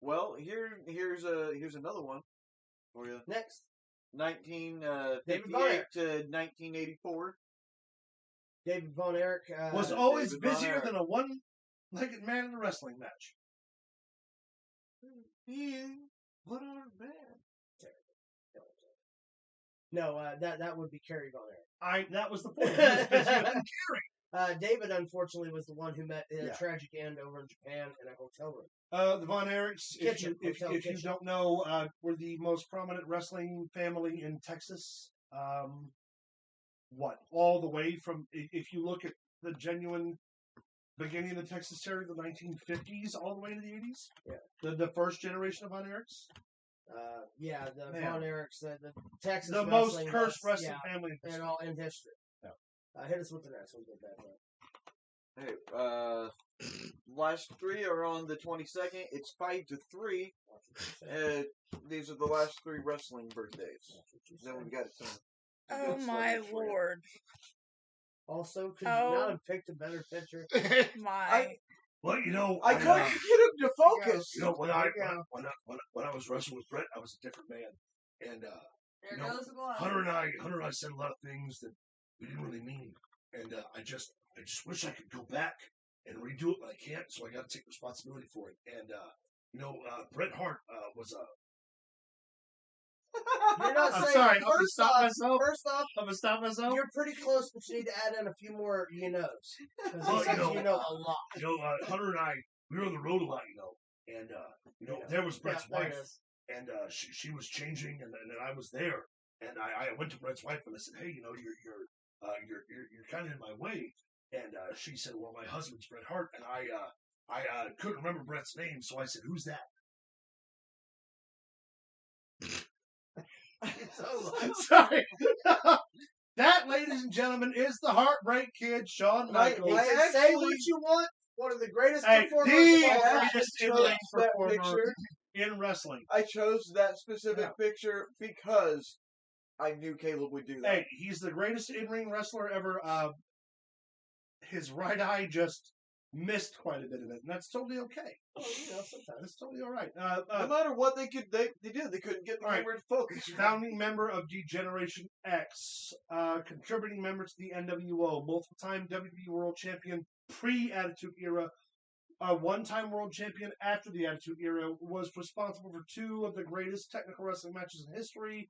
Well, here's another one for you. Next. 1958 to 1984. David Von Erich. was always David Von busier Erich. than a one-legged man in a wrestling match. Yeah, one-armed man. No, that would be Kerry Von Erich. That was the point. He was busier than Kerry. David, unfortunately, was the one who met a Yeah. tragic end over in Japan in a hotel room. The Von Erichs, if Kitchen, you hotel kitchen. don't know, were the most prominent wrestling family in Texas. All the way from, if you look at the genuine beginning of the Texas Territory, the 1950s, all the way to the 80s? Yeah. The first generation of Von Erichs? Yeah, the Man. Von Erichs, the Texas The most wrestling cursed buffs, wrestling family in in history. all in history. Yeah. Hit us with the next one, good bad man. Hey, last three are on the 22nd. It's 5-3. These are the last three wrestling birthdays. Then we've got some. Oh good my sluggers for you. lord. Also, could you not have picked a better picture? My. Well, you know, I couldn't get him to focus. You know, when I was wrestling with Brett, I was a different man, and There you know, goes the blood. Hunter and I said a lot of things that we didn't really mean, and I just wish I could go back and redo it, but I can't. So I got to take responsibility for it. And you know, Bret Hart was a. You're not I'm saying. sorry. I'm gonna First stop off, myself. First off, I'm gonna stop myself. you're pretty close, but you need to add in a few more you knows. Well, You know a lot. You know, Hunter and I, we were on the road a lot, you know, and you know, there was Brett's there it wife, is. and she was changing, and then I was there, and I went to Brett's wife and I said, hey, you know, you're kind of in my way, and she said, well, my husband's Bret Hart, and I couldn't remember Brett's name, so I said, who's that? Sorry. That, ladies and gentlemen, is the Heartbreak Kid, Shawn Michaels. I say what you want. One of the greatest Hey, performers the of all time. greatest chose in-ring that performer picture. in wrestling. I chose that specific picture because I knew Caleb would do that. Hey, he's the greatest in-ring wrestler ever. His right eye just missed quite a bit of it, and that's totally okay. Oh, you know, sometimes That's totally all right. No matter what they did. They couldn't get the All right. camera to focus. Founding member of D-Generation X, contributing member to the NWO, multiple-time WWE World Champion pre-Attitude Era, one-time World Champion after the Attitude Era, was responsible for two of the greatest technical wrestling matches in history.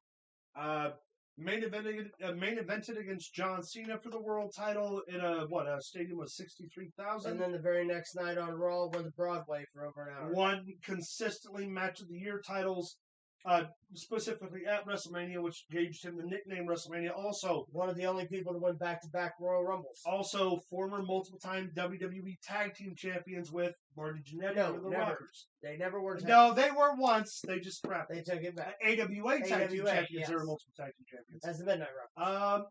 Main evented against John Cena for the world title in a stadium of 63,000. And then the very next night on Raw went to Broadway for over an hour. Won consistently Match of the Year titles, specifically at WrestleMania, which gauged him the nickname WrestleMania. Also, one of the only people to win back-to-back Royal Rumbles. Also, former multiple-time WWE Tag Team Champions with Marty Jannetty and the never. Rockers. They never were. No, they were once. They just scrapped They it. took it back. AWA Tag Team AWA, Champions. yes. They were multiple Tag Team Champions. As the Midnight Rockers.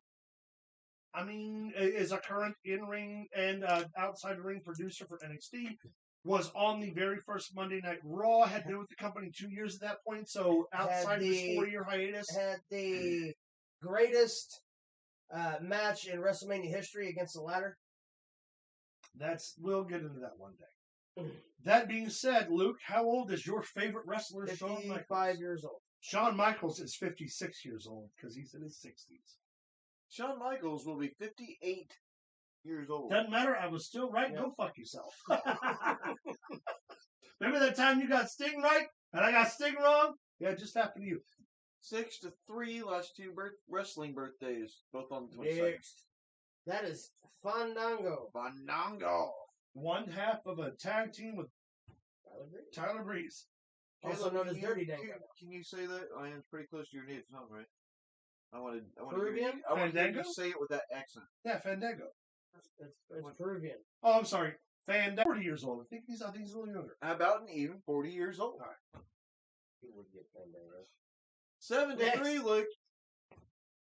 I mean, is a current in-ring and outside-ring producer for NXT. Was on the very first Monday Night Raw. Had been with the company 2 years at that point. So outside of his 4-year hiatus, had the greatest match in WrestleMania history against the ladder. We'll get into that one day. That being said, Luke, how old is your favorite wrestler, Shawn Michaels? 55 years old. Shawn Michaels is 56 years old because he's in his 60s. Shawn Michaels will be 58 years old. Doesn't matter. I was still right. Yeah. Go fuck yourself. Remember that time you got Sting right and I got Sting wrong? Yeah, it just happened to you. 6-3 last two wrestling birthdays, both on the 22nd. That is Fandango. Fandango. One half of a tag team with Tyler Breeze. Also known as Dirty Dango. Can you say that? I am pretty close to your native tongue, right? I want Peruvian? to hear Fandango? you say it with that accent. Yeah, Fandango. It's Peruvian. Oh, I'm sorry. Fandango. 40 years old. I think he's a little younger. How about an even 40 years old? All right. He would get Fandango. 7-3, Luke.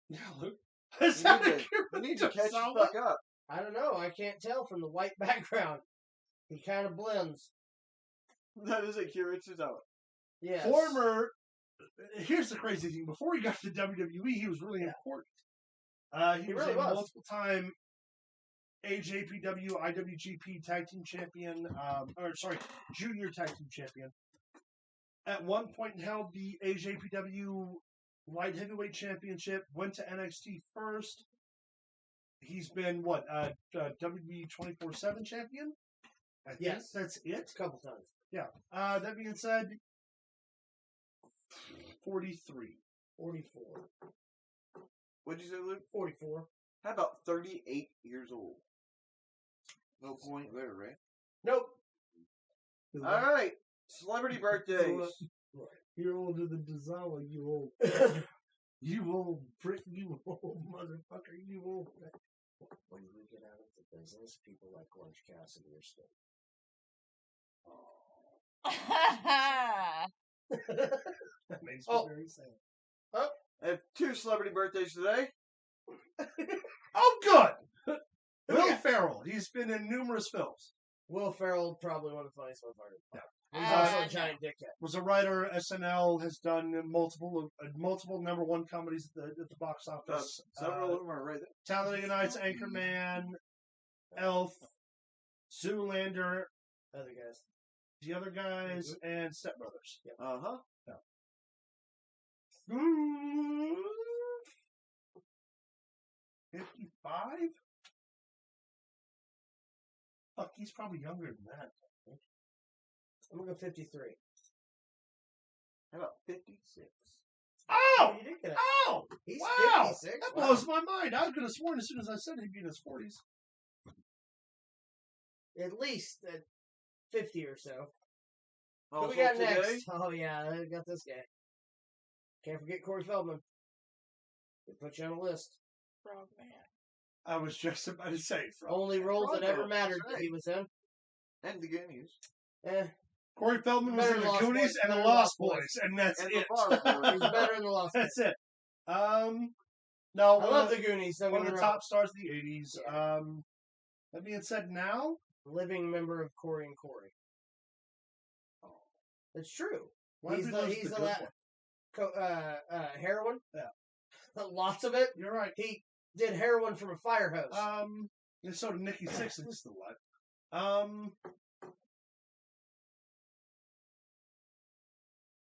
Yeah, Luke. You need to catch the fuck up. I don't know. I can't tell from the white background. He kind of blends. That is a Kirichizawa. Yes. Here's the crazy thing. Before he got to WWE, he was really important. He was really a was. multiple-time AJPW, IWGP Tag Team Champion, Junior Tag Team Champion. At one point held the AJPW Light Heavyweight Championship, went to NXT first. He's been, WWE 24/7 champion? I think Yes. that's it. A couple times. Yeah. That being said, 43. 44. What'd you say, Luke? 44. How about 38 years old? No point there, right? Nope. All right. Celebrity birthdays. You're older than Dezawa, you old. You old prick, you old motherfucker, you old. When you get out of the business, people like Orange Cassidy are still. That makes me very sad. I have 2 celebrity birthdays today. Oh, good! Will Ferrell. He's been in numerous films. Will Ferrell, probably one of the funniest motherfuckers. He's also a no. giant dickhead. Was a writer. SNL has done multiple #1 comedies at the box office. Several of them are right there. Talladega Nights, Anchorman, Elf, Zoolander, Other guys. the other guys, and Step Brothers. Yep. Uh-huh. 55? Fuck, he's probably younger than that. I'm gonna go 53. How about 56? Oh! You did get it. Oh! He's Wow! 56. That Wow. blows my mind. I could have sworn as soon as I said he'd be in his 40s. At least 50 or so. Who Also we got today, next? Oh, yeah, I got this guy. Can't forget Corey Feldman. They put you on a list. Frog man. I was just about to say, Only roles that ever Frog Man, mattered that's that he was in. and the Goonies. Eh, Corey Feldman was Better in the Lost Goonies Boys, and the better Lost Lost Boys, and that's And it. the Lost Boys. he's better in the Lost Boys. That's it. No, I love the Goonies. Don't one get of me the wrong. top stars of the 80s. Yeah. That being said, now Living member of Corey and Corey. It's true. why He's do we the lose he's the the good la- one? heroin. Yeah. Lots of it. You're right. He did heroin from a fire hose. And so did Nikki Sixx, is still alive.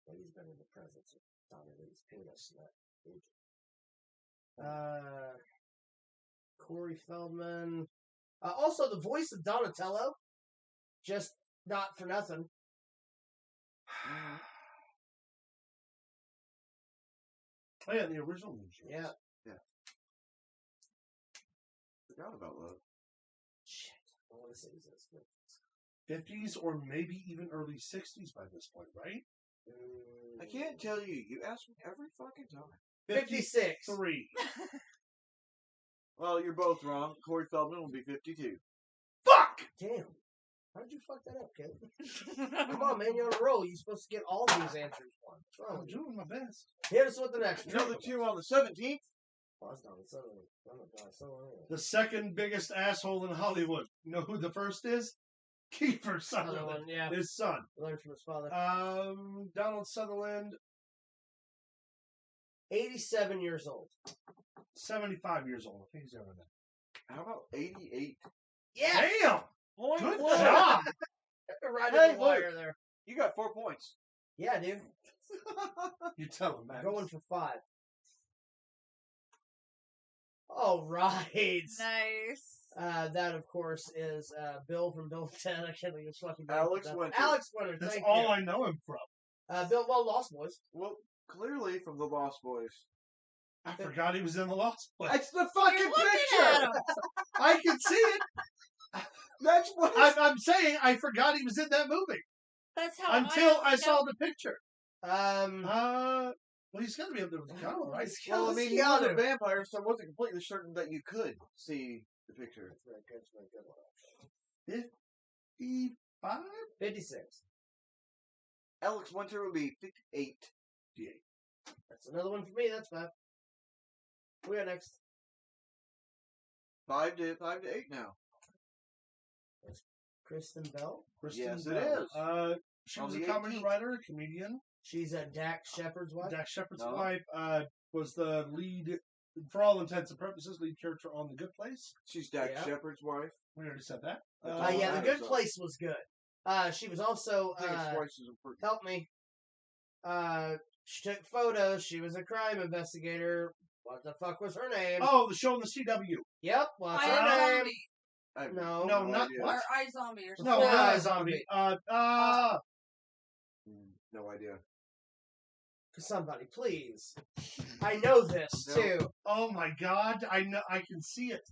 Well, he's been in the presence of Donna Lee's penis in that age. Corey Feldman. Also, the voice of Donatello. Just not for nothing. Oh yeah, the original Ninja. Yeah. Forgot about that. Shit. I want to say he's in his 50s or maybe even early 60s by this point, right? I can't tell you. You ask me every fucking time. 56. 3. Well, you're both wrong. Corey Feldman will be 52. Fuck! Damn. How did you fuck that up, kid? Come on, man. You're on a roll. You're supposed to get all these answers wrong. What's wrong I'm with you? doing my best. Hit us with the next The other two on the 17th. Oh, it's not. It's not. The second biggest asshole in Hollywood. You know who the first is? Kiefer Another Sutherland. one, yeah. His son. Learned from his father. Donald Sutherland, 87 years old. 75 years old. I think he's younger than How about 88? Yeah. that. Damn! Point Good blank. job! Right Hey, in the wire look. there. You got 4 points. Yeah, dude. You tell him, man. Going for 5. All right. Nice. That, of course, is Bill from Bill 10. I can't think of his fucking name. Alex Winter. Alex Winter. That's Thank all you. I know him from. Bill, well, Lost Boys. Well, clearly from the Lost Boys. I forgot he was in the Lost Boys. That's the fucking You're looking picture! at him. I can see it. That's what I'm saying I forgot he was in that movie That's how until I know. saw the picture. Um, Well, he's got to be able to Keanu, right? Well, I mean, he Keanu. was a vampire, so I wasn't completely certain that you could see the picture. That's very good. That's very good. 55? 56. Alex Winter would be 58. That's another one for me. That's 5. We got next. 5 to 8 now. Kristen Bell. Kristen Yes, it Bell. is. She On was a the comedy 18th. writer, a comedian. She's Dax Shepard's wife. Dax Shepard's No. wife was the lead, for all intents and purposes, lead character on The Good Place. She's Dax Yeah. Shepard's wife. We already said that. Yeah, The that Good is, Place was good. She was also I think it's twice as important. help me. She took photos. She was a crime investigator. What the fuck was her name? Oh, the show on the CW. Yep. What's I her name? Zombie. I have No. No, not idea. what? Or I Zombie or something. No, Yeah. not a zombie. No idea. Somebody, please. I know this No. too. Oh my God! I know. I can see it.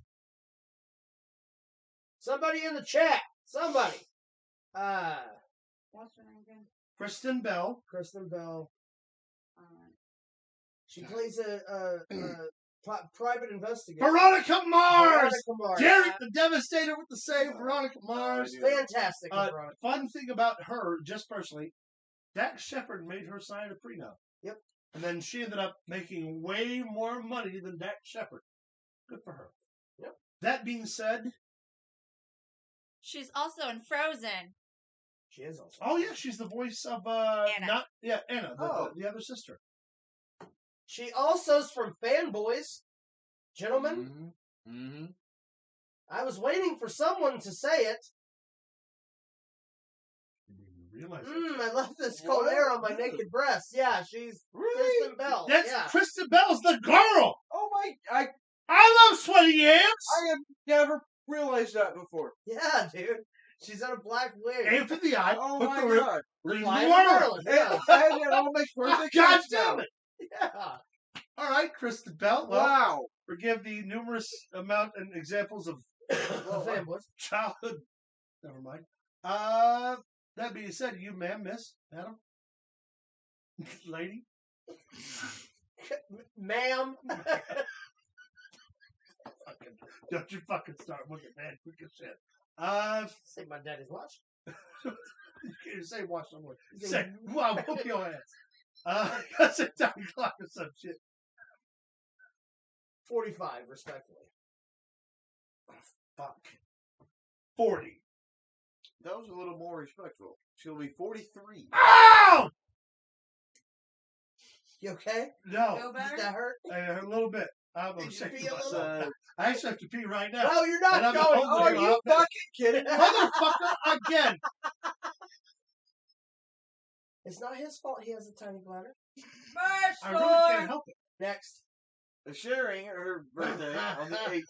Somebody in the chat. Somebody. What's her name again? Kristen Bell. Kristen Bell. Alright. She plays a private investigator. Veronica Mars. Veronica Mars. Derek the Devastator with the save. Veronica Mars. idea. Fantastic. Veronica. Fun thing about her, just personally, Dax Shepard made her sign a prenup. Yep. And then she ended up making way more money than Dax Shepard. Good for her. Yep. That being said, She's also in Frozen. She is also. Oh yeah, she's the voice of Anna. Anna, Oh. the other sister. She also's from Fanboys. Gentlemen, Mm-hmm. I was waiting for someone to say it. You realize I left this What? cold air on my naked breast. Yeah, she's Really? Kristen Bell. that's yeah. Kristen Bell's the girl. Oh my! I love sweaty yams. I have never realized that before. Yeah, dude. She's on a black wig. Aim for the eye. Oh hook my the rib, god! leave the Flying to world. Maryland. Yeah. It all makes perfect God sense damn now. it! yeah. All right, Kristen Bell. Well, Wow. forgive the numerous amount and examples of Fanboys. childhood. Never mind. That being said, you, ma'am, miss, madam, lady. Ma'am. Fucking, don't you fucking start with it, man. Quick as shit. Say my daddy's watch. You can't say watch somewhere. Say, wow, whoop your ass. That's a time clock or some shit. 45, respectfully. Fuck. 40. That was a little more respectful. She'll be 43. Ow! You okay? No. Feel Did better? that hurt? A little bit. I'm Did you sick pee to a little? myself. I actually have to pee right now. No, you're And not I'm going. hungry. Are you fucking kidding me? Motherfucker, again. It's not his fault he has a tiny bladder. I really can't help it. Next. Sharing her birthday on the 18th.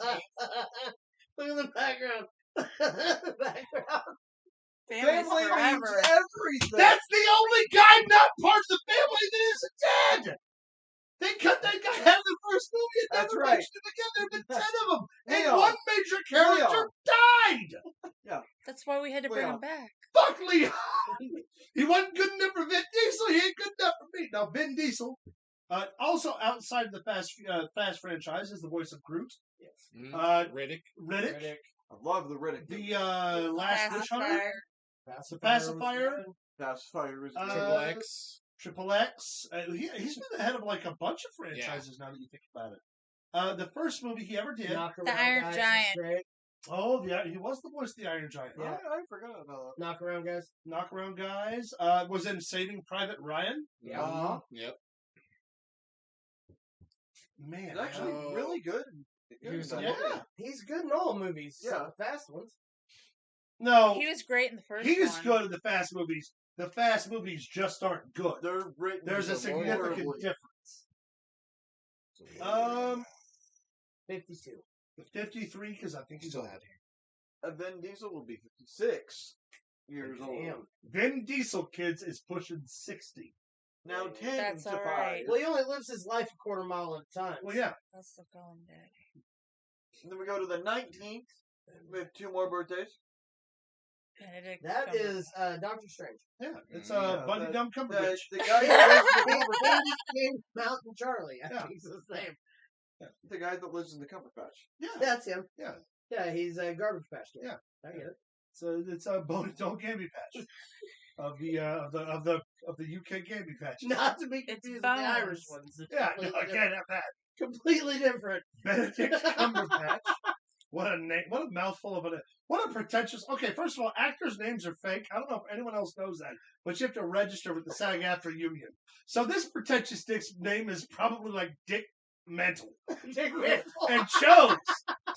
Look at the background. The background. Family's Family means forever. everything. That's the only guy not part of the family that isn't dead. They cut that guy out of the first movie and That's never right. mentioned him again. There have been 10 of them. And Leon. one major character died. That's why we had to bring Leon. him back. Fuck Leon. He wasn't good enough for Vin Diesel. He ain't good enough for me. Now, Vin Diesel, also outside of the Fast franchise, is the voice of Groot. Yes. Riddick. Riddick. I love the Riddick. The Last Witch Hunter. Pacifier. The Pacifier. Pacifier was Triple X. Triple X. He's been the head of like a bunch of franchises now that you think about it. The first movie he ever did. The Iron Giant. Oh, yeah, he was the voice of the Iron Giant. Yeah. I forgot about that. Knock around, guys. Knock Around Guys. Was in Saving Private Ryan. Yeah. Uh-huh. Yep. Man, It's actually really good. He was yeah. He's good in all movies. Yeah. The fast ones. No, He was great in the first he is one. good in the Fast movies. The Fast movies just aren't good. They're written. There's a significant horribly. difference. 52. 53 because I think he's Still old. out here. Vin Diesel will be 56 years old. Damn. Vin Diesel, kids, is pushing 60. Now 10 That's to all 5. right. Well, he only lives his life a quarter mile at a time. Well, yeah. That's the going daddy. And then we go to the 19th. We have 2 more birthdays. Benedict That Cumberbatch. is Doctor Strange. Yeah, it's Yeah, Bunny the- Dumb Cumberbatch. The guy that lives Mountain Charlie, I Yeah. think is his name. the guy that lives in the Comfort Patch. Yeah, That's him. yeah. Yeah, he's a Garbage Patch Kid. Yeah. I get it. So it's a Bunny Dumb Gamby Patch of the UK Gamby Patch. Not to be It's confused with the Bones. Irish ones. It's Yeah, no, I completely can't have that. completely different. Benedict Cumberbatch. What a name! What a mouthful of a name! What a pretentious. Okay, first of all, actors' names are fake. I don't know if anyone else knows that, but you have to register with the SAG-AFTRA union. So this pretentious dick's name is probably like Dick Mantle, Dick Mantle. and chose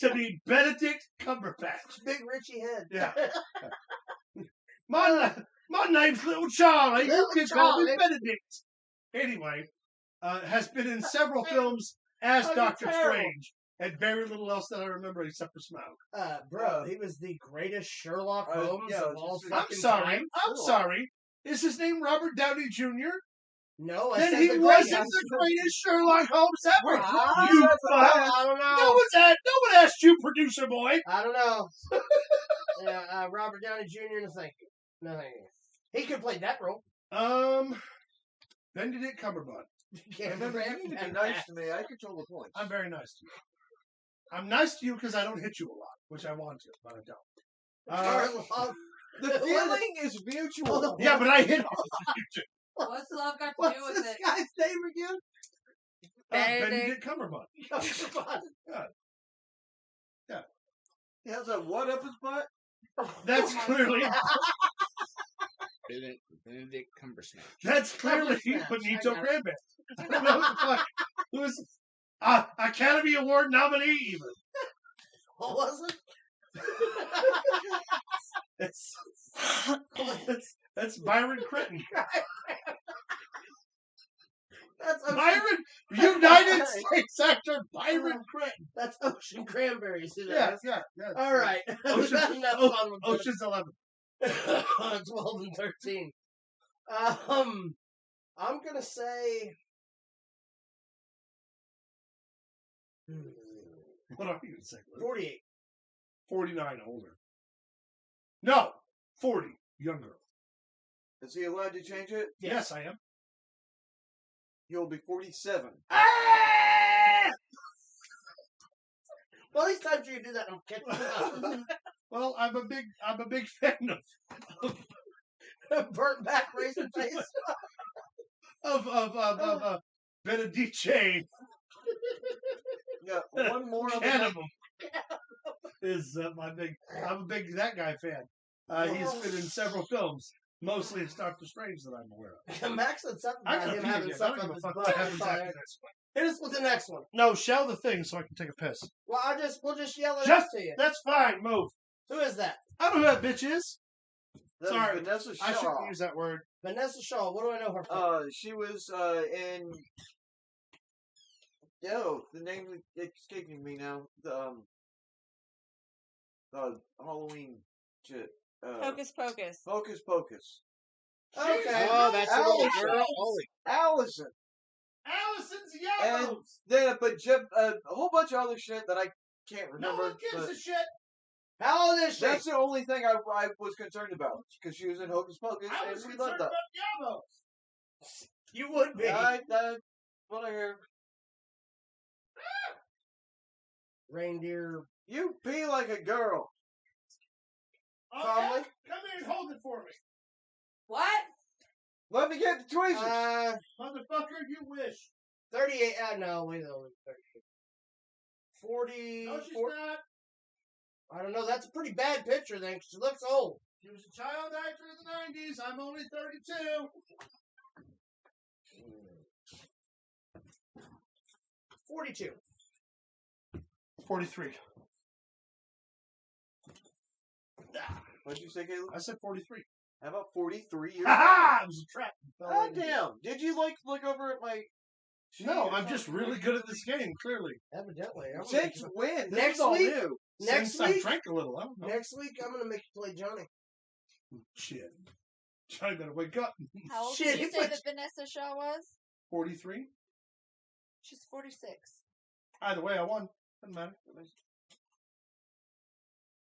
to be Benedict Cumberbatch. Big Richie head. Yeah. My name's Little Charlie. You Little can call me Charlie. Benedict. Anyway, has been in several films as Oh, you're Doctor terrible. Strange, and very little else that I remember except for Smaug. Bro, he was the greatest Sherlock Holmes yeah, of all just- I'm fucking sorry. time. I'm sorry. Is his name Robert Downey Jr.? No, I Then said he the wasn't greatest. the greatest Sherlock Holmes ever. Ah, You that's fuck. I don't know. No one asked you, producer boy. I don't know. Robert Downey Jr. No, thank you. No, thank you. He could play that role. Benedict Cumberbatch. Remember, you need to be nice to me. I control the points. I'm very nice to you. I'm nice to you because I don't hit you a lot, which I want to, but I don't. The feeling is mutual. Yeah, but I hit all of you too. What's love got to What's do with this it? guy's name again? Benedict Cumberbatch. He has a what up his butt? That's clearly Benedict Cumbersnatch. That's clearly Snatch. Benito I got it. Cranberry. I don't know what the fuck. Who is Academy Award nominee even? What was it? That's Byron Critton. That's Ocean, Byron, United States actor Byron Critton. that's Ocean Cranberries. Who Yeah, that is. yeah. All right. Ocean's, Enough fun with this. Ocean's 11. 12 and 13. I'm gonna say. What are you going to say? Luke? 48. 49 older. No, 40 younger. Is he allowed to change it? Yes, I am. He'll be 47. Ah! Well, these times you do that, I'm kidding. Well, I'm a big fan Burnt back razor face. of Benedice Yeah, one more on the Cannibal is I'm a big that guy fan. He's been in several films, mostly it's Doctor Strange that I'm aware of. Max said something I about gotta him pee having again. I something don't up give a his fuck butt. what happens after this. Hit us with the next one. No, shell the thing so I can take a piss. Well, we'll just yell it out Just to you. that's fine. Move. Who is that? I don't know who that bitch is. That's Sorry, Vanessa I Shaw. shouldn't use that word. Vanessa Shaw. What do I know her from? She was in. Yo, the name is escaping me now. The Halloween shit. Hocus Pocus. Hocus Pocus. Okay. Oh, that's a little Allison. girl. Holy. Allison. Allison's And yellows. then, but a whole bunch of other shit that I can't No remember. one gives but a shit. How old is she? that's the only thing I was concerned about because she was in Hocus Pocus I and was we concerned loved about that. yellows. You would be. What I hear. Reindeer. You be like a girl. Calmly. Come here and hold it for me. What? Let me get the tweezers. Motherfucker, you wish. 38. No, wait, no, 38. 40. No, she's 40 not. I don't know. That's a pretty bad picture then, 'cause she looks old. She was a child actor in the 90s. I'm only 32. 42. 43. What'd you say, Caleb? I said 43. How about 43 years? Ha! It was a trap. You fell Ah, right into it. damn. Did you look over at my sheet No, or I'm just something? really good at this game, clearly. Evidently. I'm gonna Since make when? This Next is all week? new. Next Since I week? drank a little. I don't know. Next week, I'm going to make you play Johnny. Shit. I gotta wake up. How old Shit, did you he say put- that Vanessa Shaw was? 43. She's 46. Either way, I won. Doesn't matter.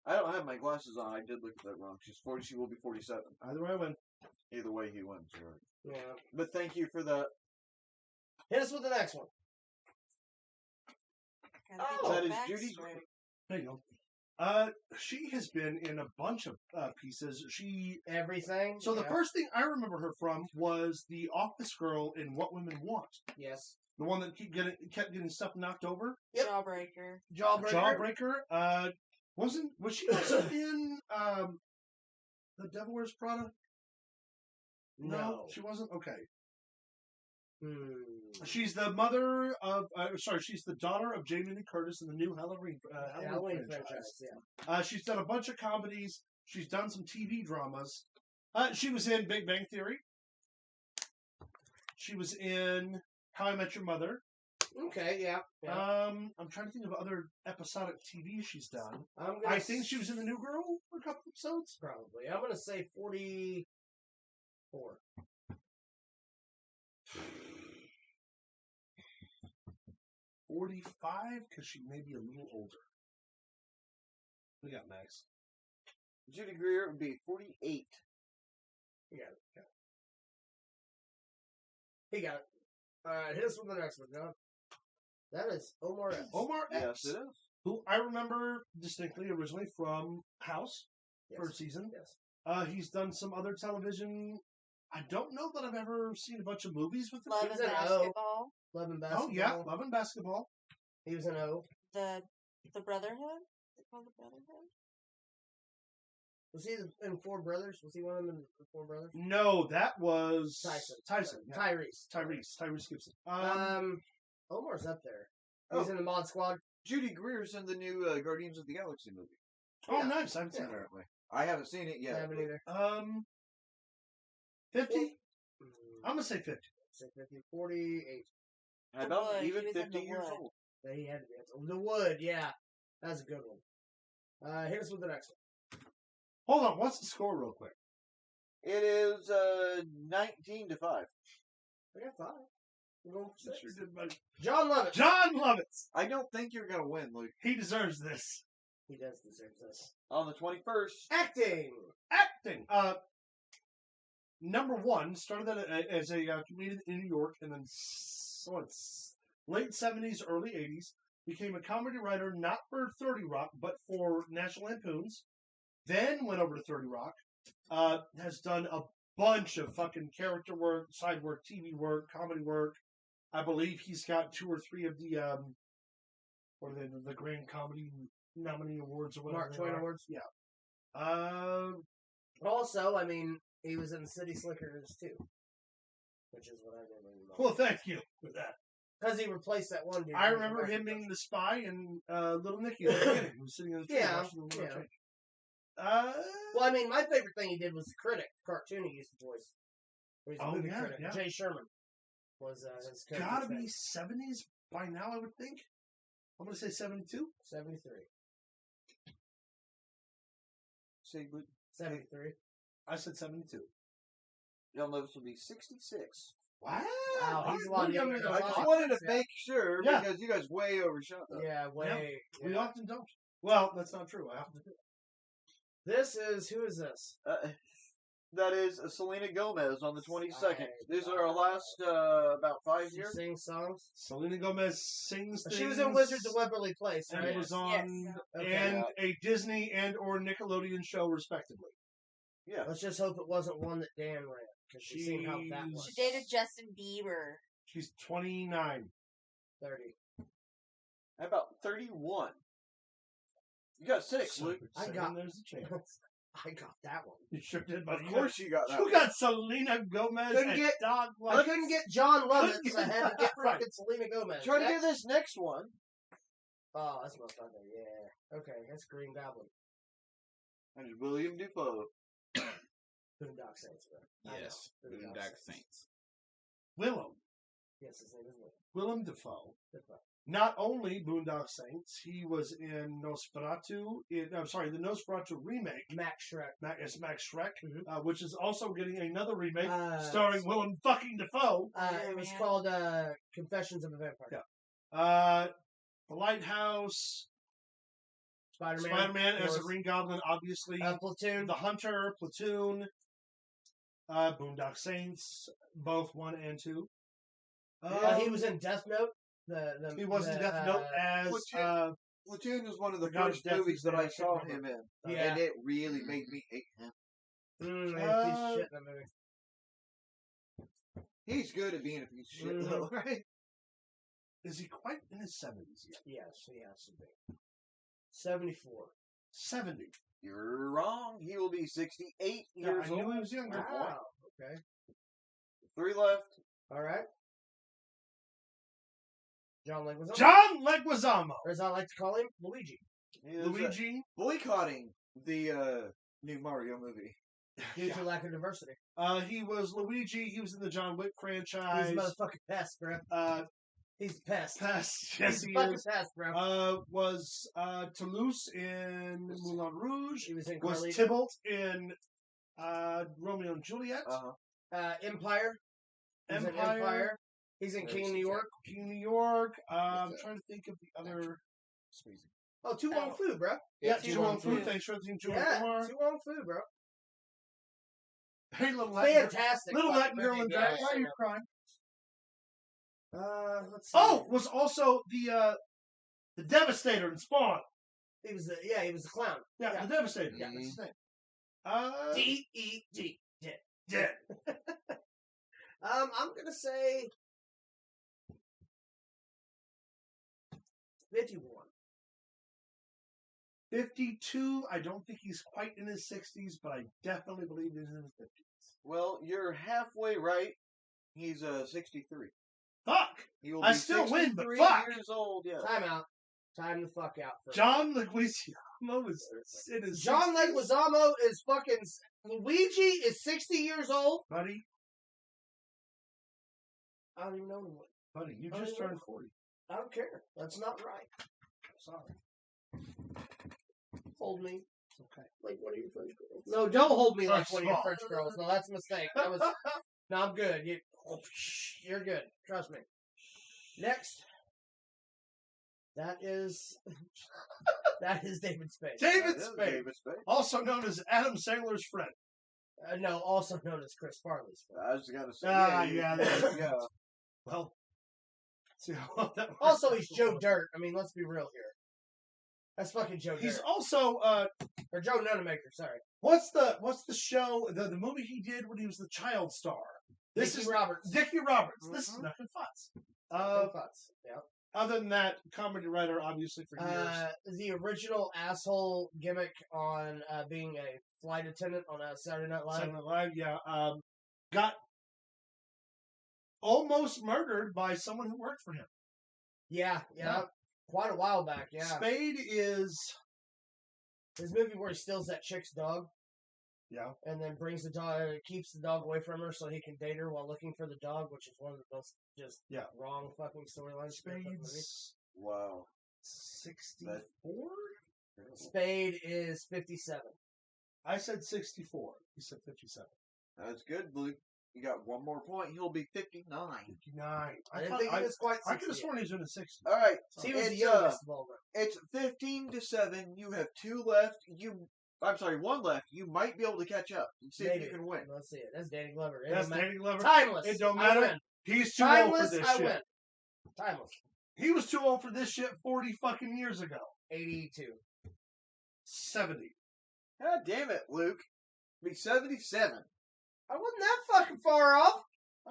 I don't have my glasses on. I did look at that wrong. She's 40. She will be 47. Either way, I win. Either way, he wins. Right. Yeah. But thank you for that. Hit us with the next one. Gotta Oh, get that your is facts Judy. straight. There you go. She has been in a bunch of pieces. Everything. So the yeah. first thing I remember her from was the office girl in What Women Want. Yes. The one that kept getting stuff knocked over. Yep. Jawbreaker. Jawbreaker. Jawbreaker. Was she also in The Devil Wears Prada? No. She wasn't? Okay. Hmm. She's the mother of, she's the daughter of Jamie Lee Curtis in the new Halloween franchise. Yeah. She's done a bunch of comedies. She's done some TV dramas. She was in Big Bang Theory. She was in How I Met Your Mother. Okay, yeah. I'm trying to think of other episodic TV she's done. I'm gonna I think she was in The New Girl for a couple episodes. Probably. I'm going to say 44. 45, because she may be a little older. We got Max. Judy Greer would be 48. He got it. He got it. All right, hit us with the next one, John. That is Omar Epps. Omar Epps, Yes, it is. who I remember distinctly originally from House, Yes. first season. Yes. He's done some other television. I don't know that I've ever seen a bunch of movies with him. Love He and was in O. Basketball. Love and Oh, Basketball. yeah, Love and Basketball. He was in O. The Brotherhood. Is it called the Brotherhood? Was he in Four Brothers? Was he one of them in the Four Brothers? No, that was Tyson. yeah. Tyrese Gibson. Omar's up there. He's in the Mod Squad. Judy Greer's in the new Guardians of the Galaxy movie. Oh, Yeah. nice. I haven't seen that. Apparently, I haven't seen it I yet. haven't either. 50. I'm gonna say 50. Say 50, 48. I about Wood, even he was in 50 The years Wood. old. Yeah, he had to be. The Wood, yeah. That's a good one. Hit us with the next one. Hold on. What's the score, real quick? It is 19-5. I got 5. We're going for 6. Sure did, buddy. John Lovett. John Lovitz. I don't think you're gonna win, Luke. He deserves this. He does deserve this. On the 21st, Acting. Acting. Number one, started as a comedian in New York, and then late 70s, early 80s. Became a comedy writer, not for 30 Rock, but for National Lampoon's. Then went over to 30 Rock. Has done a bunch of fucking character work, side work, TV work, comedy work. I believe he's got 2 or 3 of the the Grand Comedy Nominee Awards or whatever. Mark Twain Awards. Yeah. Also, I mean, he was in City Slickers too, which is what I remember. Well, thank you for that. Because he replaced that one dude. I remember him being the spy in Little Nicky at the beginning. He was sitting in the tree Yeah, watching the world yeah. change. Well, I mean, my favorite thing he did was the critic cartoon he used to voice. He was a Oh, movie yeah, critic. yeah. Jay Sherman was his character. Gotta be 70s by now, I would think. I'm gonna say 72. 73. say Luke, 73. I said 72. John Lovitz will be 66. Wow, Wow, he's a lot We're younger than I than I just thought. wanted to Yeah. make sure Yeah. because you guys way overshot that. Yeah, way. We yeah. often don't. Well, that's not true. I often do. This is, who is this? That is Selena Gomez on the 22nd. I- These are our last about 5 She years. sings songs. Selena Gomez sings things. She was in Wizards of Waverly Place, and right? was on Yes. Okay. and a Disney and or Nickelodeon show, respectively. Yeah. Let's just hope it wasn't one that Dan ran, because she's seen how that She's- was. She dated Justin Bieber. She's 29. 30. How about 31? You got 6, Luke. I Saying got- There's a chance. I got that one. You sure did, but Of course you got that. you got Selena Gomez Couldn't and get- Dog I Lovitz. couldn't get John Lovitz. Couldn't I had to get Right. fucking Selena Gomez. Try to Next. get this next one. Oh, that's motherfucker. Yeah. Okay, that's Green Goblin. And it's William Dafoe. Boondock Saints, bro. I Yes, know. Boondock Saints. Willem. Yes, his name is Willem. Willem Dafoe. Dafoe. Not only Boondock Saints, he was in Nosferatu. The Nosferatu remake. Max Shrek. Max Shrek, Mhm. which is also getting another remake it's- starring Willem fucking Dafoe. It was called Confessions of a Vampire. Yeah. The Lighthouse. Spider-Man. Spider-Man as a was- Green Goblin, obviously. Platoon. The Hunter, Platoon. Boondock Saints, both 1 and 2. He was in Death Note. He was in Death Note as Platoon. Platoon was one of the The God of first Death movies is that there, I I saw can't him in. Yeah. And it really made me hate him. He's a piece of shit in that movie. He's good at being a piece of shit, though, right? Is he quite in his 70s yet? Yes, he has to be. 74. 70. You're wrong. He will be 68 Yeah, years I knew old. he was younger. Wow. Okay. 3 left. All right. John Leguizamo. John Leguizamo. Or as I like to call him, Luigi. He is, Luigi. boycotting the new Mario movie. Due to lack of diversity. He was Luigi. He was in the John Wick He's franchise. a motherfucking pest, bro. He's a pest. Pest. Yes, He's he a fucking is. pest, bro. Was Toulouse in Moulin Rouge. He was in Was Carlito. Tybalt in Romeo and Juliet. Empire. He's in Empire. Empire. He's in King of New York. King of New York. I'm trying to think of the other. Oh, Tu Wong Fu, bro. Yeah, Tu Tu Wong Wong Fu. Fu. Thanks for the Tu Yeah, Wong Tu Wong Fu, bro. Hey, little Latin girl. Fantastic. Little fucking Latin girl movie, in yeah, drag. Why are you yeah. crying? Let's see. Oh, was also the Devastator in Spawn. He was the clown. Yeah, Yeah. the Devastator. Yeah. That's his name. D-E-D. Dead. Dead. I'm gonna say 51. 52. I don't think he's quite in his 60s, but I definitely believe he's in his 50s. Well, you're halfway right. He's 63. Fuck! He will I be still win, but 63 fuck! years old. Yeah. Time out. Time the fuck out. For John Leguizamo is in his John 60s. Leguizamo is fucking. Luigi is 60 years old. Buddy, I don't even know him. buddy, you I just don't turned 40. I don't care. That's not right. Sorry. Hold me. Okay. Like one of your French girls. No, don't hold me like First one of of your all. French girls. No, that's a mistake. That was. No, I'm good. You're good. Trust me. Next. That is David Spade. David That is Spade, David Spade. also known as Adam Sandler's friend. No, also known as Chris Farley's friend. I was gonna say. Yeah, there you go. Well, see how well that works. Also, he's Joe Dirt. I mean, let's be real here. That's fucking Joe He's Dirt. also Or Joe Nonamaker, sorry. what's the show, the movie he did when he was the child star? This Dickie is Roberts. Dickie Roberts. This is Mhm. Nothing Futz. Thoughts. Yeah. Other than that, comedy writer, obviously for years. The original asshole gimmick on being a flight attendant on Saturday Night Live. Saturday Night Live, yeah. Got almost murdered by someone who worked for him. Yeah. Yeah. Quite a while back, yeah. Spade is, His movie where he steals that chick's dog yeah. and then brings the dog, keeps the dog away from her so he can date her while looking for the dog, which is one of the most just wrong fucking storylines. Spade's Wow. 64? Spade is 57. I said 64. He said 57. That's good, Blue. You got one more point. He'll be 59. 59. I didn't think he was quite 60. I could have sworn he was in the 60s. All right. He was the It's, youngest of all of them. It's 15-7. You have 2 left. I'm sorry, 1 left. You might be able to catch up and see if you can win. Let's see it. That's Danny Glover. It That's don't matter. Danny Glover. Timeless. It don't I matter. win. He's too old for Timeless, this I shit. win. Timeless. He was too old for this shit 40 fucking years ago. 82. 70. God damn it, Luke. Be 77. I wasn't that fucking far off.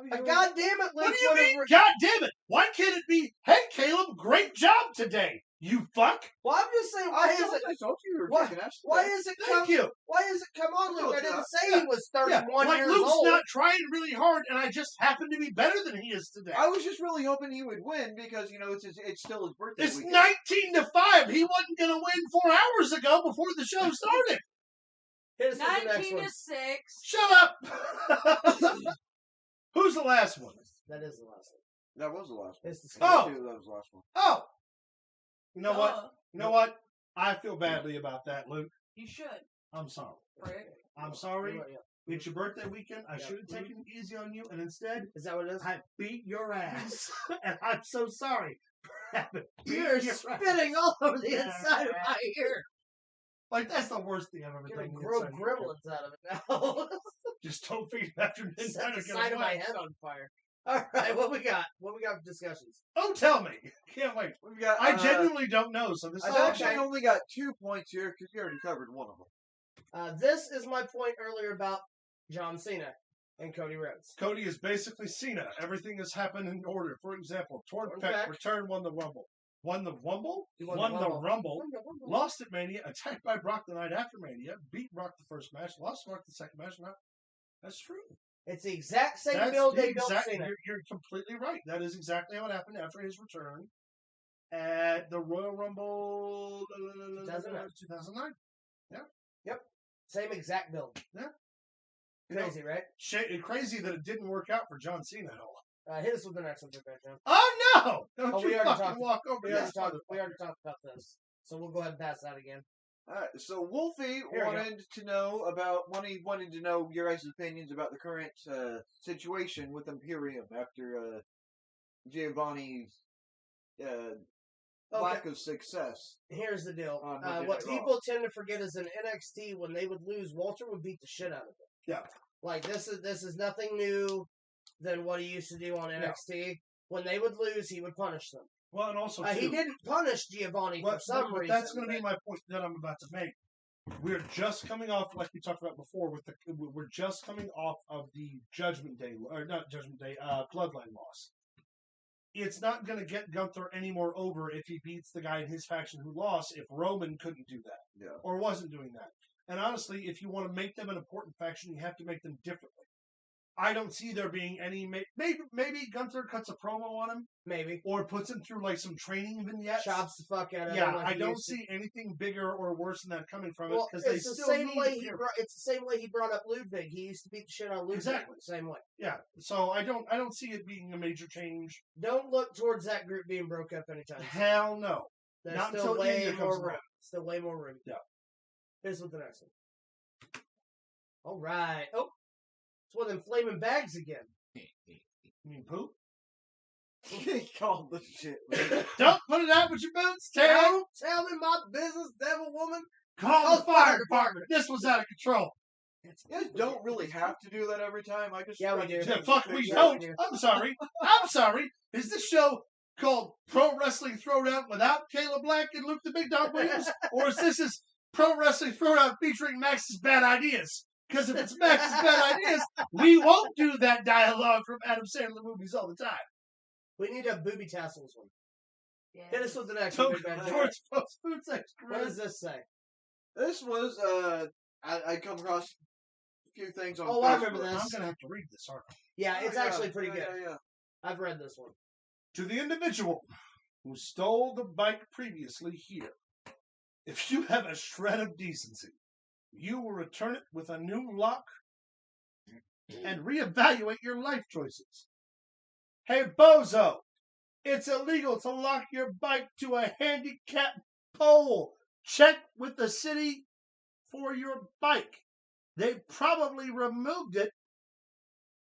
God damn it, Luke. What do you mean? God damn it! Why can't it be, hey, Caleb, great job today, you fuck? Well, I'm just saying, why is it? I told you you were Why, kicking ass. why is it come? Thank you. Why is it come on, Luke? I didn't say he was 31 like years Luke's old. not trying really hard, and I just happen to be better than he is today. I was just really hoping he would win because, it's still his birthday It's weekend. 19-5. He wasn't going to win 4 hours ago before the show started. Hit us with the next 19 one. to 6. Shut up. Who's the last one? That is the last one. That was the last one. It's the Oh. That was the last one. Oh. You know what? Duh. You know what? I feel badly about that, Luke. You should. I'm sorry. Prick. I'm sorry. Yeah. It's your birthday weekend. I Yeah. should have taken it easy on you, and instead, Is that what it is? I beat your ass. And I'm so sorry. You're spitting all over the inside of my ear. Like, that's the worst thing I've ever Gonna done. grow gremlins out of it now. Just don't feed after Set midnight. the or get side of my away. head on fire. All right, what we got? What we got for discussions? Oh, tell me. Can't wait. We've got. I genuinely don't know, so this is I've actually okay. only got 2 points here because you already covered one of them. This is my point earlier about John Cena and Cody Rhodes. Cody is basically Cena. Everything has happened in order. For example, Torn Peck Peck. returned, won the Rumble. Won the Rumble? He Won the Rumble. Lost at Mania, attacked by Brock the night after Mania, beat Brock the first match, lost Brock the second match. Now, that's true. It's the exact same That's build the they built exact- Cena. You're completely right. That is exactly how it happened after his return at the Royal Rumble 2009. Same exact build. Yeah. Crazy, right? Crazy that it didn't work out for John Cena at all. Hit us with the next one, Big John. Oh no! Don't Oh, you we already fucking talked- walk over We this. already talked about this, so we'll go ahead and pass that again. All right, so Wolfie we go. wanted to know your guys' opinions about the current situation with Imperium after Giovanni's lack of success. Here's the deal. On Monday What Night Raw. people tend to forget is in NXT, when they would lose, Walter would beat the shit out of them. Yeah. Like this is nothing new than what he used to do on NXT. When they would lose, he would punish them. Well, and also He too, didn't punish Giovanni for some but reason. that's going to be my point that I'm about to make. We're just coming off, like we talked about before, we're just coming off of the Judgment Day, or not Judgment Day, Bloodline loss. it's not going to get Gunther any more over if he beats the guy in his faction who lost if Roman couldn't do that Yeah. or wasn't doing that. And honestly, if you want to make them an important faction, you have to make them differently. I don't see there being any. Maybe Gunther cuts a promo on him, Maybe. or puts him through like some training vignettes. Chops the fuck out of Yeah, him. Like I he don't used to. see anything bigger or worse than that coming from it Well, because they it's the still same need way to he hear- it's the same way he brought up Ludwig. He used to beat the shit out of Ludwig. Exactly. Same way. Yeah, so I don't see it being a major change. Don't look towards that group being broke up anytime soon. Hell no. There's Not still until way India more comes room. along. Still way more room. Yeah. Here's with the next one. All right. Oh, it's one of them flaming bags again. You mean poop? He called the shit. Don't put it out with your boots, Terry. Don't tell me my business, devil woman. Call the fire department. This was out of control. You guys don't really have to do that every time. I just Yeah, we try to do. Yeah, keep fuck, it we fixed. don't. I'm sorry. I'm sorry. Is this show called Pro Wrestling Throwdown without Caleb Black and Luke the Big Dog Williams? Or is this Pro Wrestling Throwdown featuring Max's bad ideas? Because if it's Max's bad ideas, we won't do that dialogue from Adam Sandler movies all the time. We need a booby tassels one. Yeah. Hit us with the next So, one. Big Bad Joe. George Post Food Sex What does this say? This was I come across a few things on. Oh, Facebook. I remember this. I'm going to have to read this article. Yeah, Oh, it's actually pretty good. Yeah. I've read this one. To the individual who stole the bike previously here, if you have a shred of decency, you will return it with a new lock and reevaluate your life choices. Hey, bozo, it's illegal to lock your bike to a handicap pole. Check with the city for your bike. They probably removed it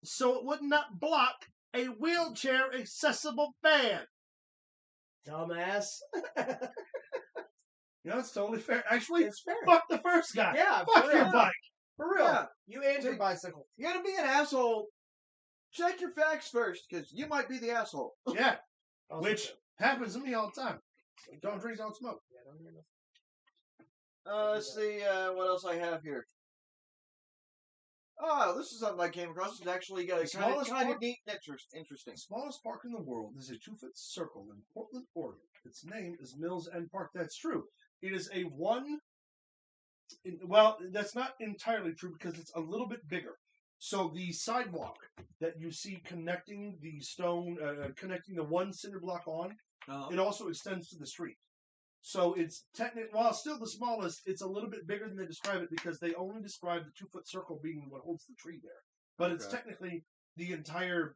so it would not block a wheelchair accessible van. Dumbass. You know, it's totally fair. Actually, It's fair. fuck the first guy. Yeah, Fuck for your real. bike. For real. Yeah. You and your bicycle. You gotta be an asshole. Check your facts first, because you might be the asshole. Yeah, Also which true. happens to me all the time. Don't drink, don't smoke. Yeah, don't hear nothing. Let's see what else I have here. Oh, this is something I came across. It's actually got a The kind smallest of part? neat, interesting. The smallest park in the world is a 2-foot circle in Portland, Oregon. Its name is Mills End Park. That's true. It is a well, that's not entirely true because it's a little bit bigger. So the sidewalk that you see connecting the stone, connecting the one cinder block on, it also extends to the street. So it's technically, while still the smallest, it's a little bit bigger than they describe it because they only describe the 2-foot circle being what holds the tree there. But it's Okay. technically the entire,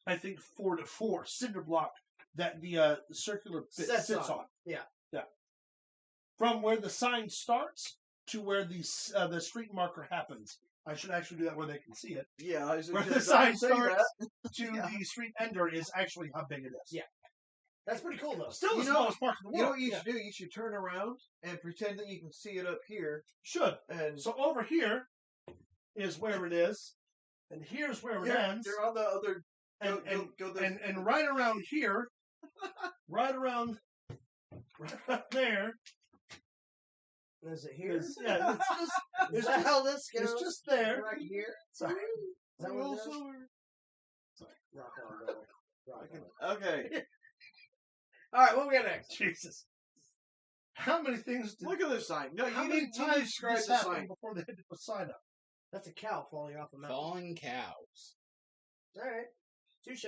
I think, 4x4 cinder block that the circular bit Sets sits on. on. Yeah. Yeah. From where the sign starts to where the street marker happens. I should actually do that where they can see it. Yeah, I was Where just the sign say starts that. to Yeah. the street ender is actually how big it is. Yeah. That's pretty cool, though. Still the You know- smallest park in the You know world. what you should do? You should turn around and pretend that you can see it up here. Should. And So over here is where it is, and here's where it ends, They're on the other. and go this- and right around here, right around there. Is it here? Is, yeah, it's just Is that how this goes? it's just there. Right here? Sorry. Is that what it is? Also- Rock on, brother. Rock on. Okay. All right, what we got next? Jesus. How many things did Look at this sign. No, how you many need to times did describe this the happen sign. before they had to put a sign up? That's a cow falling off a mountain. Falling cows. All right, touche.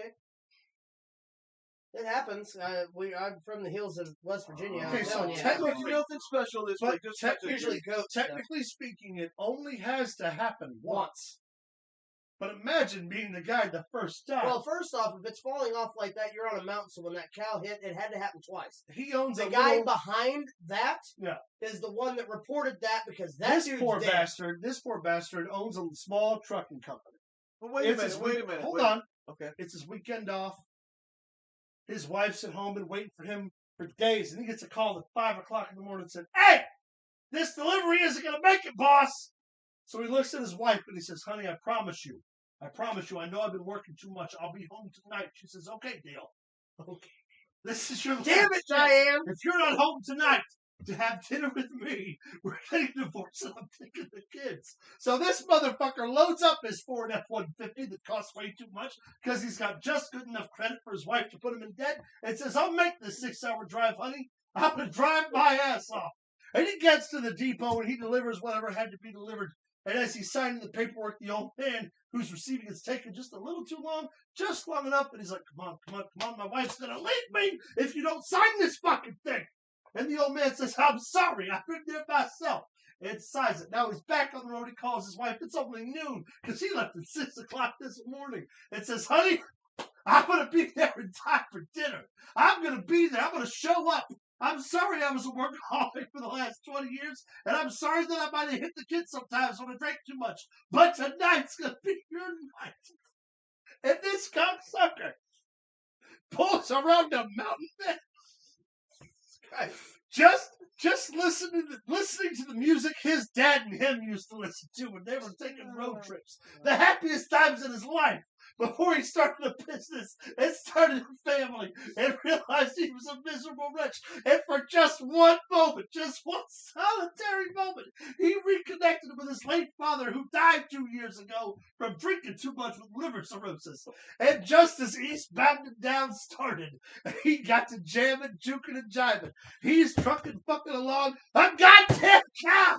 It happens. I'm from the hills of West Virginia. Okay, I'm so telling you. technically- Nothing special this But week. Just technically- usually goats. though. Technically speaking, it only has to happen once. But imagine being the guy the first time. Well, first off, if it's falling off like that, you're on a mountain. So when that cow hit, it had to happen twice. he owns The a guy little, behind that Yeah. is the one that reported that because that this dude's poor dead. bastard. This poor bastard owns a small trucking company. But wait It's a his minute. Wait week- a minute. Hold wait. on. Okay. It's his weekend off. His wife's at home and waiting for him for days, and he gets a call at 5 o'clock in the morning and said, "Hey, this delivery isn't going to make it, boss." So he looks at his wife and he says, "Honey, I promise you. I know I've been working too much. I'll be home tonight." She says, "Okay, deal." Okay. This is your Damn it, last chance. Diane! If you're not home tonight, to have dinner with me. We're getting divorced and I'm taking the kids. So this motherfucker loads up his Ford F-150 that costs way too much because he's got just good enough credit for his wife to put him in debt and says, I'll make this 6-hour drive, honey. I'm going to drive my ass off. And he gets to the depot and he delivers whatever had to be delivered. And as he's signing the paperwork, the old man who's receiving it's taking just a little too long, just long enough. And he's like, come on, my wife's going to leave me if you don't sign this fucking thing. And the old man says, I'm sorry, I've been there myself. And signs it. Now he's back on the road. He calls his wife. It's only noon because he left at 6 o'clock this morning. And says, honey, I'm going to be there in time for dinner. I'm going to be there. I'm going to show up. I'm sorry I was a workaholic for the last 20 years, and I'm sorry that I might have hit the kids sometimes when I drank too much, but tonight's going to be your night. And this cocksucker pulls around the mountain bed. Just listening to the music his dad and him used to listen to when they were taking road trips. The happiest times in his life. Before he started a business and started a family and realized he was a miserable wretch. And for just one moment, just one solitary moment, he reconnected with his late father who died 2 years ago from drinking too much with liver cirrhosis. And just as Eastbound and Down started, he got to jamming, juking, and jiving. He's trucking fucking along. A goddamn cow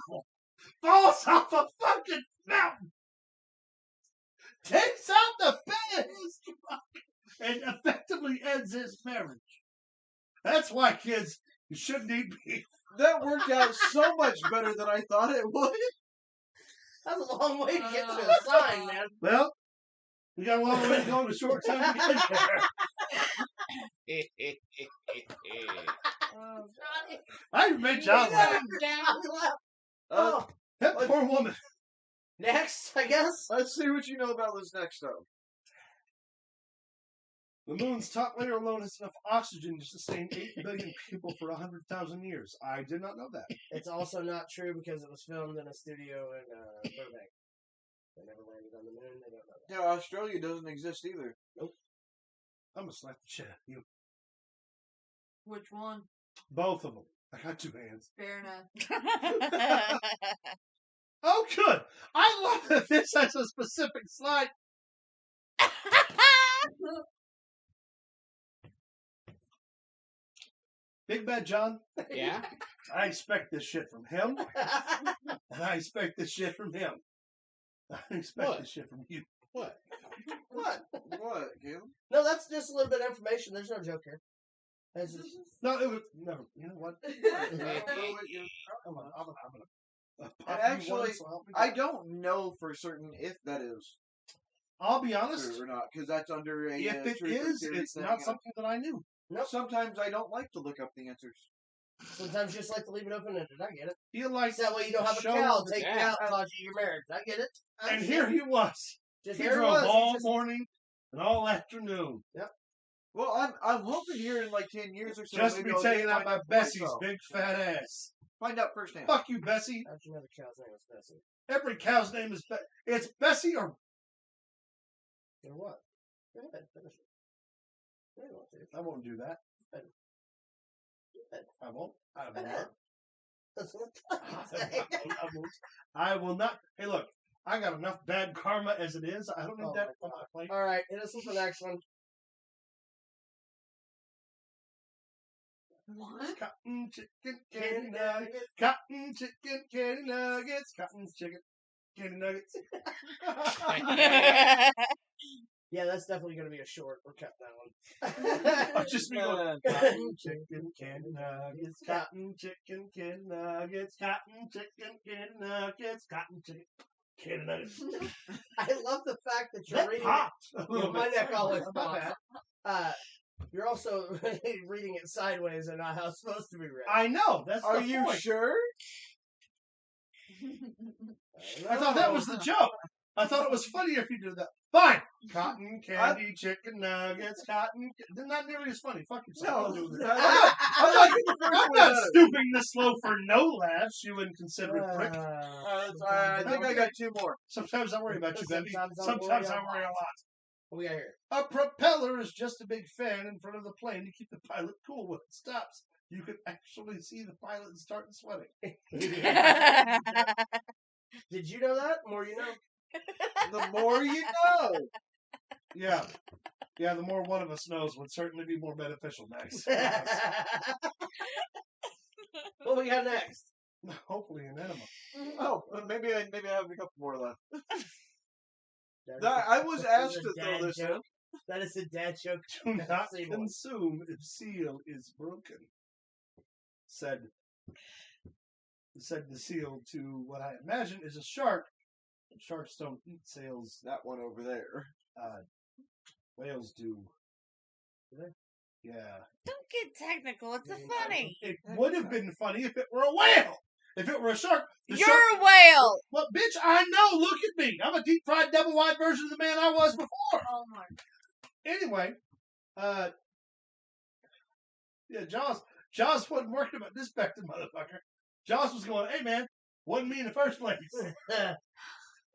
falls off a fucking mountain. Takes out the bed of his truck and effectively ends his marriage. That's why, kids, you shouldn't eat beef. That worked out so much better than I thought it would. That's a long way to get to a sign, man. Well, we got a long way to go in a short time to get there. I made John laugh. Oh, That poor woman. next, I guess. Let's see what you know about this next though. The moon's top layer alone has enough oxygen to sustain 8 billion people for 100,000 years. I did not know that. It's also not true because it was filmed in a studio in Burbank. They never landed on the moon. They don't know that. Yeah, Australia doesn't exist either. Nope. I'm going to slap the shit out of you. Which one? Both of them. I got 2 hands. Fair enough. Oh, good. I love that this has a specific slide. Big Bad John, Yeah? I expect this shit from him, and I expect this shit from him. I expect What? this shit from you. What? What? What, Caleb? No, that's just a little bit of information. There's no joke here. That's just, No, it was never. You know what? I'm gonna And pop you actually, once, so help me I God. don't know for certain if that is I'll be honest. true or not, because that's under a If it truth or is, theory it's thing. not something that I knew. Sometimes I don't like to look up the answers. sometimes you just like to leave it open-ended. I get it. Feel like That way you don't have a show cow that- take you Yeah. out and cause you your marriage. I get it. I And understand. here he was. Just He here it drove was. He all just- morning and all afternoon. Well, I'm hoping here in like 10 years or so. Just to maybe be I'll taken get out find by for Bessie's myself. big fat ass. Find out firsthand. Fuck you, Bessie. How'd you know the cow's name was Bessie? Every cow's name is Bessie. It's Bessie or Or what? Go ahead, finish it. You don't want to. I won't do that. Go ahead. I won't. I will Go not. ahead. That's what I'm saying. I won't. I will not. Hey, look. I got enough bad karma as it is. I don't need Oh that my on my plate. All right, hit us with the next one. What? Cotton chicken candy nuggets. Cotton chicken candy nuggets. Cotton chicken candy nuggets. Yeah, that's definitely going to be a short. We're cutting that one. I'll just be going, cotton chicken candy nuggets. Cotton chicken candy nuggets. Cotton chicken candy nuggets. Cotton chicken candy nuggets. I love the fact that you're That reading popped a it. little My bit. neck always Not pops. bad. You're also reading it sideways and not how it's supposed to be read. I know. That's Are the you point. sure? I thought that was the joke. I thought it was funnier if you did that. Fine. Cotton candy chicken nuggets. Cotton. They're not nearly as funny. Fuck yourself. No. I'll do this. I'm liking the first I'm one not better. stooping this low for no laughs, you inconsiderate prick. I think I got 2 more. Sometimes I worry about you, baby. Sometimes I Sometimes worry I worry a lot. What we got here? A propeller is just a big fan in front of the plane to keep the pilot cool when it stops. you could actually see the pilot starting sweating. Did you know that? More you know. The more you know. Yeah. Yeah, the more one of us knows would certainly be more beneficial, Max. What we got next? Hopefully an enema. Oh, maybe I have a couple more left. That I was asked is a to throw dad this joke. in. That is a dad joke. Do not Say more. consume if seal is broken. Said the seal to what I imagine is a shark. Sharks don't eat sails. That one over there. Whales do. Do they? Yeah. Don't get technical. It's a funny. It would have been funny if it were a whale. If it were a shark. You're shark, a whale. well, bitch, I know. Look at me. I'm a deep fried double wide version of the man I was before. Oh my. Anyway, yeah, Jaws wasn't working about this Becton motherfucker. Jaws was going, hey man, wasn't me in the first place.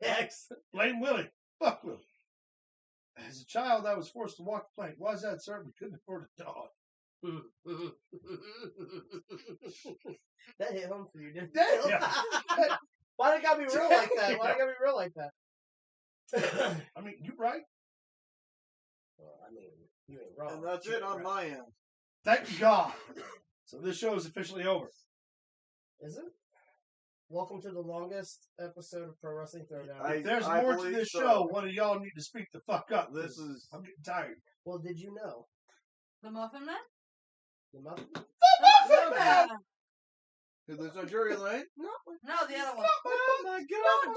X. Blame Willie. Fuck Willie. As a child, I was forced to walk the plank. Why is that, sir? We couldn't afford a dog. That hit home for you, didn't it? Yeah. Why it gotta be real like that? Why it gotta be real like that? I mean, you're right. Well, I mean, you ain't wrong. And that's it on my end. Thank God. So this show is officially over. Is it? Welcome to the longest episode of Pro Wrestling Throwdown. If there's I more to believe this so. show, one of y'all need to speak the fuck up. This is I'm getting tired. Well, did you know? The Muffin Man? The Muffin? Yeah. there's no Jury Lane. No, the other one. Oh my God!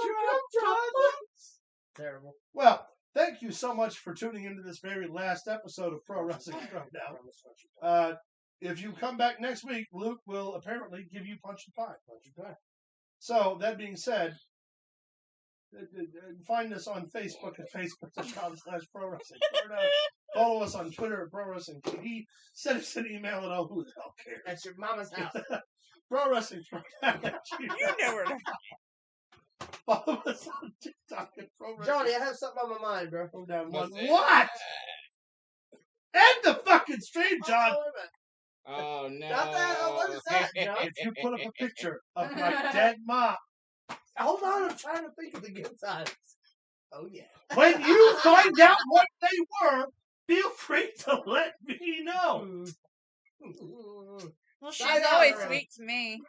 Terrible. Well, thank you so much for tuning into this very last episode of Pro Wrestling Throwdown. If you come back next week, Luke will apparently give you Punch and Pie. Punch and Pie. So, that being said, find us on Facebook at facebook.com/Pro Wrestling Throwdown. Follow us on Twitter at Pro Wrestling TV. Send us an email at who the hell cares. That's your mama's house. Pro Wrestling Throwdown. You know where to Follow us on TikTok at Pro Wrestling Johnny, I have something on my mind, bro. Throwdown. What's it? What? End the fucking stream, John. Oh, wait a minute. Oh no! Not that. Oh, what is that, John? If you put up a picture of my dead mom, Hold on, I'm trying to think of the good times. Oh, yeah. when you find out what they were, feel free to let me know. Well, she's Sign out, always Aaron. sweet to me.